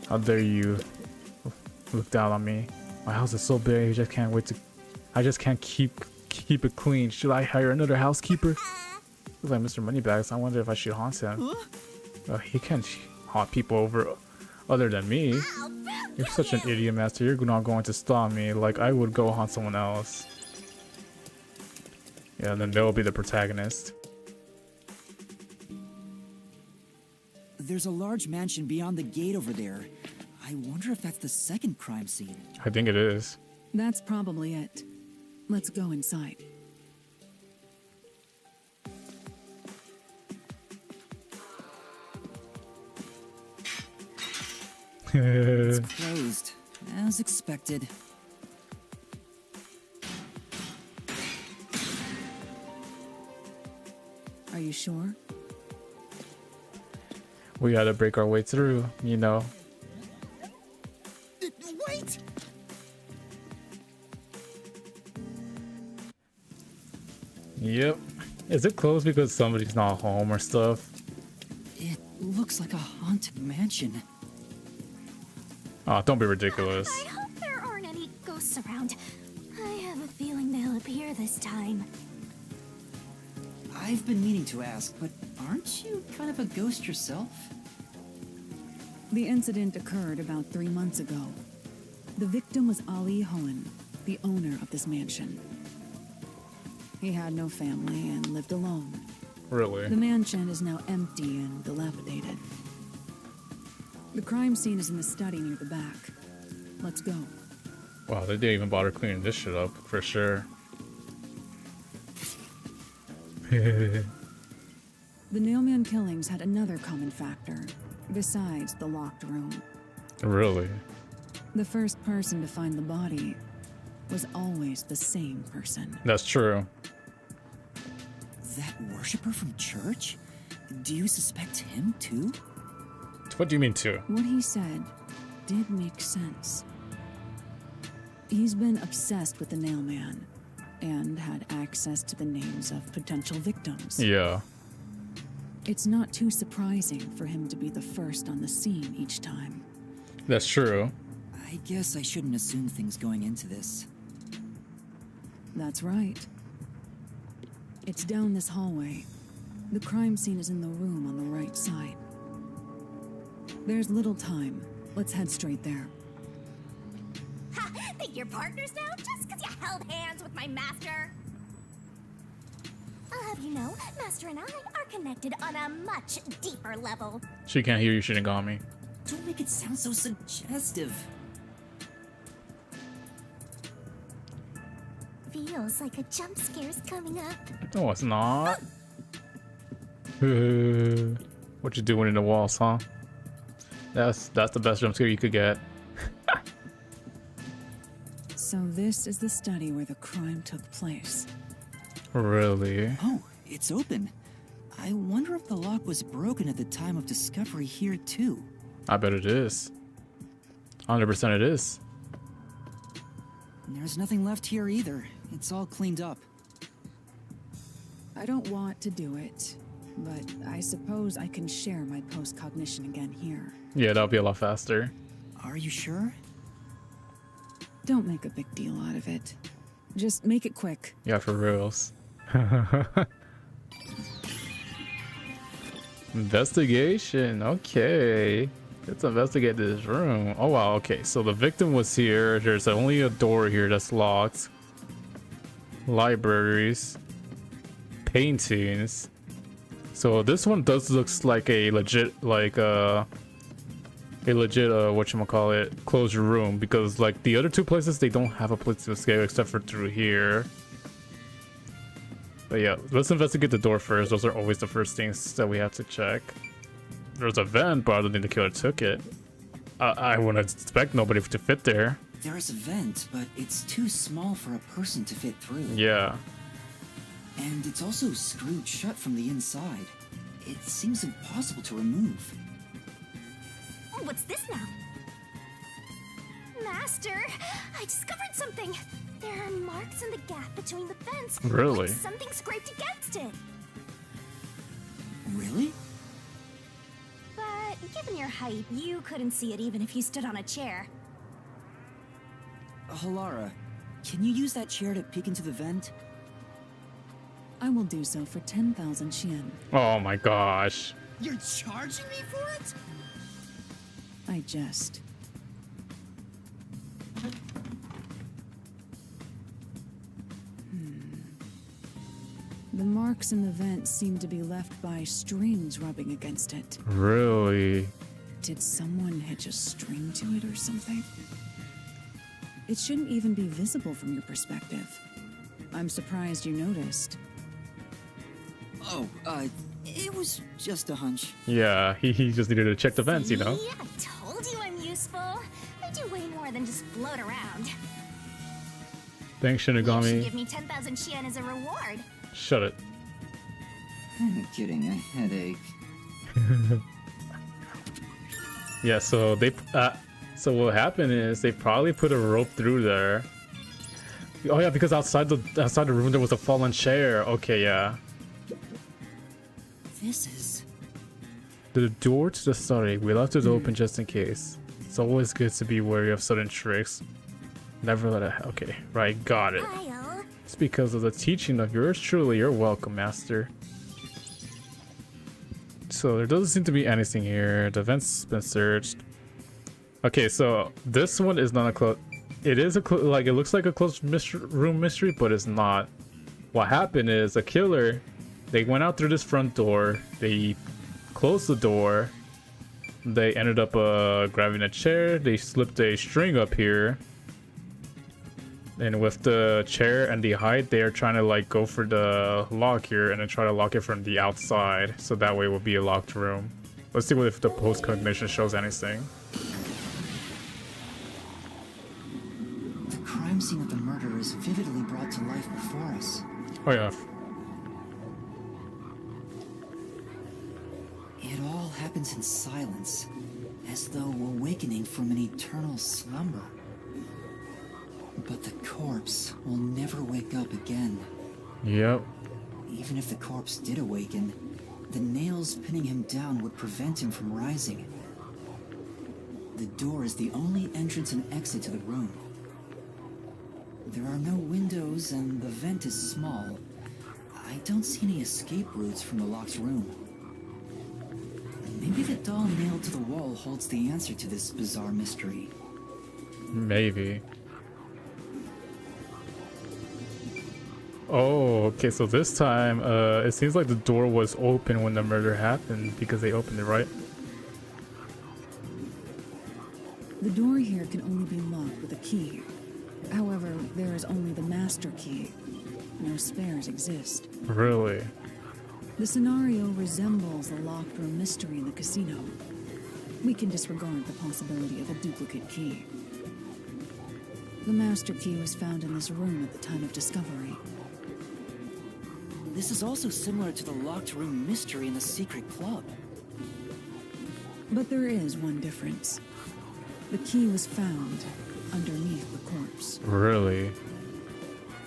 How dare you look down on me. My house is so big, I just can't keep it clean. Should I hire another housekeeper? Looks like Mr. Moneybags. I wonder if I should haunt him. He can't haunt people over other than me. You're such an idiot, master. You're not going to stop me. Like I would go haunt someone else. Yeah, then they'll be the protagonist. There's a large mansion beyond the gate over there. I wonder if that's the second crime scene. I think it is. That's probably it. Let's go inside. It's closed, as expected. Are you sure? We gotta break our way through, you know. Wait! Yep. Is it closed because somebody's not home or stuff? It looks like a haunted mansion. Oh, don't be ridiculous. I hope there aren't any ghosts around. I have a feeling they'll appear this time. I've been meaning to ask, but aren't you kind of a ghost yourself? The incident occurred about 3 months ago. The victim was Ali Hohen, the owner of this mansion. He had no family and lived alone. Really? The mansion is now empty and dilapidated. The crime scene is in the study near the back. Let's go. Wow, they didn't even bother cleaning this shit up, for sure. The Nailman killings had another common factor, besides the locked room. Really? The first person to find the body was always the same person. That's true. That worshiper from church? Do you suspect him too? What do you mean too? What he said did make sense. He's been obsessed with the Nailman and had access to the names of potential victims. Yeah. It's not too surprising for him to be the first on the scene each time. That's true. I guess I shouldn't assume things going into this. That's right. It's down this hallway. The crime scene is in the room on the right side. There's little time. Let's head straight there. Ha! Think you're partners now just because you held hands with my master? I'll have you know, Master and I are connected on a much deeper level. She can't hear you, Shinigami. Don't make it sound so suggestive. Feels like a jump scare's coming up. No, it's not. What you doing in the walls, huh? That's the best jump scare you could get. So this is the study where the crime took place. Really? Oh, it's open. I wonder if the lock was broken at the time of discovery here too. I bet it is. 100% it is. There's nothing left here either. It's all cleaned up. I don't want to do it, but I suppose I can share my post-cognition again here. Yeah, that'll be a lot faster. Are you sure? Don't make a big deal out of it. Just make it quick. Yeah, for reals. Investigation. Okay. Let's investigate this room. Oh wow, okay. So the victim was here. There's only a door here that's locked. Libraries. Paintings. So this one does looks like a legit whatchamacallit, closed room, because like the other two places they don't have a place to escape except for through here. But yeah, let's investigate the door first. Those are always the first things that we have to check. There's a vent, but I don't think the killer took it. I wouldn't expect nobody to fit there. There's a vent, but it's too small for a person to fit through. Yeah. And it's also screwed shut from the inside. It seems impossible to remove. Oh, what's this now? Master, I discovered something. There are marks in the gap between the vents. Really? Like something scraped against it. Really? But given your height, you couldn't see it even if you stood on a chair. Halara, can you use that chair to peek into the vent? I will do so for 10,000 Yen. Oh my gosh. You're charging me for it? I jest. The marks in the vent seem to be left by strings rubbing against it. Really? Did someone hitch a string to it or something? It shouldn't even be visible from your perspective. I'm surprised you noticed. Oh, it was just a hunch. Yeah, he just needed to check the vents, you know? See, I told you I'm useful. I do way more than just float around. Thanks, You should Shinigami. give me 10,000 Yen as a reward. Shut it. I'm getting a headache. Yeah, so so what happened is they probably put a rope through there. Oh yeah, because outside the room there was a fallen chair. Okay, yeah. This is... The door to the study, we left it open just in case. It's always good to be wary of sudden tricks. Never let it... Okay, right, got it. It's because of the teaching of yours truly. You're welcome, master. So there doesn't seem to be anything here. The vent's been searched. Okay, so this one is not a close... It is a like it looks like a closed room mystery, but it's not. What happened is a killer, they went out through this front door, they closed the door, they ended up grabbing a chair, they slipped a string up here, and with the chair and the height, they are trying to like go for the lock here and then try to lock it from the outside, so that way it will be a locked room. Let's see what if the post cognition shows anything. The crime scene of the murder is vividly brought to life before us. Oh yeah. It all happens in silence, as though awakening from an eternal slumber. But the corpse will never wake up again. Yep. Even if the corpse did awaken, the nails pinning him down would prevent him from rising. The door is the only entrance and exit to the room. There are no windows and the vent is small. I don't see any escape routes from the locked room. Maybe the doll nailed to the wall holds the answer to this bizarre mystery. Maybe. Oh, okay, so this time, it seems like the door was open when the murder happened because they opened it, right? The door here can only be locked with a key. However, there is only the master key. No spares exist. Really? The scenario resembles the locked room mystery in the casino. We can disregard the possibility of a duplicate key. The master key was found in this room at the time of discovery. This is also similar to the locked room mystery in the secret club. But there is one difference. The key was found underneath the corpse. Really?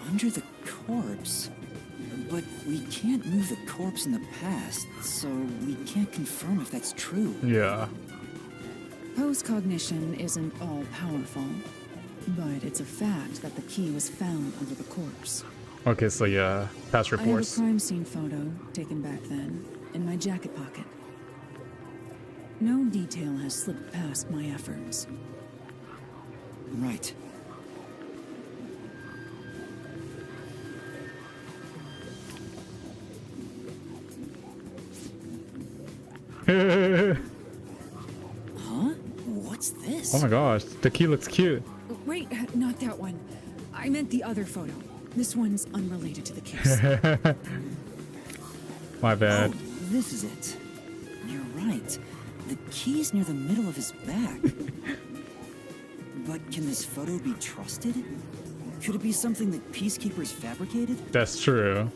Under the corpse? But we can't move the corpse in the past, so we can't confirm if that's true. Yeah. Post-cognition isn't all-powerful, but it's a fact that the key was found under the corpse. Okay, so yeah, past reports. I have a crime scene photo, taken back then, in my jacket pocket. No detail has slipped past my efforts. Right. Huh? What's this? Oh my gosh, the key looks cute. Wait, not that one. I meant the other photo. This one's unrelated to the case. My bad. Oh, this is it. You're right. The key's near the middle of his back. But can this photo be trusted? Could it be something that peacekeepers fabricated? That's true.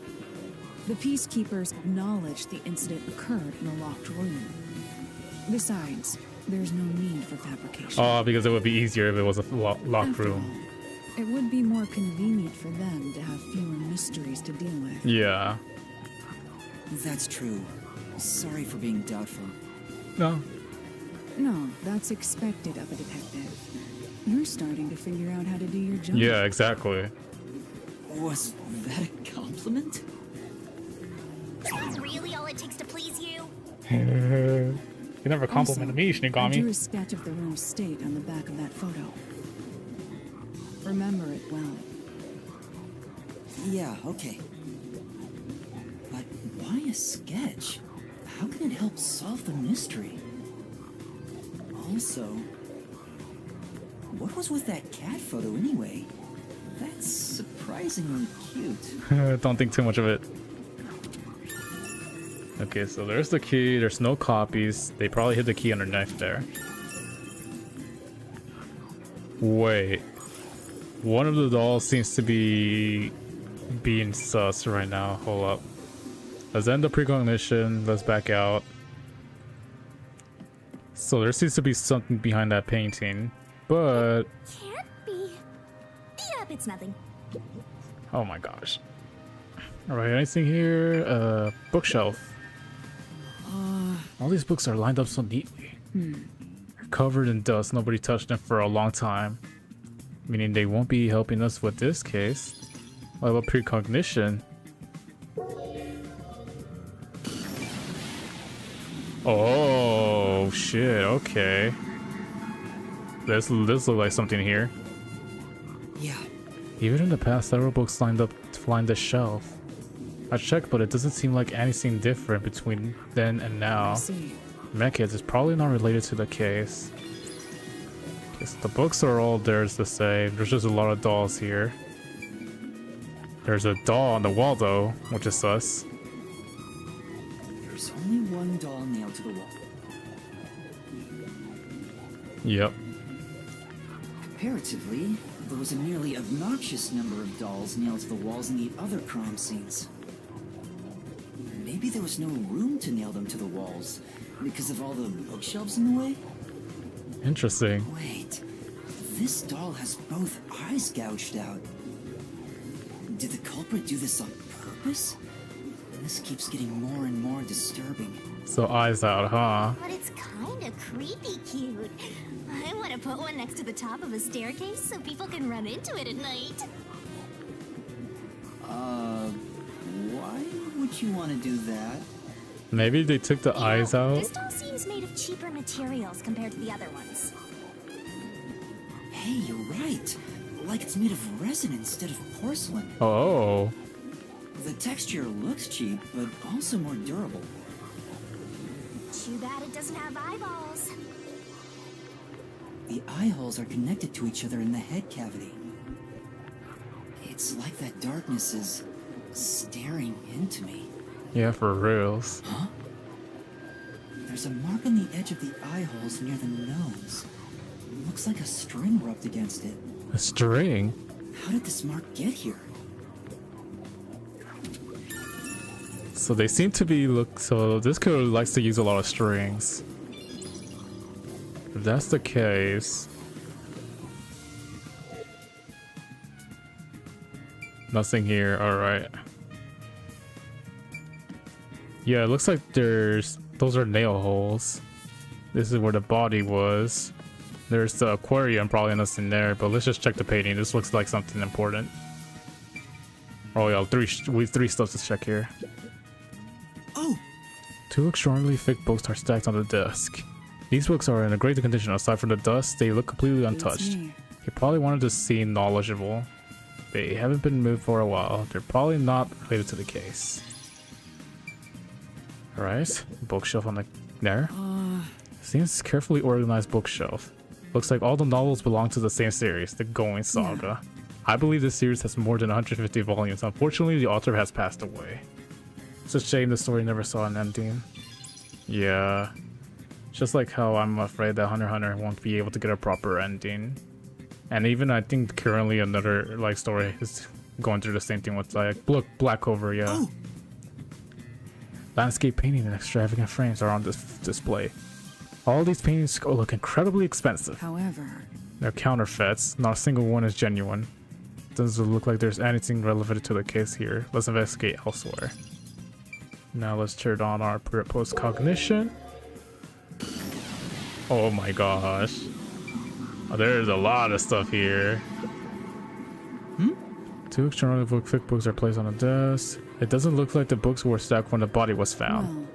The peacekeepers acknowledged the incident occurred in a locked room. Besides, there's no need for fabrication. Oh, because it would be easier if it was a locked After room. all, it would be more convenient for them to have fewer mysteries to deal with. Yeah. That's true. Sorry for being doubtful. No. No, that's expected of a detective. You're starting to figure out how to do your job. Yeah, exactly. Was that a compliment? Is that really all it takes to please you? You never complimented me, I Shinigami. drew a sketch of the room's state on the back of that photo. Remember it well. Yeah, okay. But why a sketch? How can it help solve the mystery? Also, what was with that cat photo anyway? That's surprisingly cute. Don't think too much of it. Okay, so there's the key. There's no copies. They probably hid the key underneath there. Wait. One of the dolls seems to be being sus right now. Hold up. Let's end the precognition. Let's back out. So there seems to be something behind that painting. But... Can't be. Yep, it's nothing. oh my gosh. Alright, anything here? Bookshelf. All these books are lined up so neatly. Covered in dust, nobody touched them for a long time. Meaning they won't be helping us with this case. What about precognition? Oh shit, okay. This looks like something here. Yeah. Even in the past, several books lined up to line the shelf. I checked, but it doesn't seem like anything different between then and now. I see. Mecha is probably not related to the case. Okay, so the books are all theirs the same. There's just a lot of dolls here. There's a doll on the wall though, which is sus. There's only one doll nailed to the wall. Yep. Comparatively, there was a nearly obnoxious number of dolls nailed to the walls in the other crime scenes. Maybe there was no room to nail them to the walls because of all the bookshelves in the way? Interesting. Wait, this doll has both eyes gouged out. Did the culprit do this on purpose? This keeps getting more and more disturbing. So eyes out, huh? But it's kinda creepy cute. I want to put one next to the top of a staircase so people can run into it at night. would you want to do that? Maybe they took the eyes out. This doll seems made of cheaper materials compared to the other ones. Hey, you're right. Like it's made of resin instead of porcelain. Oh. The texture looks cheap, but also more durable. Too bad it doesn't have eyeballs. The eye holes are connected to each other in the head cavity. It's like that darkness is staring into me. Yeah, for reals. Huh? There's a mark on the edge of the eye holes near the nose. Looks like a string rubbed against it. A string? How did this mark get here? So they seem to be so this killer likes to use a lot of strings. If that's the case, nothing here. All right. Yeah, it looks like those are nail holes. This is where the body was. There's the aquarium, probably nothing there, but let's just check the painting. This looks like something important. Oh yeah, three stuff to check here. Oh! 2 extraordinarily thick books are stacked on the desk. These books are in a great condition. Aside from the dust, they look completely untouched. He probably wanted to seem knowledgeable. They haven't been moved for a while. They're probably not related to the case. Alright, bookshelf on there. Seems carefully organized bookshelf. Looks like all the novels belong to the same series, the Going Saga. Yeah. I believe this series has more than 150 volumes. Unfortunately, the author has passed away. It's a shame the story never saw an ending. Yeah. Just like how I'm afraid that Hunter x Hunter won't be able to get a proper ending. And even I think currently another like story is going through the same thing with like Black Clover, yeah. Oh. Landscape painting and extravagant frames are on this display. All these paintings look incredibly expensive. However, they're counterfeits. Not a single one is genuine. Doesn't look like there's anything relevant to the case here. Let's investigate elsewhere. Now let's turn on our post-cognition. Oh my gosh. Oh, there's a lot of stuff here. 2 externally thick books are placed on a desk. It doesn't look like the books were stacked when the body was found.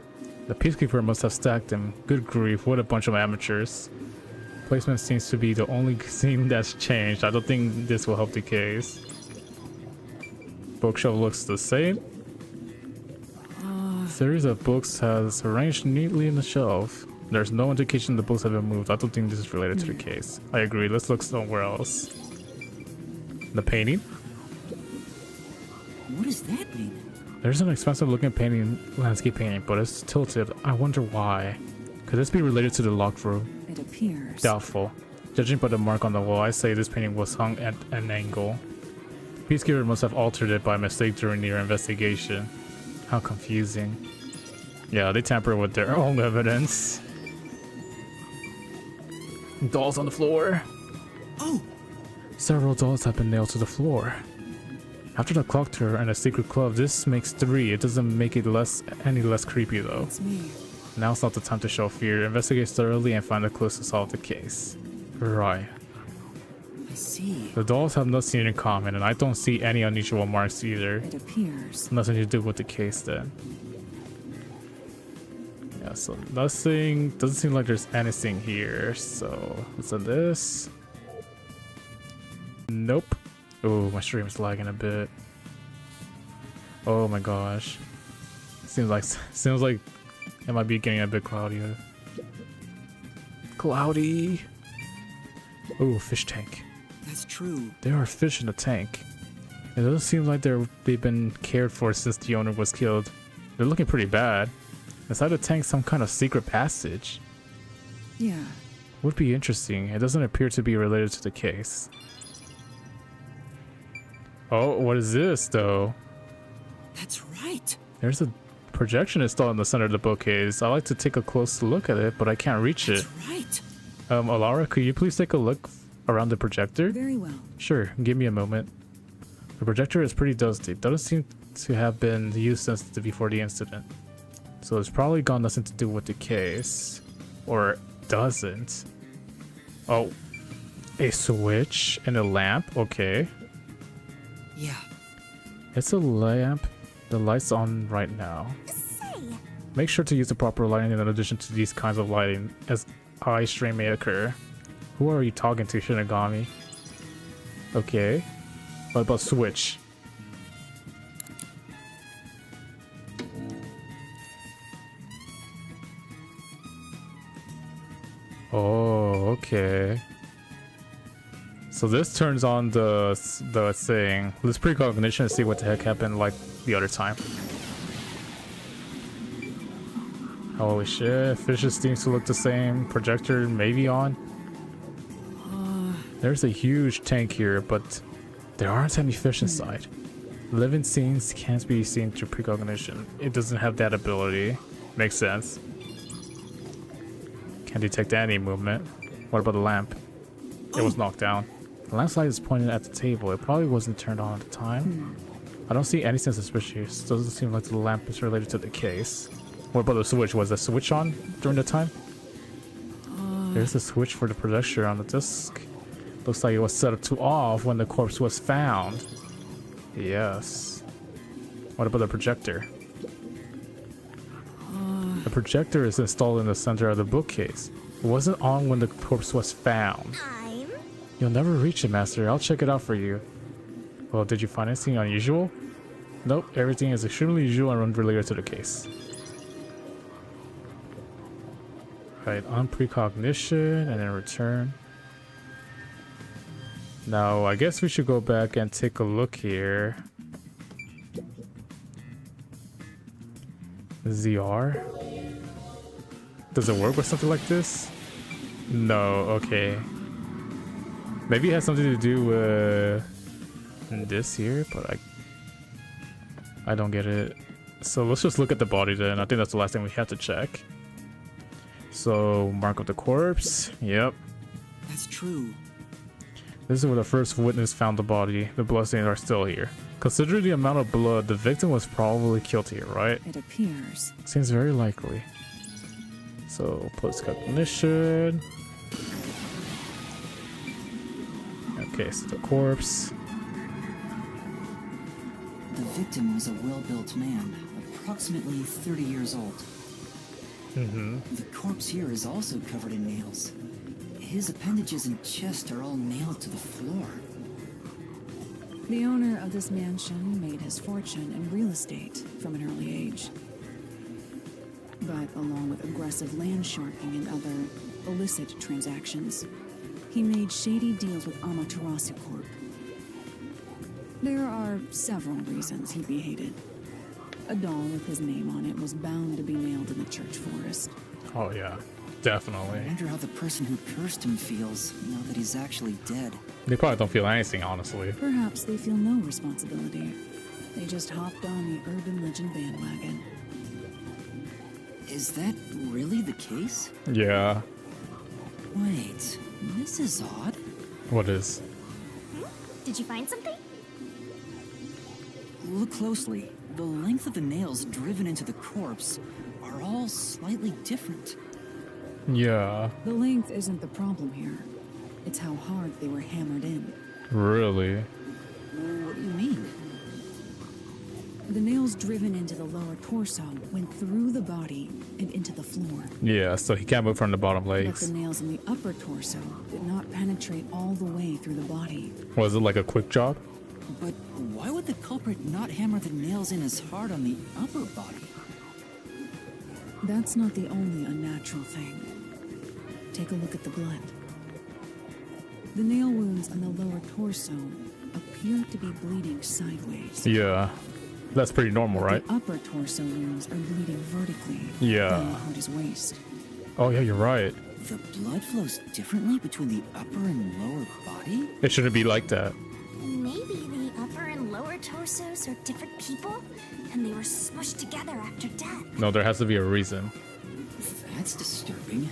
The peacekeeper must have stacked them. Good grief, what a bunch of amateurs. Placement seems to be the only thing that's changed. I don't think this will help the case. Bookshelf looks the same. Series of books has arranged neatly in the shelf. There's no indication the books have been moved. I don't think this is related to the case. I agree, let's look somewhere else. The painting? What does that mean? There's an expensive looking painting, landscape painting, but it's tilted. I wonder why. Could this be related to the locked room? It appears. Doubtful. Judging by the mark on the wall, I say this painting was hung at an angle. The peacekeeper must have altered it by mistake during their investigation. How confusing. Yeah, they tamper with their own evidence. Dolls on the floor. Oh! Several dolls have been nailed to the floor. After the clock tour and a secret club, this makes 3. It doesn't make it any less creepy though. It's me. Now's not the time to show fear. Investigate thoroughly and find the clues to solve the case. Right. I see. The dolls have nothing in common, and I don't see any unusual marks either. It appears. Nothing to do with the case then. Yeah, so nothing. Doesn't seem like there's anything here. So what's on this? Nope. Oh, my stream is lagging a bit. Oh my gosh. Seems like it might be getting a bit cloudy. Cloudy. Oh, fish tank. That's true. There are fish in the tank. It doesn't seem like they've been cared for since the owner was killed. They're looking pretty bad. Inside the tank, some kind of secret passage. Yeah. Would be interesting. It doesn't appear to be related to the case. Oh, what is this though? That's right. There's a projection installed in the center of the bookcase. I like to take a close look at it, but I can't reach it. That's right. Alara, could you please take a look around the projector? Very well. Sure, give me a moment. The projector is pretty dusty. Doesn't seem to have been used since before the incident. So it's probably got nothing to do with the case. Or doesn't. Oh. A switch and a lamp? Okay. Yeah. It's a lamp The light's on right now. Say, Make sure to use the proper lighting in addition to these kinds of lighting, as eye strain may occur. Who are you talking to, Shinigami? Okay. What about switch? Oh, okay. So this turns on the thing. Let's precognition and see what the heck happened like the other time. Holy shit, fishes seems to look the same. Projector maybe on. There's a huge tank here, but there aren't any fish inside. Living scenes can't be seen through precognition. It doesn't have that ability. Makes sense. Can't detect any movement. What about the lamp? It was knocked down. The lamp light is pointed at the table. It probably wasn't turned on at the time. I don't see anything suspicious. Doesn't seem like the lamp is related to the case. What about the switch? Was the switch on during the time? There's a switch for the projector on the disc. Looks like it was set up to off when the corpse was found. Yes. What about the projector? The projector is installed in the center of the bookcase. It wasn't on when the corpse was found. You'll never reach it, Master. I'll check it out for you. Well, did you find anything unusual? Nope, everything is extremely usual and unrelated to the case. Right, on precognition and then return. Now, I guess we should go back and take a look here. ZR? Does it work with something like this? No, okay. Maybe it has something to do with this here, but I don't get it. So let's just look at the body then. I think that's the last thing we have to check. So, mark of the corpse. Yep. That's true. This is where the first witness found the body. The bloodstains are still here. Considering the amount of blood, the victim was probably killed here, right? It appears. Seems very likely. So, post-cognition. Okay, so the corpse. The victim was a well-built man, approximately 30 years old. The corpse here is also covered in nails. His appendages and chest are all nailed to the floor. The owner of this mansion made his fortune in real estate from an early age. But along with aggressive land sharking and other illicit transactions, he made shady deals with Amaterasu Corp. There are several reasons he'd be hated. A doll with his name on it was bound to be nailed in the church forest. Oh yeah, definitely. I wonder how the person who cursed him feels now that he's actually dead. They probably don't feel anything, honestly. Perhaps they feel no responsibility. They just hopped on the urban legend bandwagon. Is that really the case? Yeah. Wait, this is odd. What is? Did you find something? Look closely. The length of the nails driven into the corpse are all slightly different. Yeah. The length isn't the problem here. It's how hard they were hammered in. Really? What do you mean? The nails driven into the lower torso went through the body and into the floor. Yeah, so he can't move from the bottom But legs. the nails in the upper torso did not penetrate all the way through the body. Was it like a quick job? But why would the culprit not hammer the nails in as hard on the upper body? That's not the only unnatural thing. Take a look at the blood. The nail wounds on the lower torso appear to be bleeding sideways. Yeah. That's pretty normal, right? The upper torso wounds are bleeding vertically Yeah. down his waist. Oh yeah, you're right. The blood flows differently between the upper and lower body? It shouldn't be like that. Maybe the upper and lower torsos are different people, and they were smushed together after death. No, there has to be a reason. That's disturbing.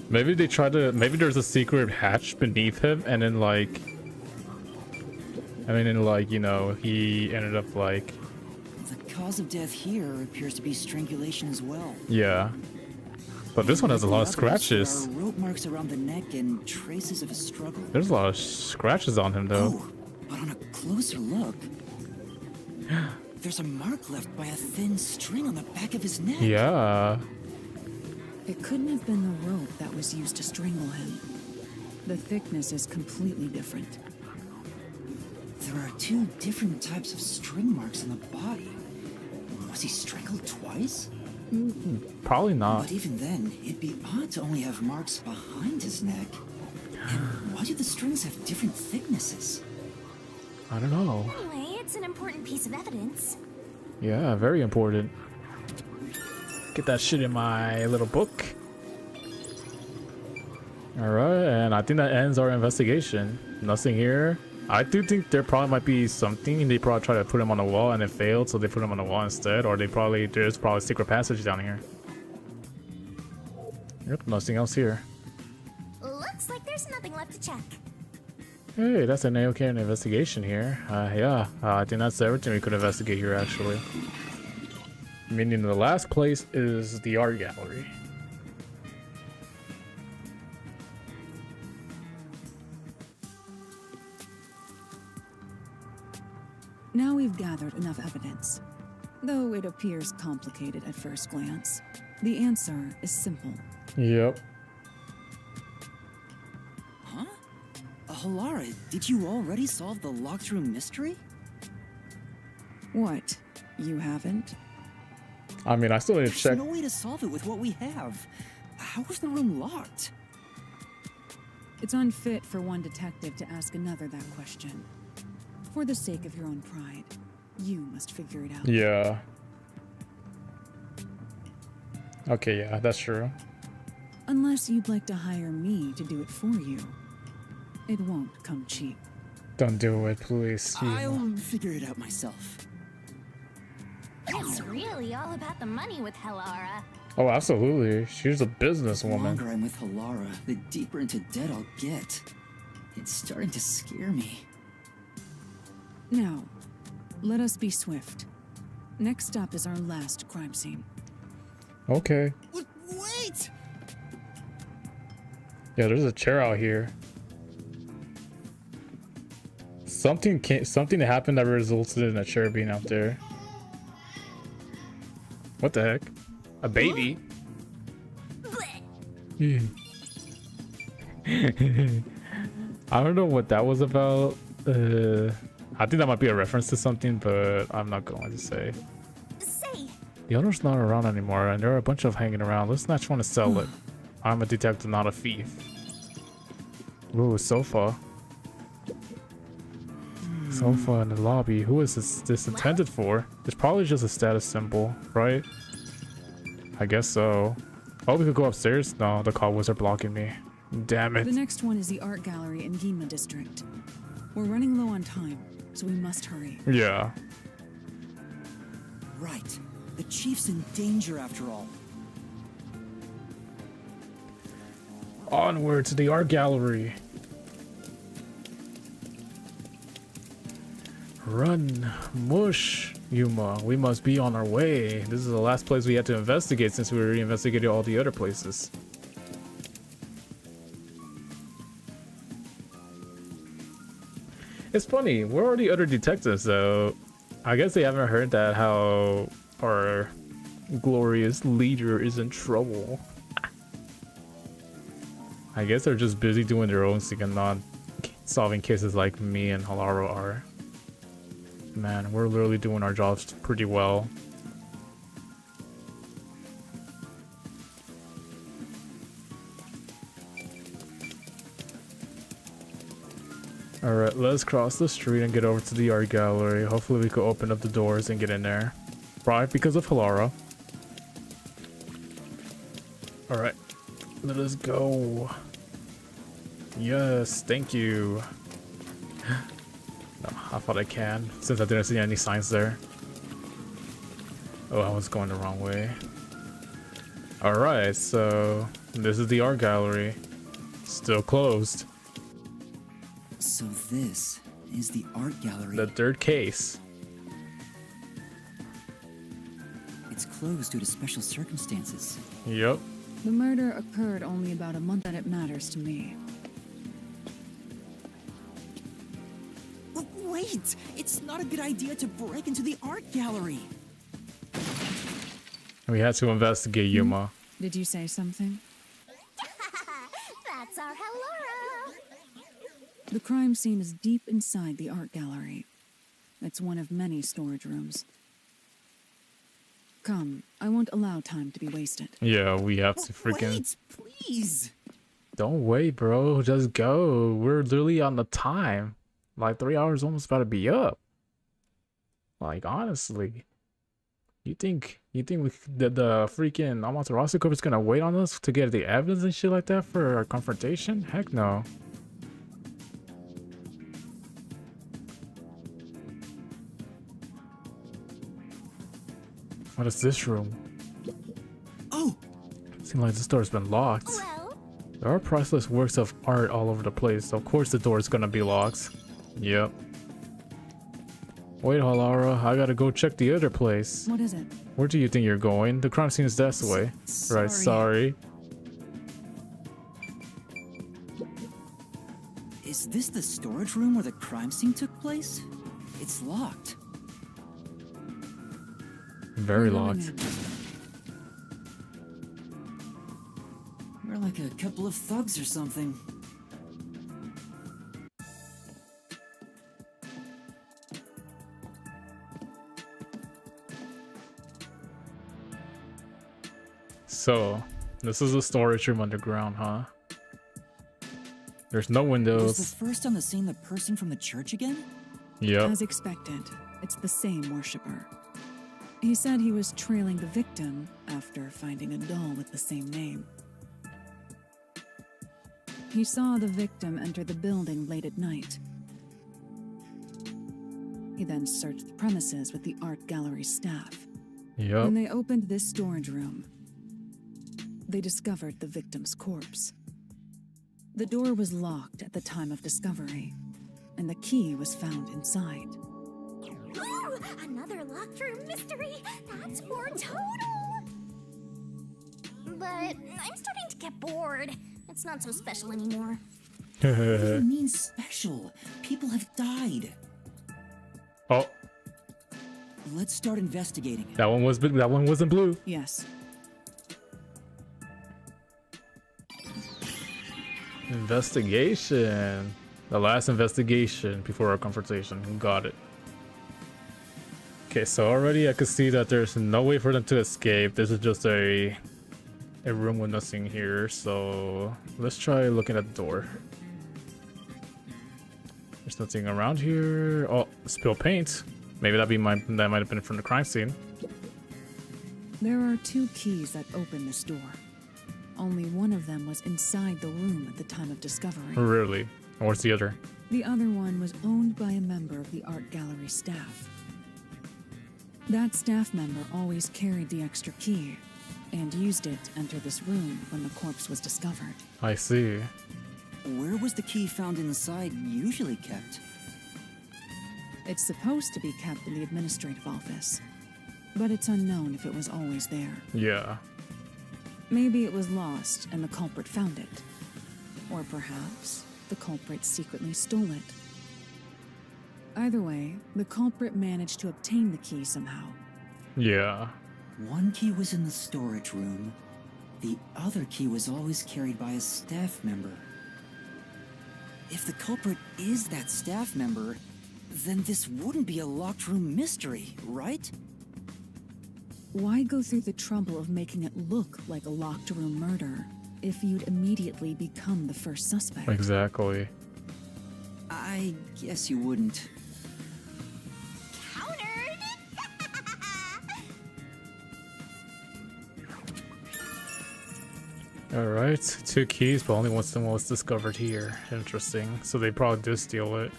Maybe they try to. Maybe there's a secret hatch beneath him, and then like. You know, he ended up like. The cause of death here appears to be strangulation as well. Yeah. But this one has a lot of There are scratches. rope marks around the neck and traces of a struggle. There's a lot of scratches on him, though. Oh, but on a closer look, there's a mark left by a thin string on the back of his neck. Yeah. It couldn't have been the rope that was used to strangle him. The thickness is completely different. There are two different types of string marks on the body. Was he strangled twice? Probably not. But even then, it'd be odd to only have marks behind his neck. And why do the strings have different thicknesses? I don't know. Anyway, it's an important piece of evidence. Yeah, very important. Get that shit in my little book. Alright, and I think that ends our investigation. Nothing here. I do think there probably might be something. They probably try to put him on the wall and it failed, so they put him on the wall instead. Or there's probably a secret passage down here. Yep, nothing else here. Looks like there's nothing left to check. Hey, that's an okay investigation here. Yeah, I think that's everything we could investigate here, actually. Meaning the last place is the art gallery. Now we've gathered enough evidence. Though it appears complicated at first glance, the answer is simple. Yep. Huh? Halara, did you already solve the locked room mystery? What? You haven't? I mean, I still need to check. There's no way to solve it with what we have. How was the room locked? It's unfit for one detective to ask another that question. For the sake of your own pride, you must figure it out. Yeah. Okay, yeah, that's true. Unless you'd like to hire me to do it for you. It won't come cheap. Don't do it, please. I'll figure it out myself. It's really all about the money with Halara. Oh, absolutely. She's a The businesswoman. longer I'm with Halara, the deeper into debt I'll get. It's starting to scare me. Now, let us be swift. Next stop is our last crime scene. Okay. Wait! Yeah, there's a chair out here. Something happened that resulted in a chair being out there. What the heck? A baby? I don't know what that was about. I think that might be a reference to something, but I'm not going to say. The owner's not around anymore, and there are a bunch of hanging around. Let's not try to sell it. I'm a detective, not a thief. Ooh, sofa. Sofa in the lobby. Who is this intended for? It's probably just a status symbol, right? I guess so. Oh, we could go upstairs? No, the cobwebs are blocking me. Damn it. The next one is the art gallery in Gima district. We're running low on time, so we must hurry. Yeah. Right. The chief's in danger after all. Onward to the art gallery. Run, mush, Yuma. We must be on our way. This is the last place we had to investigate since we already investigated all the other places. It's funny, where are the other detectives though? I guess they haven't heard that how our glorious leader is in trouble. I guess they're just busy doing their own thing and not solving cases like me and Halara are. Man, we're literally doing our jobs pretty well. Alright, let's cross the street and get over to the art gallery. Hopefully we can open up the doors and get in there. Probably because of Halara. Alright, let us go. Yes, thank you. No, I thought I can, since I didn't see any signs there. Oh, I was going the wrong way. Alright, so this is the art gallery. Still closed. So this is the art gallery. The third case. It's closed due to special circumstances. Yep. The murder occurred only about a month, and it matters to me. Wait! It's not a good idea to break into the art gallery. We had to investigate Yuma. Did you say something? That's our Hellora. The crime scene is deep inside the art gallery. It's one of many storage rooms. Come, I won't allow time to be wasted. Yeah, we have to freaking... Wait, please! Don't wait, bro. Just go. We're literally on the time. Like 3 hours almost about to be up. Like, honestly. You think the freaking Amaterasu Corp is gonna wait on us to get the evidence and shit like that for our confrontation? Heck no. What is this room? Oh! Seems like this door's been locked. Well, There are priceless works of art all over the place, so of course the door is gonna be locked. Yep. Wait, Halara, I gotta go check the other place. What is it? Where do you think you're going? The crime scene is this way. Right, sorry. Is this the storage room where the crime scene took place? It's locked. Very We're going locked. in. We're like a couple of thugs or something. So, this is a storage room underground, huh? There's no Was windows. the first on the scene the person from the church again? Yep. As expected, it's the same worshiper. He said he was trailing the victim after finding a doll with the same name. He saw the victim enter the building late at night. He then searched the premises with the art gallery staff. Yep. When they opened this storage room, they discovered the victim's corpse. The door was locked at the time of discovery, and the key was found inside. ooh, another locked room mystery. That's more total. But I'm starting to get bored. It's not so special anymore. What do you mean special? People have died. Oh, Let's start investigating. that one wasn't blue. Yes. Investigation. The last investigation before our confrontation. Got it. Okay, so already I could see that there's no way for them to escape. This is just a room with nothing here. So let's try looking at the door. There's nothing around here. Oh, spill paint. Maybe that might have been from the crime scene. There are 2 keys that open this door. Only one of them was inside the room at the time of discovery. Really? And where's the other? The other one was owned by a member of the art gallery staff. That staff member always carried the extra key and used it to enter this room when the corpse was discovered. I see. Where was the key found inside usually kept? It's supposed to be kept in the administrative office, but it's unknown if it was always there. Yeah. Maybe it was lost and the culprit found it. Or perhaps the culprit secretly stole it. Either way, the culprit managed to obtain the key somehow. Yeah. One key was in the storage room. The other key was always carried by a staff member. If the culprit is that staff member, then this wouldn't be a locked room mystery, right? Why go through the trouble of making it look like a locked room murder if you'd immediately become the first suspect? Exactly. I guess you wouldn't. Countered! Alright, 2 keys, but only one of them was discovered here. Interesting. So they probably did steal it.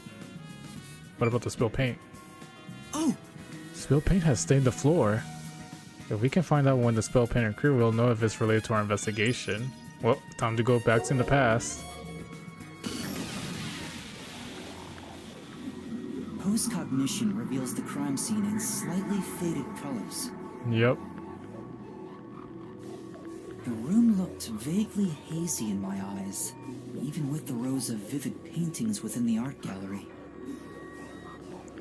What about the spilled paint? Oh! Spilled paint has stained the floor. If we can find out when the spilled paint occurred, we'll know if it's related to our investigation. Well, time to go back in the past. Post-cognition reveals the crime scene in slightly faded colors. Yep. The room looked vaguely hazy in my eyes, even with the rows of vivid paintings within the art gallery.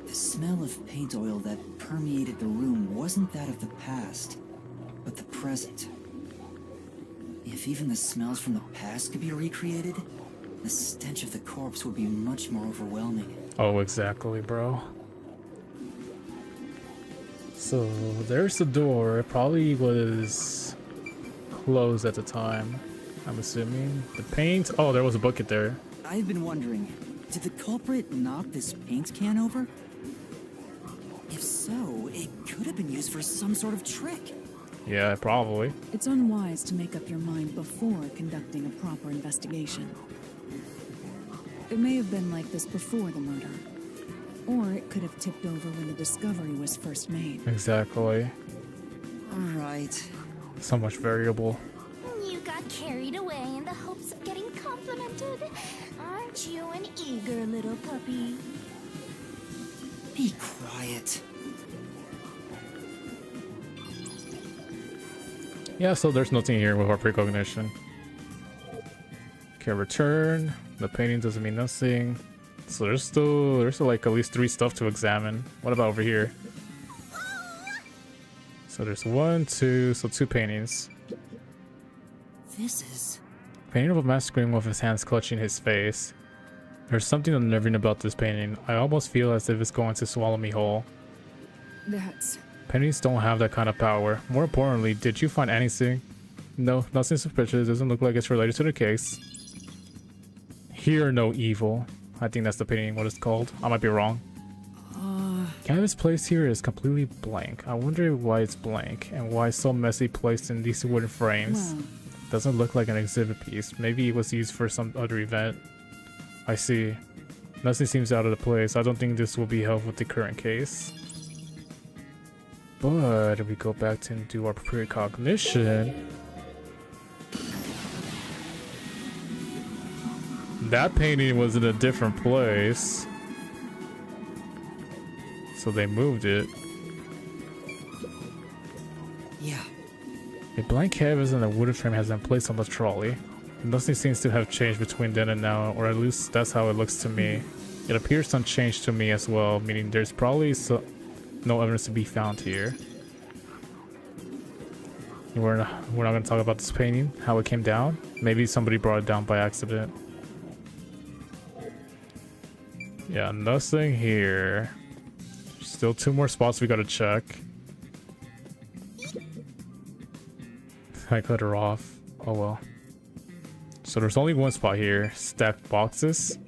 The smell of paint oil that permeated the room wasn't that of the past, but the present. If even the smells from the past could be recreated, the stench of the corpse would be much more overwhelming. Oh, exactly, bro. So there's the door. It probably was closed at the time, I'm assuming. The paint. Oh, there was a bucket there. I've been wondering, did the culprit knock this paint can over? If so, it could have been used for some sort of trick. Yeah, probably. It's unwise to make up your mind before conducting a proper investigation. It may have been like this before the murder, or it could have tipped over when the discovery was first made. Exactly. Alright. So much variable. You got carried away in the hopes of getting complimented. Aren't you an eager little puppy? Be quiet. Yeah, so there's nothing here with our precognition. Okay, return. The painting doesn't mean nothing. So there's still like at least 3 stuff to examine. What about over here? So there's 1, 2, so 2 paintings. This is... Painting of a man screaming with his hands clutching his face. There's something unnerving about this painting. I almost feel as if it's going to swallow me whole. That's... Paintings don't have that kind of power. More importantly, did you find anything? No, nothing suspicious. It doesn't look like it's related to the case. Hear no evil. I think that's the painting, what it's called. I might be wrong. Canvas placed here is completely blank. I wonder why it's blank and why it's so messy placed in these wooden frames. Well, Doesn't look like an exhibit piece. Maybe it was used for some other event. I see. Nothing seems out of the place. I don't think this will be helped with the current case. But if we go back to do our precognition, that painting was in a different place. So they moved it. Yeah. A blank canvas and a wooden frame has been placed on the trolley. Nothing seems to have changed between then and now, or at least that's how it looks to me. It appears unchanged to me as well, meaning there's probably no evidence to be found here. We're not going to talk about this painting, how it came down. Maybe somebody brought it down by accident. Yeah, nothing here. Still 2 more spots we got to check. I cut her off. Oh well. So there's only 1 spot here. Stacked boxes.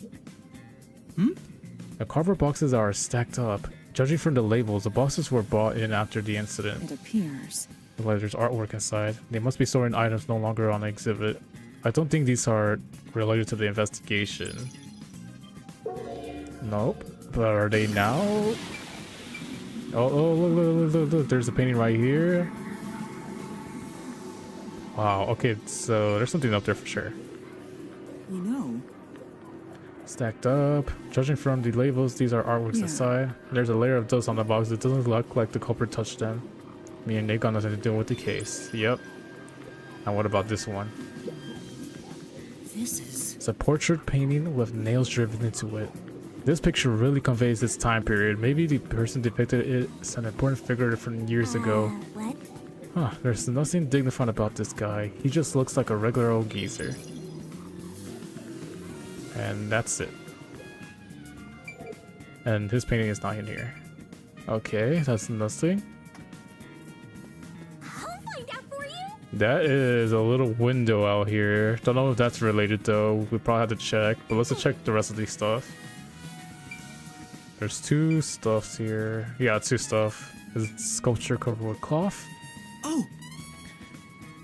The cardboard boxes are stacked up. Judging from the labels, the boxes were brought in after the incident. it appears. Like there's artwork inside. They must be storing items no longer on the exhibit. I don't think these are related to the investigation. Nope. But are they now? Oh, look. There's a painting right here. Wow, okay, so there's something up there for sure. You know, Stacked up. Judging from the labels, these are artworks inside. There's a layer of dust on the box. It doesn't look like the culprit touched them. Meaning they got nothing to do with the case. Yep. And what about this one? this is... It's a portrait painting with nails driven into it. This picture really conveys this time period. Maybe the person depicted it is an important figure from years ago. What? Huh, there's nothing dignified about this guy. He just looks like a regular old geezer. And that's it. And his painting is not in here. Okay, that's nothing. I'll find out for you. That is a little window out here. Don't know if that's related though. We probably have to check, but let's check the rest of these stuff. There's 2 stuffs here. Yeah, 2 stuff. Is it sculpture covered with cloth? Oh!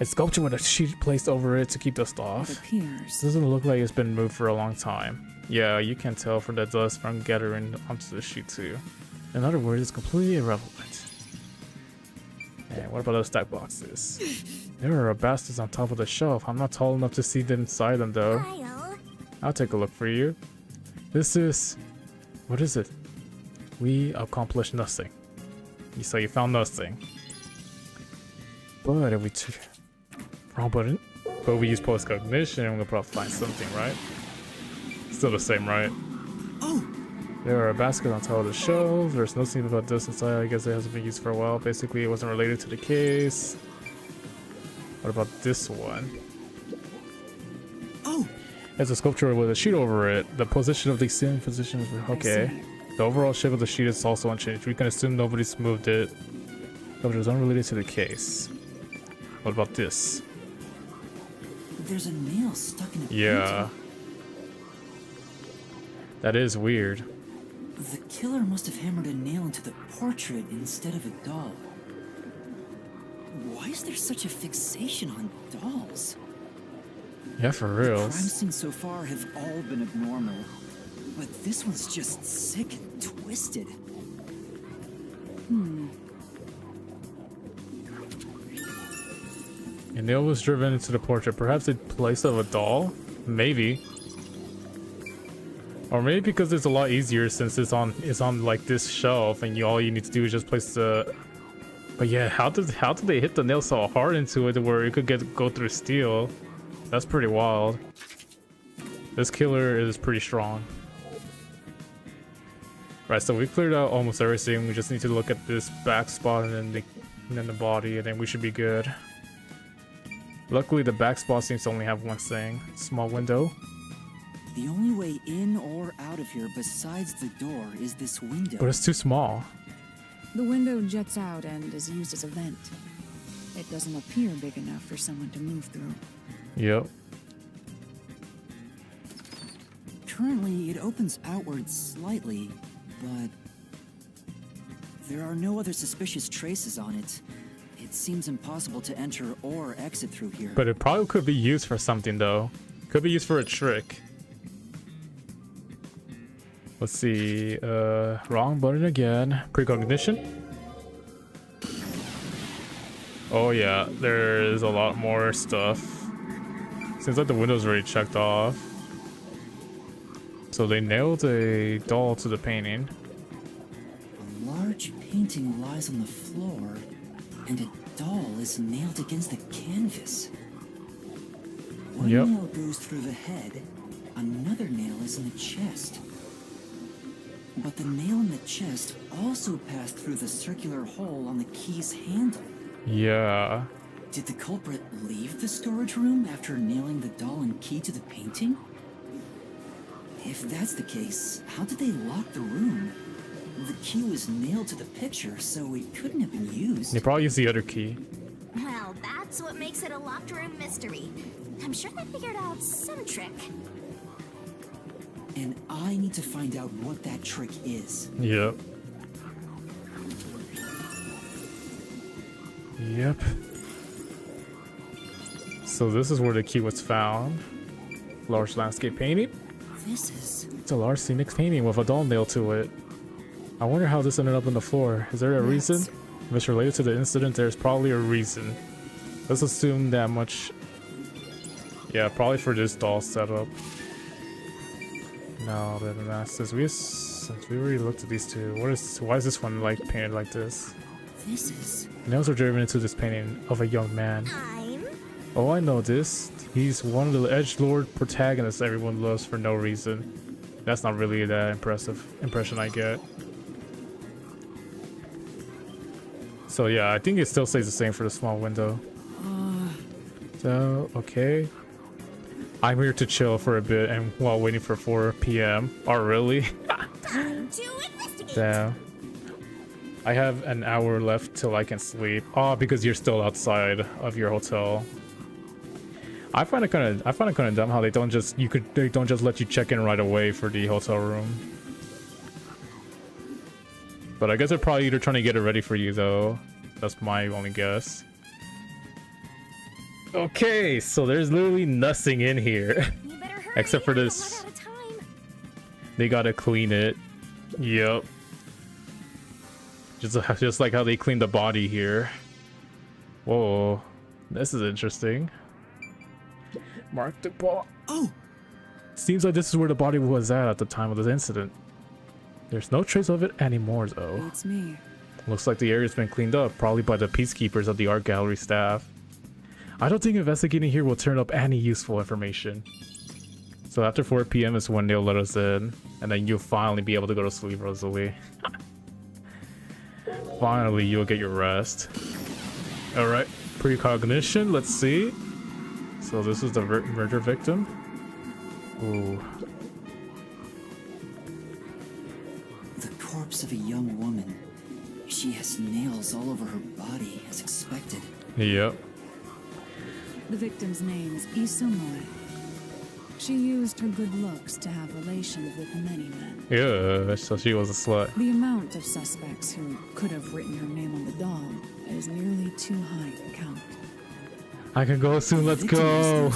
It's sculpture with a sheet placed over it to keep dust It off. appears. Doesn't look like it's been moved for a long time. Yeah, you can tell from the dust from gathering onto the sheet too. In other words, it's completely irrelevant. And what about those stack boxes? There are bastards on top of the shelf. I'm not tall enough to see them inside them though. I'll take a look for you. This is... What is it? We accomplished nothing. You say you found nothing. But if we Wrong button. But we use post-cognition and we'll probably find something, right? Still the same, right? Oh! There are a basket on top of the shelf. There's no scene about this inside. I guess it hasn't been used for a while. Basically, it wasn't related to the case. What about this one? Oh! It's a sculpture with a sheet over it. The position of the same position is okay. The overall shape of the sheet is also unchanged. We can assume nobody's moved it. Sculpture is unrelated to the case. What about this? There's a nail stuck in a Yeah. That is weird. The killer must have hammered a nail into the portrait instead of a doll. Why is there such a fixation on dolls? Yeah, for The real. crime scenes so far have all been abnormal, but this one's just sick and twisted. A nail was driven into the portrait. Perhaps in place of a doll? Maybe. Or maybe because it's a lot easier since it's on like this shelf and all you need to do is just place the. But yeah, how did they hit the nail so hard into it where it could go through steel? That's pretty wild. This killer is pretty strong. Right, so we cleared out almost everything. We just need to look at this back spot and then the body, and then we should be good. Luckily, the back spot seems to only have one thing. Small window. The only way in or out of here besides the door is this window. But it's too small. The window juts out and is used as a vent. It doesn't appear big enough for someone to move through. Yep. Currently, it opens outward slightly, but there are no other suspicious traces on it. It seems impossible to enter or exit through here. But it probably could be used for something though. Could be used for a trick. Let's see. Wrong button again. Precognition. Oh yeah, there is a lot more stuff. Seems like the window's already checked off. So they nailed a doll to the painting. A large painting lies on the floor, and a doll is nailed against the canvas. One nail goes through the head, another nail is in the chest. But the nail in the chest also passed through the circular hole on the key's handle. Yeah. Did the culprit leave the storage room after nailing the doll and key to the painting? If that's the case, how did they lock the room? The key was nailed to the picture, so it couldn't have been used. They probably used the other key. Well, that's what makes it a locked room mystery. I'm sure they figured out some trick. And I need to find out what that trick is. Yep. Yep. So this is where the key was found. Large landscape painting. This is... It's a large scenic painting with a doll nailed to it. I wonder how this ended up on the floor. Is there a reason? If it's related to the incident, there's probably a reason. Let's assume that much. Yeah, probably for this doll setup. No, then that's this. Since we already looked at these two, why is this one like painted like this? This is... Nails are driven into this painting of a young man. Oh, I know this. He's one of the edgelord protagonists everyone loves for no reason. That's not really that impression I get. So yeah, I think it still stays the same for the small window. So, okay. I'm here to chill for a bit and while waiting for 4 p.m. Oh, really? Time to investigate. Damn. I have an hour left till I can sleep. Oh, because you're still outside of your hotel. I find it kind of dumb how they don't just let you check in right away for the hotel room. But I guess they're probably either trying to get it ready for you though. That's my only guess. Okay, so there's literally nothing in here except for this. They gotta clean it. Yep. Just like how they cleaned the body here. Whoa, this is interesting. Mark the ball. Oh! Seems like this is where the body was at the time of the incident. There's no trace of it anymore though. It's me. Looks like the area's been cleaned up, probably by the peacekeepers of the art gallery staff. I don't think investigating here will turn up any useful information. So after 4 p.m. is when they'll let us in, and then you'll finally be able to go to sleep, Rosalie. Finally, you'll get your rest. Alright, precognition, let's see. So this is the murder victim. Ooh. The corpse of a young woman. She has nails all over her body, as expected. Yep. The victim's name is Isamoe. She used her good looks to have relations with many men. Yeah, so she was a slut. The amount of suspects who could have written her name on the doll is nearly too high to count. I can go soon, let's go!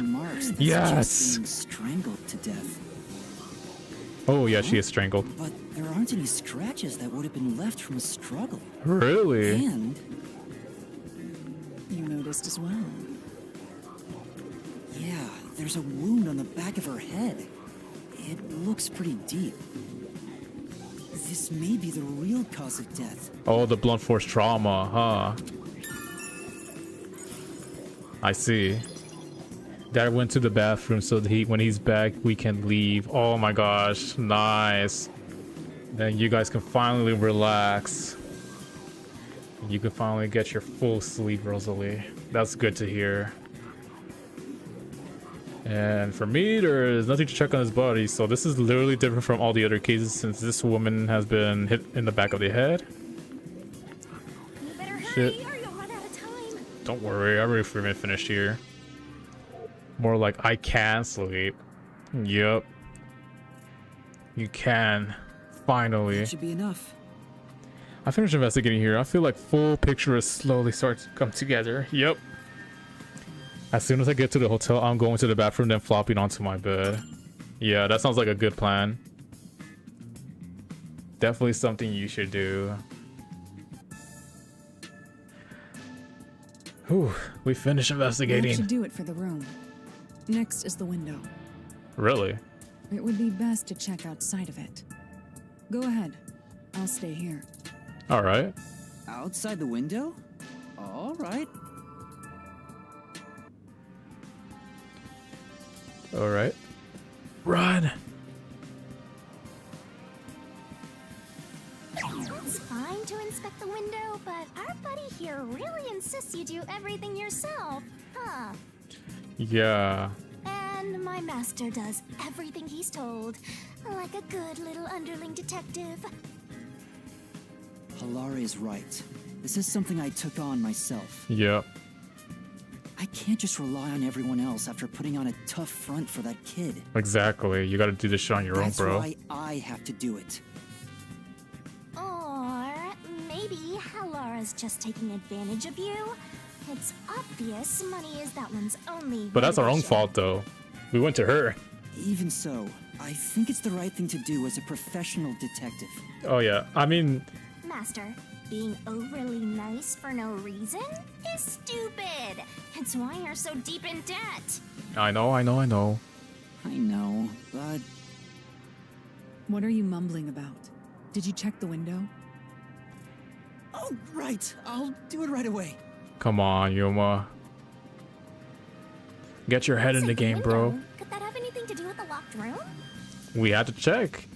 Marks that's Yes! just being strangled to death. Oh yeah, she is strangled. But there aren't any scratches that would have been left from a struggle. Really? And you noticed as well. Yeah, there's a wound on the back of her head. It looks pretty deep. This may be the real cause of death. Oh, the blunt force trauma, huh? I see. Dad went to the bathroom so that when he's back, we can leave. Oh my gosh, nice. Then you guys can finally relax. You can finally get your full sleep, Rosalie. That's good to hear. And for me, there is nothing to check on his body, so this is literally different from all the other cases since this woman has been hit in the back of the head. You better Shit. hurry or you'll run out of time. Don't worry, I'm already finished here. More like I can sleep. Yup. You can. Finally. That should be enough. I finished investigating here. I feel like full picture is slowly starting to come together. Yep. As soon as I get to the hotel, I'm going to the bathroom, then flopping onto my bed. Yeah, that sounds like a good plan. Definitely something you should do. Whew, we finished That investigating. should do it for the room. Next is the window. Really? It would be best to check outside of it. Go ahead. I'll stay here. Alright. Outside the window? All right. Alright. Run! It's fine to inspect the window, but our buddy here really insists you do everything yourself, huh? Yeah. And my master does everything he's told, like a good little underling detective. Hilary is right. This is something I took on myself. Yep. I can't just rely on everyone else after putting on a tough front for that kid. Exactly. You gotta do this shit on your That's own, bro. why I have to do it. Or maybe Halara's just taking advantage of you. It's obvious money is that one's only But that's our own motivation. fault, though. We went to her. Even so, I think it's the right thing to do as a professional detective. Oh, yeah. I mean, Master, being overly nice for no reason is stupid. It's why you're so deep in debt. I know. I know, but What are you mumbling about? Did you check the window? oh, right. I'll do it right away. come on, Yuma. Get your head in the game, bro. Window? Could that have anything to do with the locked room? We had to check.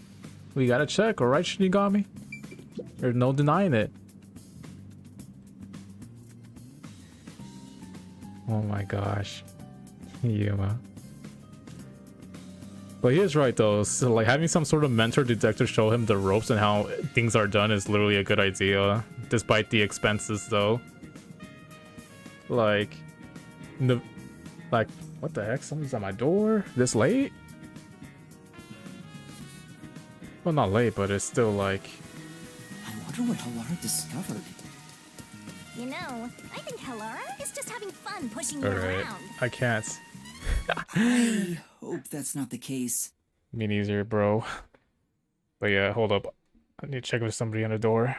We gotta check, alright, Shinigami? There's no denying it. Oh my gosh. Yuma. But he is right though, so like having some sort of mentor detective show him the ropes and how things are done is literally a good idea, despite the expenses though. Like, what the heck? Someone's at my door this late? Well, not late, but it's still like. I wonder what Hilary discovered. You know, I think Halara is just having fun pushing you Alright, around. I can't. I hope that's not the case. Me neither, bro. But yeah, hold up. I need to check if there's somebody on the door.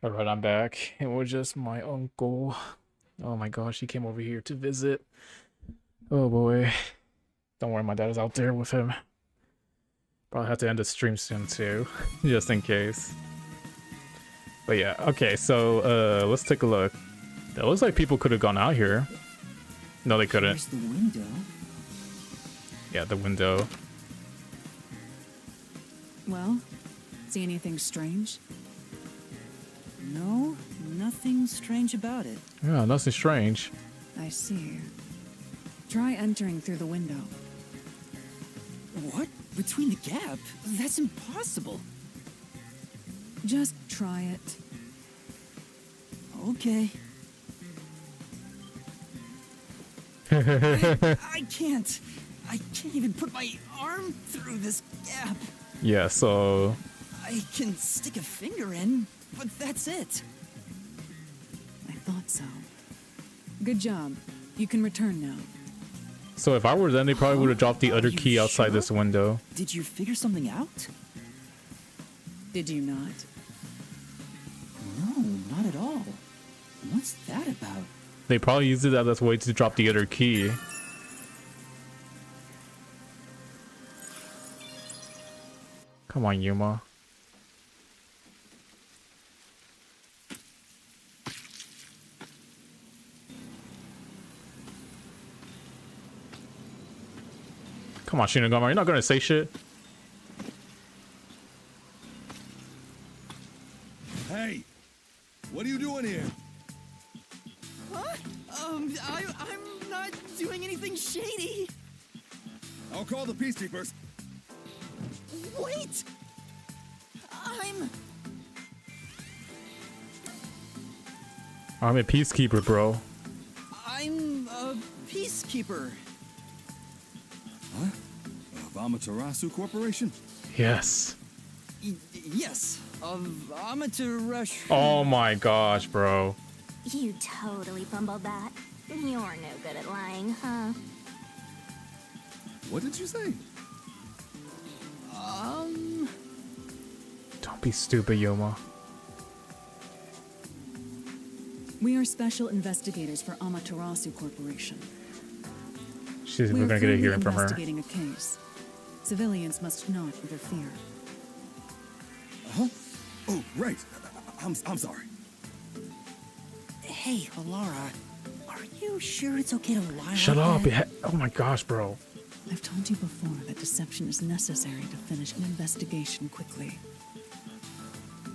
Alright, I'm back. It was just my uncle. Oh my gosh, he came over here to visit. Oh boy. Don't worry, my dad is out there with him. Probably have to end the stream soon too, just in case. But yeah, okay, so let's take a look. It looks like people could have gone out here. No, they couldn't. Here's the window. Yeah, the window. Well, see anything strange? No, nothing strange about it. Yeah, nothing strange. I see. Try entering through the window. What? Between the gap? That's impossible. Just try it. Okay. I can't. I can't even put my arm through this gap. Yeah, so I can stick a finger in, but that's it. I thought so. Good job. You can return now. so if I were them, they probably would have dropped the other you key outside sure? this window. Did you figure something out? Did you not? No, not at all. What's that about? They probably used it as a way to drop the other key. Come on, Yuma. Come on, Shinigami, you're not gonna say shit. Hey, what are you doing here? Huh? I'm not doing anything shady. I'll call the peacekeepers. Wait! I'm a peacekeeper, bro. I'm a peacekeeper. Huh? Of Amaterasu Corporation? Yes. Yes, of Amaterasu. Oh my gosh, bro. You totally fumbled that. You're no good at lying, huh? What did you say? Don't be stupid, Yuma. We are special investigators for Amaterasu Corporation. We're gonna get a hearing from her. Investigating a case. Civilians must not interfere. Huh? Oh, right. I'm sorry. Hey, Alara, are you sure it's okay to lie? Shut like up. that? Oh my gosh, bro. I've told you before that deception is necessary to finish an investigation quickly.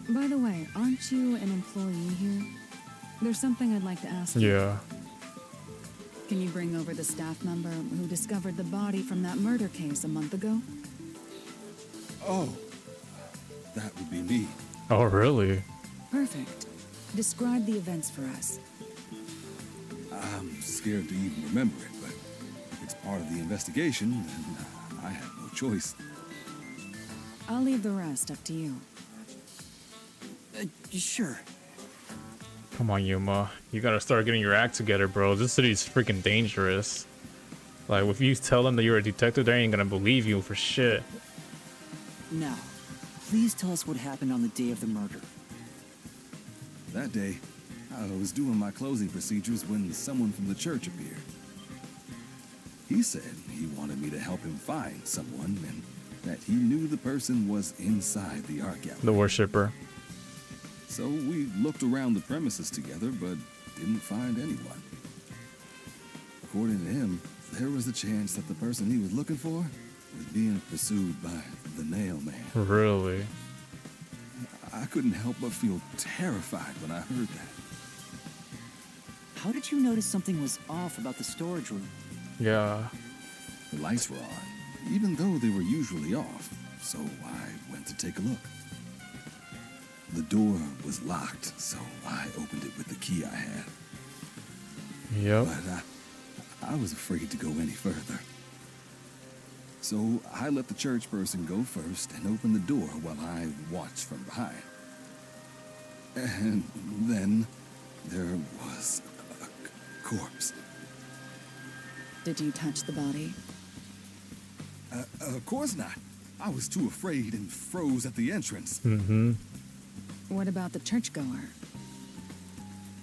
By the way, aren't you an employee here? There's something I'd like to ask you. Yeah. Can you bring over the staff member who discovered the body from that murder case a month ago? Oh, that would be me. Oh, really? Perfect. Describe the events for us. I'm scared to even remember it, but if it's part of the investigation, then I have no choice. I'll leave the rest up to you. Sure. Come on, Yuma. You gotta start getting your act together, bro. This city's freaking dangerous. Like, if you tell them that you're a detective, they ain't gonna believe you for shit. Now, please tell us what happened on the day of the murder. That day, I was doing my closing procedures when someone from the church appeared. He said he wanted me to help him find someone and that he knew the person was inside the art gallery. The worshipper. So we looked around the premises together, but didn't find anyone. According to him, there was a chance that the person he was looking for was being pursued by the Nail Man. Really? I couldn't help but feel terrified when I heard that. How did you notice something was off about the storage room? Yeah. The lights were on, even though they were usually off, so I went to take a look. The door was locked, so I opened it with the key I had. Yep. But I was afraid to go any further. So I let the church person go first and open the door while I watched from behind. And then there was a corpse. Did you touch the body? Of course not. I was too afraid and froze at the entrance. Mm-hmm. What about the churchgoer?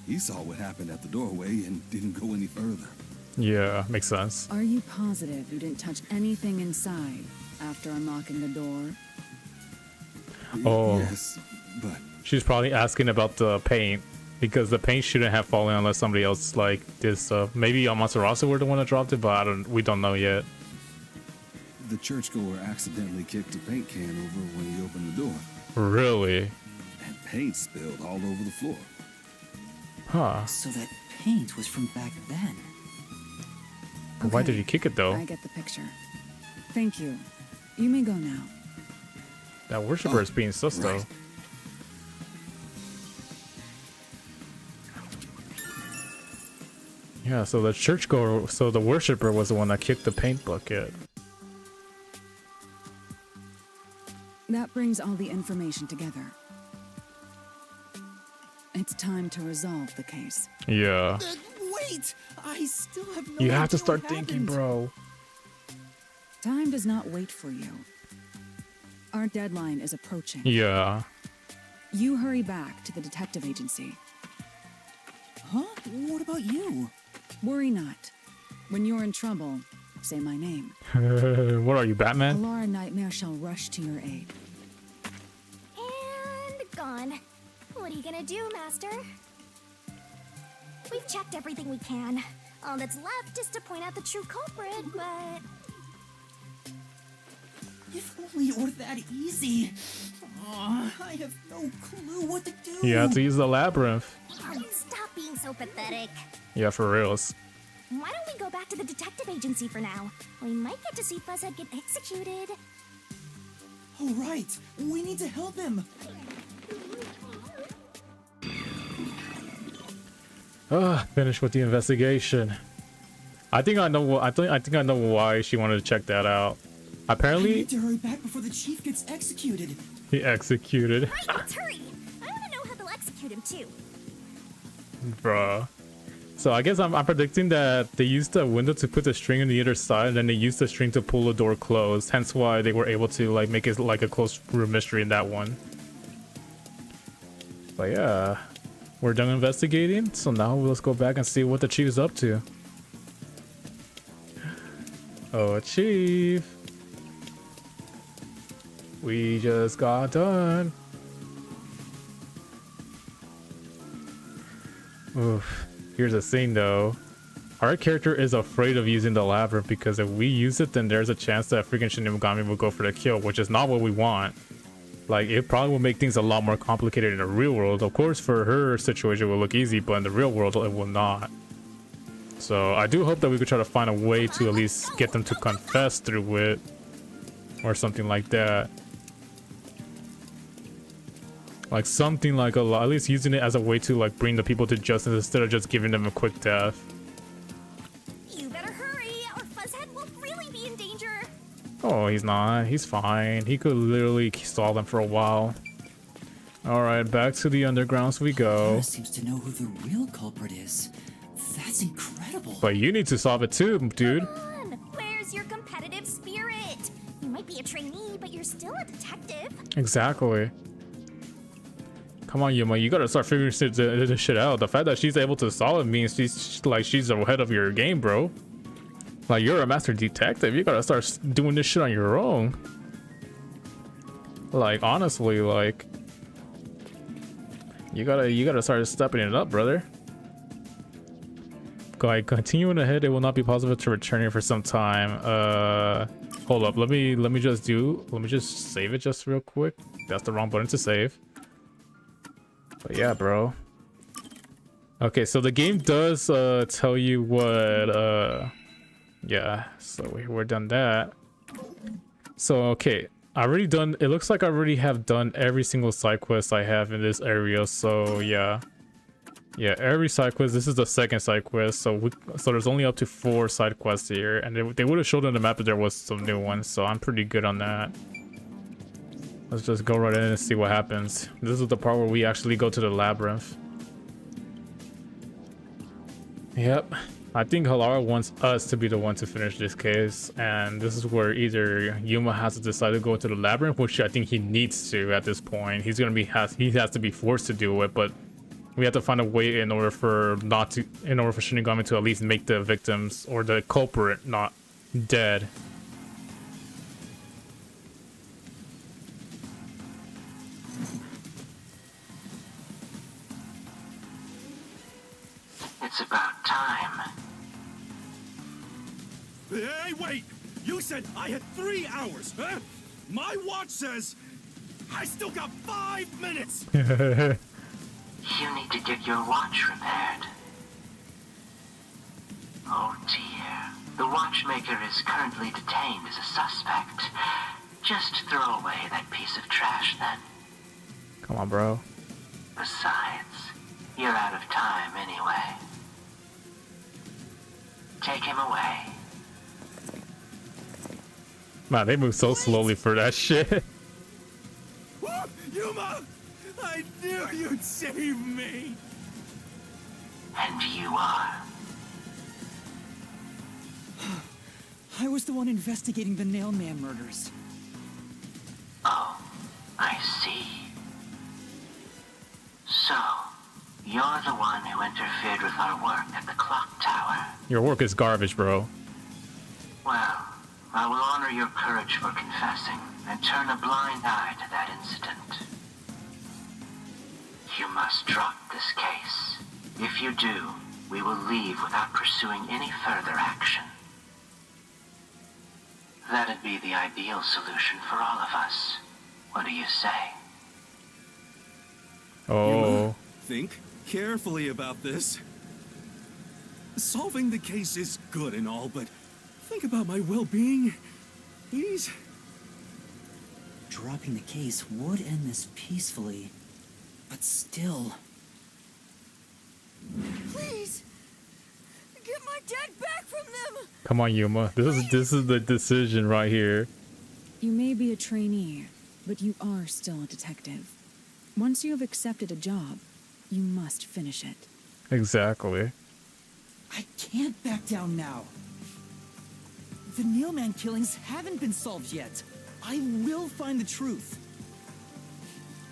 He saw what happened at the doorway and didn't go any further. Yeah, makes sense. Are you positive you didn't touch anything inside after unlocking the door? Oh. Yes, but She's probably asking about the paint, because the paint shouldn't have fallen unless somebody else like did stuff. Maybe Amaterasu were the one that dropped it, but we don't know yet. the churchgoer accidentally kicked a paint can over when he opened the door. Really? And paint spilled all over the floor. Huh. So that paint was from back then. But why did he kick it though? I get the picture. Thank you. You may go now. That worshiper is being sus though. Yeah, so the churchgoer, so the worshiper was the one that kicked the paint bucket. That brings all the information together. It's time to resolve the case. Yeah. Wait! I still have no You have to idea start what thinking, happened. bro. Time does not wait for you. Our deadline is approaching. Yeah. You hurry back to the detective agency. Huh? What about you? Worry not. When you're in trouble, say my name. What are you, Batman? Alara Nightmare shall rush to your aid. And gone. What are you gonna do, Master? We've checked everything we can. All that's left is to point out the true culprit, but... If only it were that easy. Aw, I have no clue what to do. You have to use the labyrinth. Stop being so pathetic. Yeah, for reals. Why don't we go back to the detective agency for now? We might get to see Fuzzhead get executed. Oh, right. We need to help him. Finish with the investigation. I think I know. I think I know why she wanted to check that out. I Apparently, need to hurry back before the chief gets executed. he executed. Right, let's hurry! I want to know how they'll execute him too. Bruh. So I guess I'm predicting that they used the window to put the string on the other side, and then they used the string to pull the door closed. Hence why they were able to like make it like a closed room mystery in that one. But yeah, we're done investigating. So now let's go back and see what the chief is up to. Oh, chief. We just got done. Oof. Here's the thing though. Our character is afraid of using the labyrinth because if we use it, then there's a chance that freaking Shinigami will go for the kill, which is not what we want. Like, it probably will make things a lot more complicated in the real world. Of course, for her situation, it will look easy, but in the real world, it will not. So I do hope that we could try to find a way to at least get them to confess through it or something like that. Like something like at least using it as a way to like bring the people to justice instead of just giving them a quick death. You better hurry, or Fuzzhead will really be in danger. Oh, he's not. He's fine. He could literally stall them for a while. All right, back to the undergrounds we go. Kara seems to know who the real culprit is. That's incredible. But you need to solve it too, dude. Come on, where's your competitive spirit? You might be a trainee, but you're still a detective. Exactly. Come on, Yuma, you gotta start figuring this shit out. The fact that she's able to solve it means she's ahead of your game, bro. Like, you're a master detective. You gotta start doing this shit on your own. Like, honestly, like, you gotta start stepping it up, brother. Go ahead, continuing ahead. It will not be possible to return here for some time. Hold up. Let me just save it just real quick. That's the wrong button to save. But yeah, bro. Okay, so the game does tell you what yeah, so we're done that. So okay, it looks like I already have done every single side quest I have in this area. So yeah, every side quest. This is the second side quest, so there's only up to 4 side quests here, and they would have showed on the map if there was some new ones, so I'm pretty good on that. Let's just go right in and see what happens. This is the part where we actually go to the labyrinth. Yep. I think Halara wants us to be the one to finish this case, and this is where either Yuma has to decide to go to the labyrinth, which I think he needs to at this point. He has to be forced to do it, but we have to find a way in order for Shinigami to at least make the victims or the culprit not dead. It's about time. Hey, wait! You said I had 3 hours, huh? My watch says I still got 5 minutes! You need to get your watch repaired. Oh dear. The watchmaker is currently detained as a suspect. Just throw away that piece of trash then. Come on, bro. Besides, you're out of time anyway. Take him away. Man, they move so slowly for that shit. Yuma! I knew you'd save me! And you are. I was the one investigating the Nailman murders. Oh, I see. So, you're the one who interfered with our work at the clock tower. Your work is garbage, bro. Well, I will honor your courage for confessing and turn a blind eye to that incident. You must drop this case. If you do, we will leave without pursuing any further action. That'd be the ideal solution for all of us. What do you say? Oh. Think carefully about this. Solving the case is good and all, but think about my well-being, please. Dropping the case would end this peacefully, but still. Please, get my dad back from them. Come on, Yuma. This is the decision right here. You may be a trainee, but you are still a detective. Once you have accepted a job, you must finish it. Exactly. I can't back down now. The Nailman killings haven't been solved yet. I will find the truth.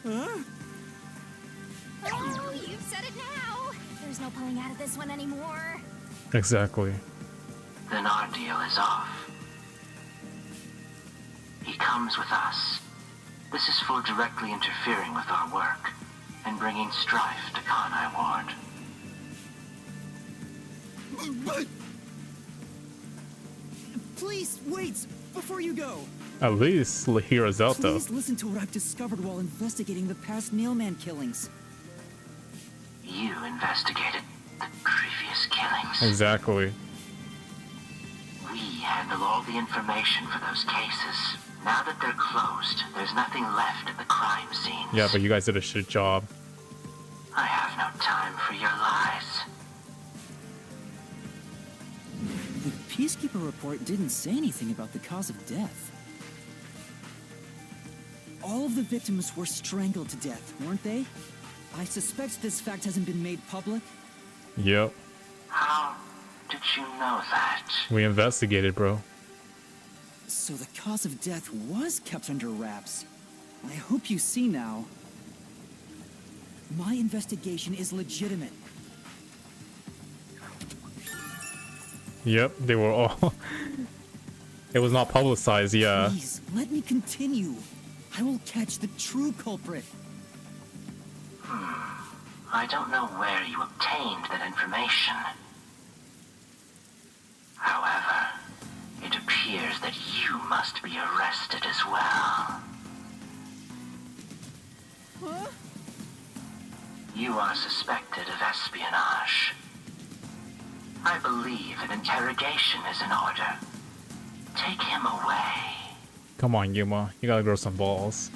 Huh? Oh, you've said it now. There's no pulling out of this one anymore. Exactly. Then our deal is off. He comes with us. This is for directly interfering with our work and bringing strife to Kanai Ward. But... Please, wait, before you go. At least hear us out, though. Please listen to what I've discovered while investigating the past Nailman killings. You investigated the previous killings. Exactly. We handle all the information for those cases. Now that they're closed, there's nothing left at the crime scenes. Yeah, but you guys did a shit job. I have no time for your lies. The Peacekeeper report didn't say anything about the cause of death. All of the victims were strangled to death, weren't they? I suspect this fact hasn't been made public. Yep. How did you know that? We investigated, bro. So the cause of death was kept under wraps. I hope you see now. My investigation is legitimate. Yep, they were all... It was not publicized, yeah. Please, let me continue. I will catch the true culprit. I don't know where you obtained that information. However, it appears that you must be arrested as well. Huh? You are suspected of espionage. I believe an interrogation is in order. Take him away. Come on, Yuma. You gotta grow some balls.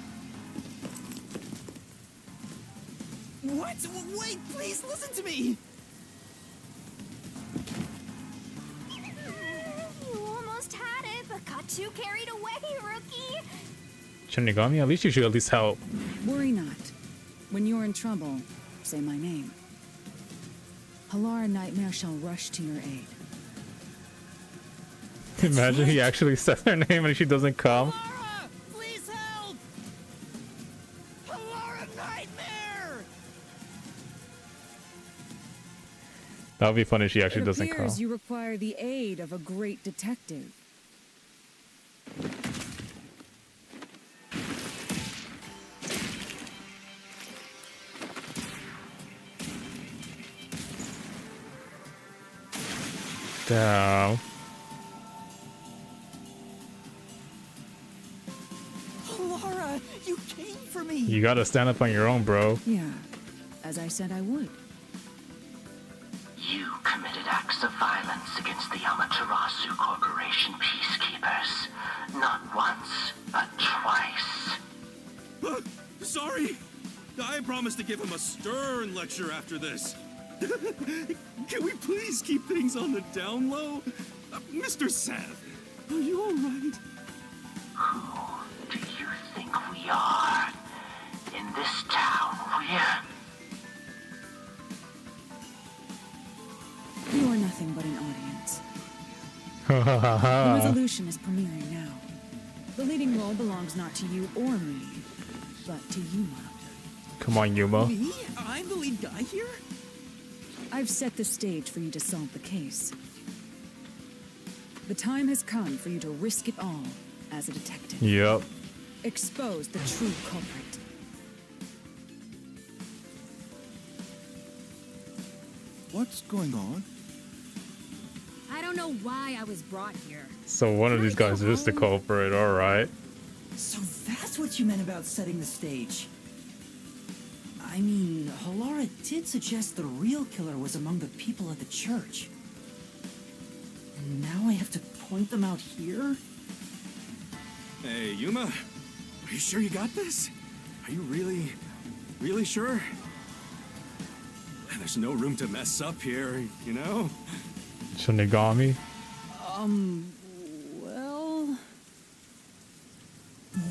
What? Wait, please listen to me! You almost had it, but got too carried away, rookie. Shinigami, at least you should at least help. Worry not. When you're in trouble, say my name. Halara Nightmare shall rush to your aid. Imagine he actually says her name and she doesn't come. Laura, please help! Laura Nightmare! That would be funny if she actually It doesn't appears come. you require the aid of a great detective. Damn. Laura, you came for me. You gotta stand up on your own, bro. Yeah, as I said I would. You committed acts of violence against the Amaterasu Corporation peacekeepers. Not once, but twice. Sorry. I promised to give him a stern lecture after this. Can we please keep things on the down low? Mr. Sav, are you all right? Who do you think we are? In this town, You are nothing but an audience. The resolution is premiering now. The leading role belongs not to you or me, but to Yuma. Come on, Yuma. Me? I'm the lead guy here? I've set the stage for you to solve the case. The time has come for you to risk it all as a detective. Yep. Expose the true culprit. What's going on? I don't know why I was brought here. So one of these guys is the culprit, alright. So that's what you meant about setting the stage. I mean, Halara did suggest the real killer was among the people at the church. And now I have to point them out here? Hey, Yuma. Are you sure you got this? Are you really sure? There's no room to mess up here, you know? Shinigami. Well...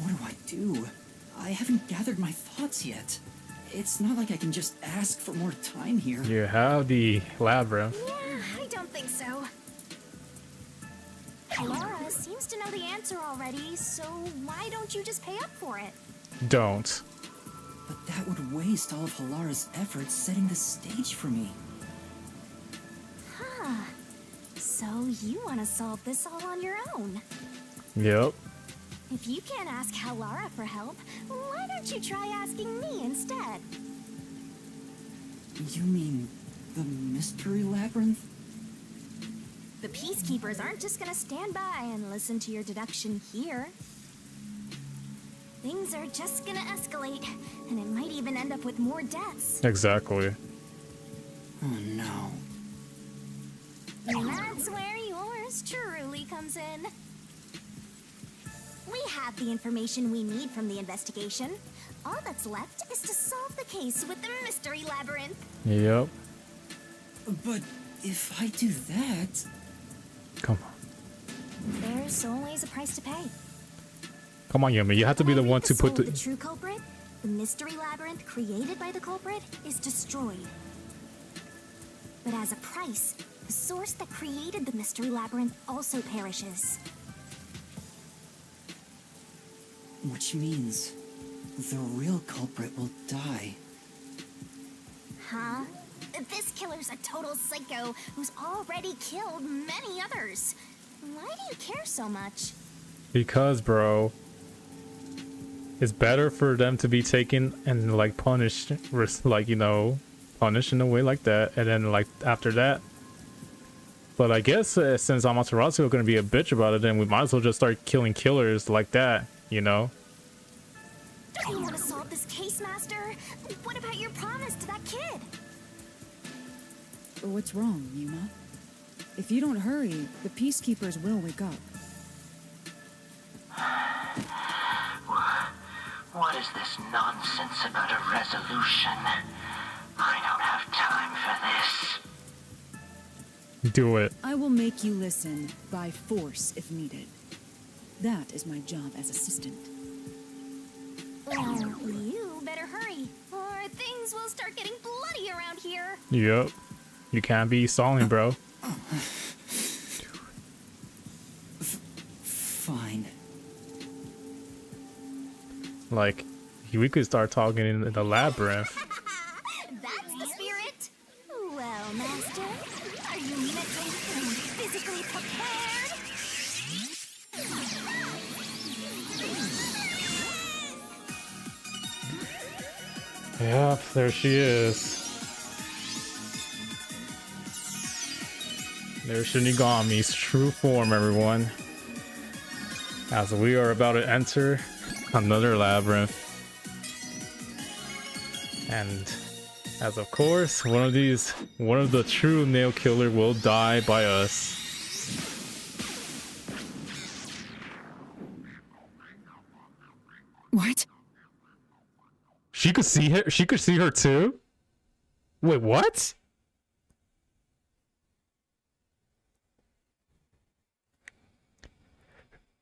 What do I do? I haven't gathered my thoughts yet. It's not like I can just ask for more time here. You have the labyrinth. Yeah, I don't think so. Laura seems to know the answer already, so why don't you just pay up for it? Don't. But that would waste all of Halara's efforts setting the stage for me. Huh. So you want to solve this all on your own? Yep. If you can't ask Halara for help, why don't you try asking me instead? You mean the mystery labyrinth? The peacekeepers aren't just gonna stand by and listen to your deduction here. Things are just gonna escalate, and it might even end up with more deaths. Exactly. Oh no. And that's where yours truly comes in. We have the information we need from the investigation. All that's left is to solve the case with the mystery labyrinth. Yep. But if I do that... Come on. There's always a price to pay. Come on, Yumi. You have to be the one to put The the... true culprit, the mystery labyrinth created by the culprit, is destroyed. But as a price, the source that created the mystery labyrinth also perishes. Which means the real culprit will die. Huh? This killer's a total psycho who's already killed many others. Why do you care so much? Because, bro, it's better for them to be taken and like punished, like, you know, punished in a way like that, and then like after that. But I guess since Amaterasu are going to be a bitch about it, then we might as well just start killing killers like that, you know? Don't you want to solve this case, Master? What about your promise to that kid? What's wrong, Yuma? If you don't hurry, the peacekeepers will wake up. What is this nonsense about a resolution? I don't have time for this. Do it. I will make you listen by force if needed. That is my job as assistant. Well, you better hurry, or things will start getting bloody around here. Yep. You can't be stalling, bro. Like, we could start talking in the labyrinth. That's the spirit. Well, Master, are you mentally and physically prepared? Yep, there she is. There's Shinigami's true form, everyone. As we are about to enter another labyrinth. And as of course, one of the true nail killer will die by us. What? She could see her? She could see her too? Wait, what?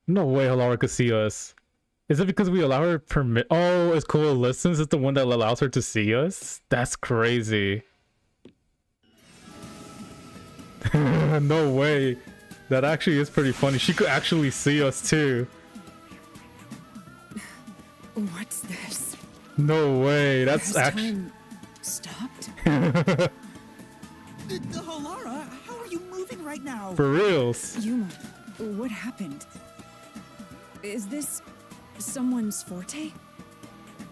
No way Halara could see us. Is it because we allow her permit? Oh, it's cool. Listens is the one that allows her to see us? That's crazy. No way. That actually is pretty funny. She could actually see us too. What's this? No way. That's actually... Time stopped? Halara, how are you moving right now? For reals. Yuma, what happened? Is this someone's forte?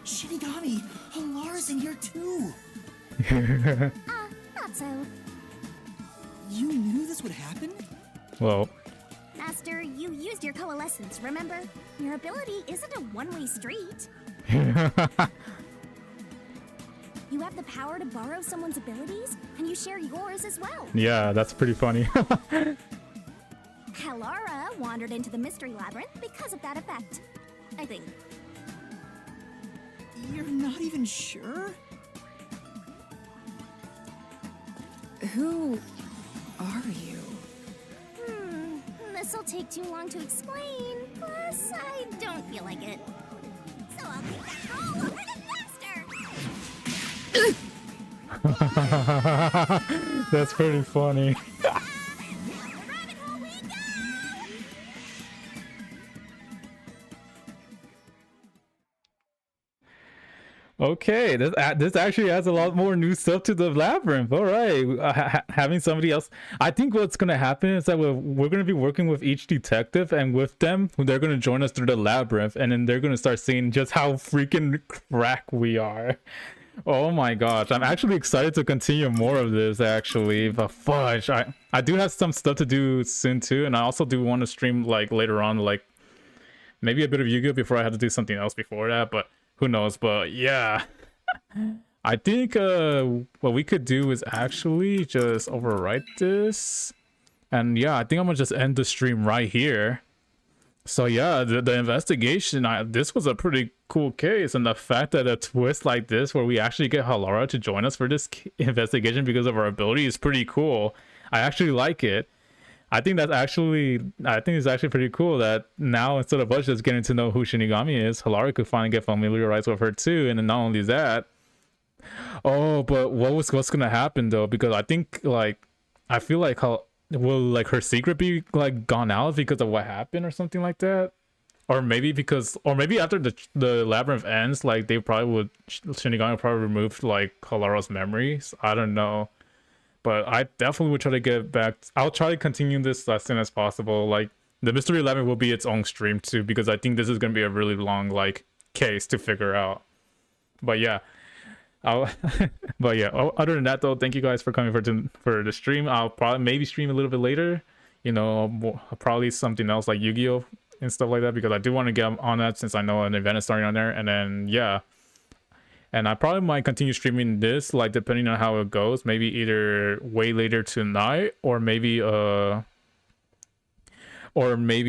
Shinigami, Halara's in here too. Not so. You knew this would happen? Well. Master, you used your coalescence, remember? Your ability isn't a one-way street. You have the power to borrow someone's abilities, and you share yours as well. Yeah, that's pretty funny. Halara wandered into the mystery labyrinth because of that effect, I think. You're not even sure? Who are you? This'll take too long to explain, plus I don't feel like it. So I'll take that all over the master! That's pretty funny. Okay, this actually adds a lot more new stuff to the labyrinth. All right, having somebody else. I think what's gonna happen is that we're gonna be working with each detective, and with them, they're gonna join us through the labyrinth, and then they're gonna start seeing just how freaking crack we are. Oh my gosh, I'm actually excited to continue more of this actually. But fudge, I do have some stuff to do soon too, and I also do want to stream like later on, like maybe a bit of Yu-Gi-Oh before I have to do something else before that, but. Who knows? But yeah, I think what we could do is actually just overwrite this, and yeah, I think I'm gonna just end the stream right here. So yeah, the investigation, this was a pretty cool case, and the fact that a twist like this where we actually get Halara to join us for this investigation because of our ability is pretty cool. I actually like it. I think it's actually pretty cool that now instead of us just getting to know who Shinigami is, Halara could finally get familiarized with her too. And then not only that, oh, but what's gonna happen though? Because I think like I feel like will like her secret be like gone out because of what happened or something like that, or maybe after the labyrinth ends, like Shinigami probably removed like Halara's memories. I don't know. But I definitely would try to get back. I'll try to continue this as soon as possible. Like the Mystery 11 will be its own stream too, because I think this is going to be a really long like case to figure out. But yeah, other than that though, thank you guys for coming for the stream. I'll probably maybe stream a little bit later. You know, probably something else like Yu-Gi-Oh and stuff like that, because I do want to get on that since I know an event is starting on there. And then yeah. And I probably might continue streaming this, like depending on how it goes. Maybe either way later tonight, or maybe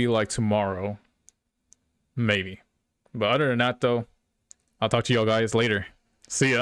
like tomorrow. Maybe. But other than that though, I'll talk to y'all guys later. See ya.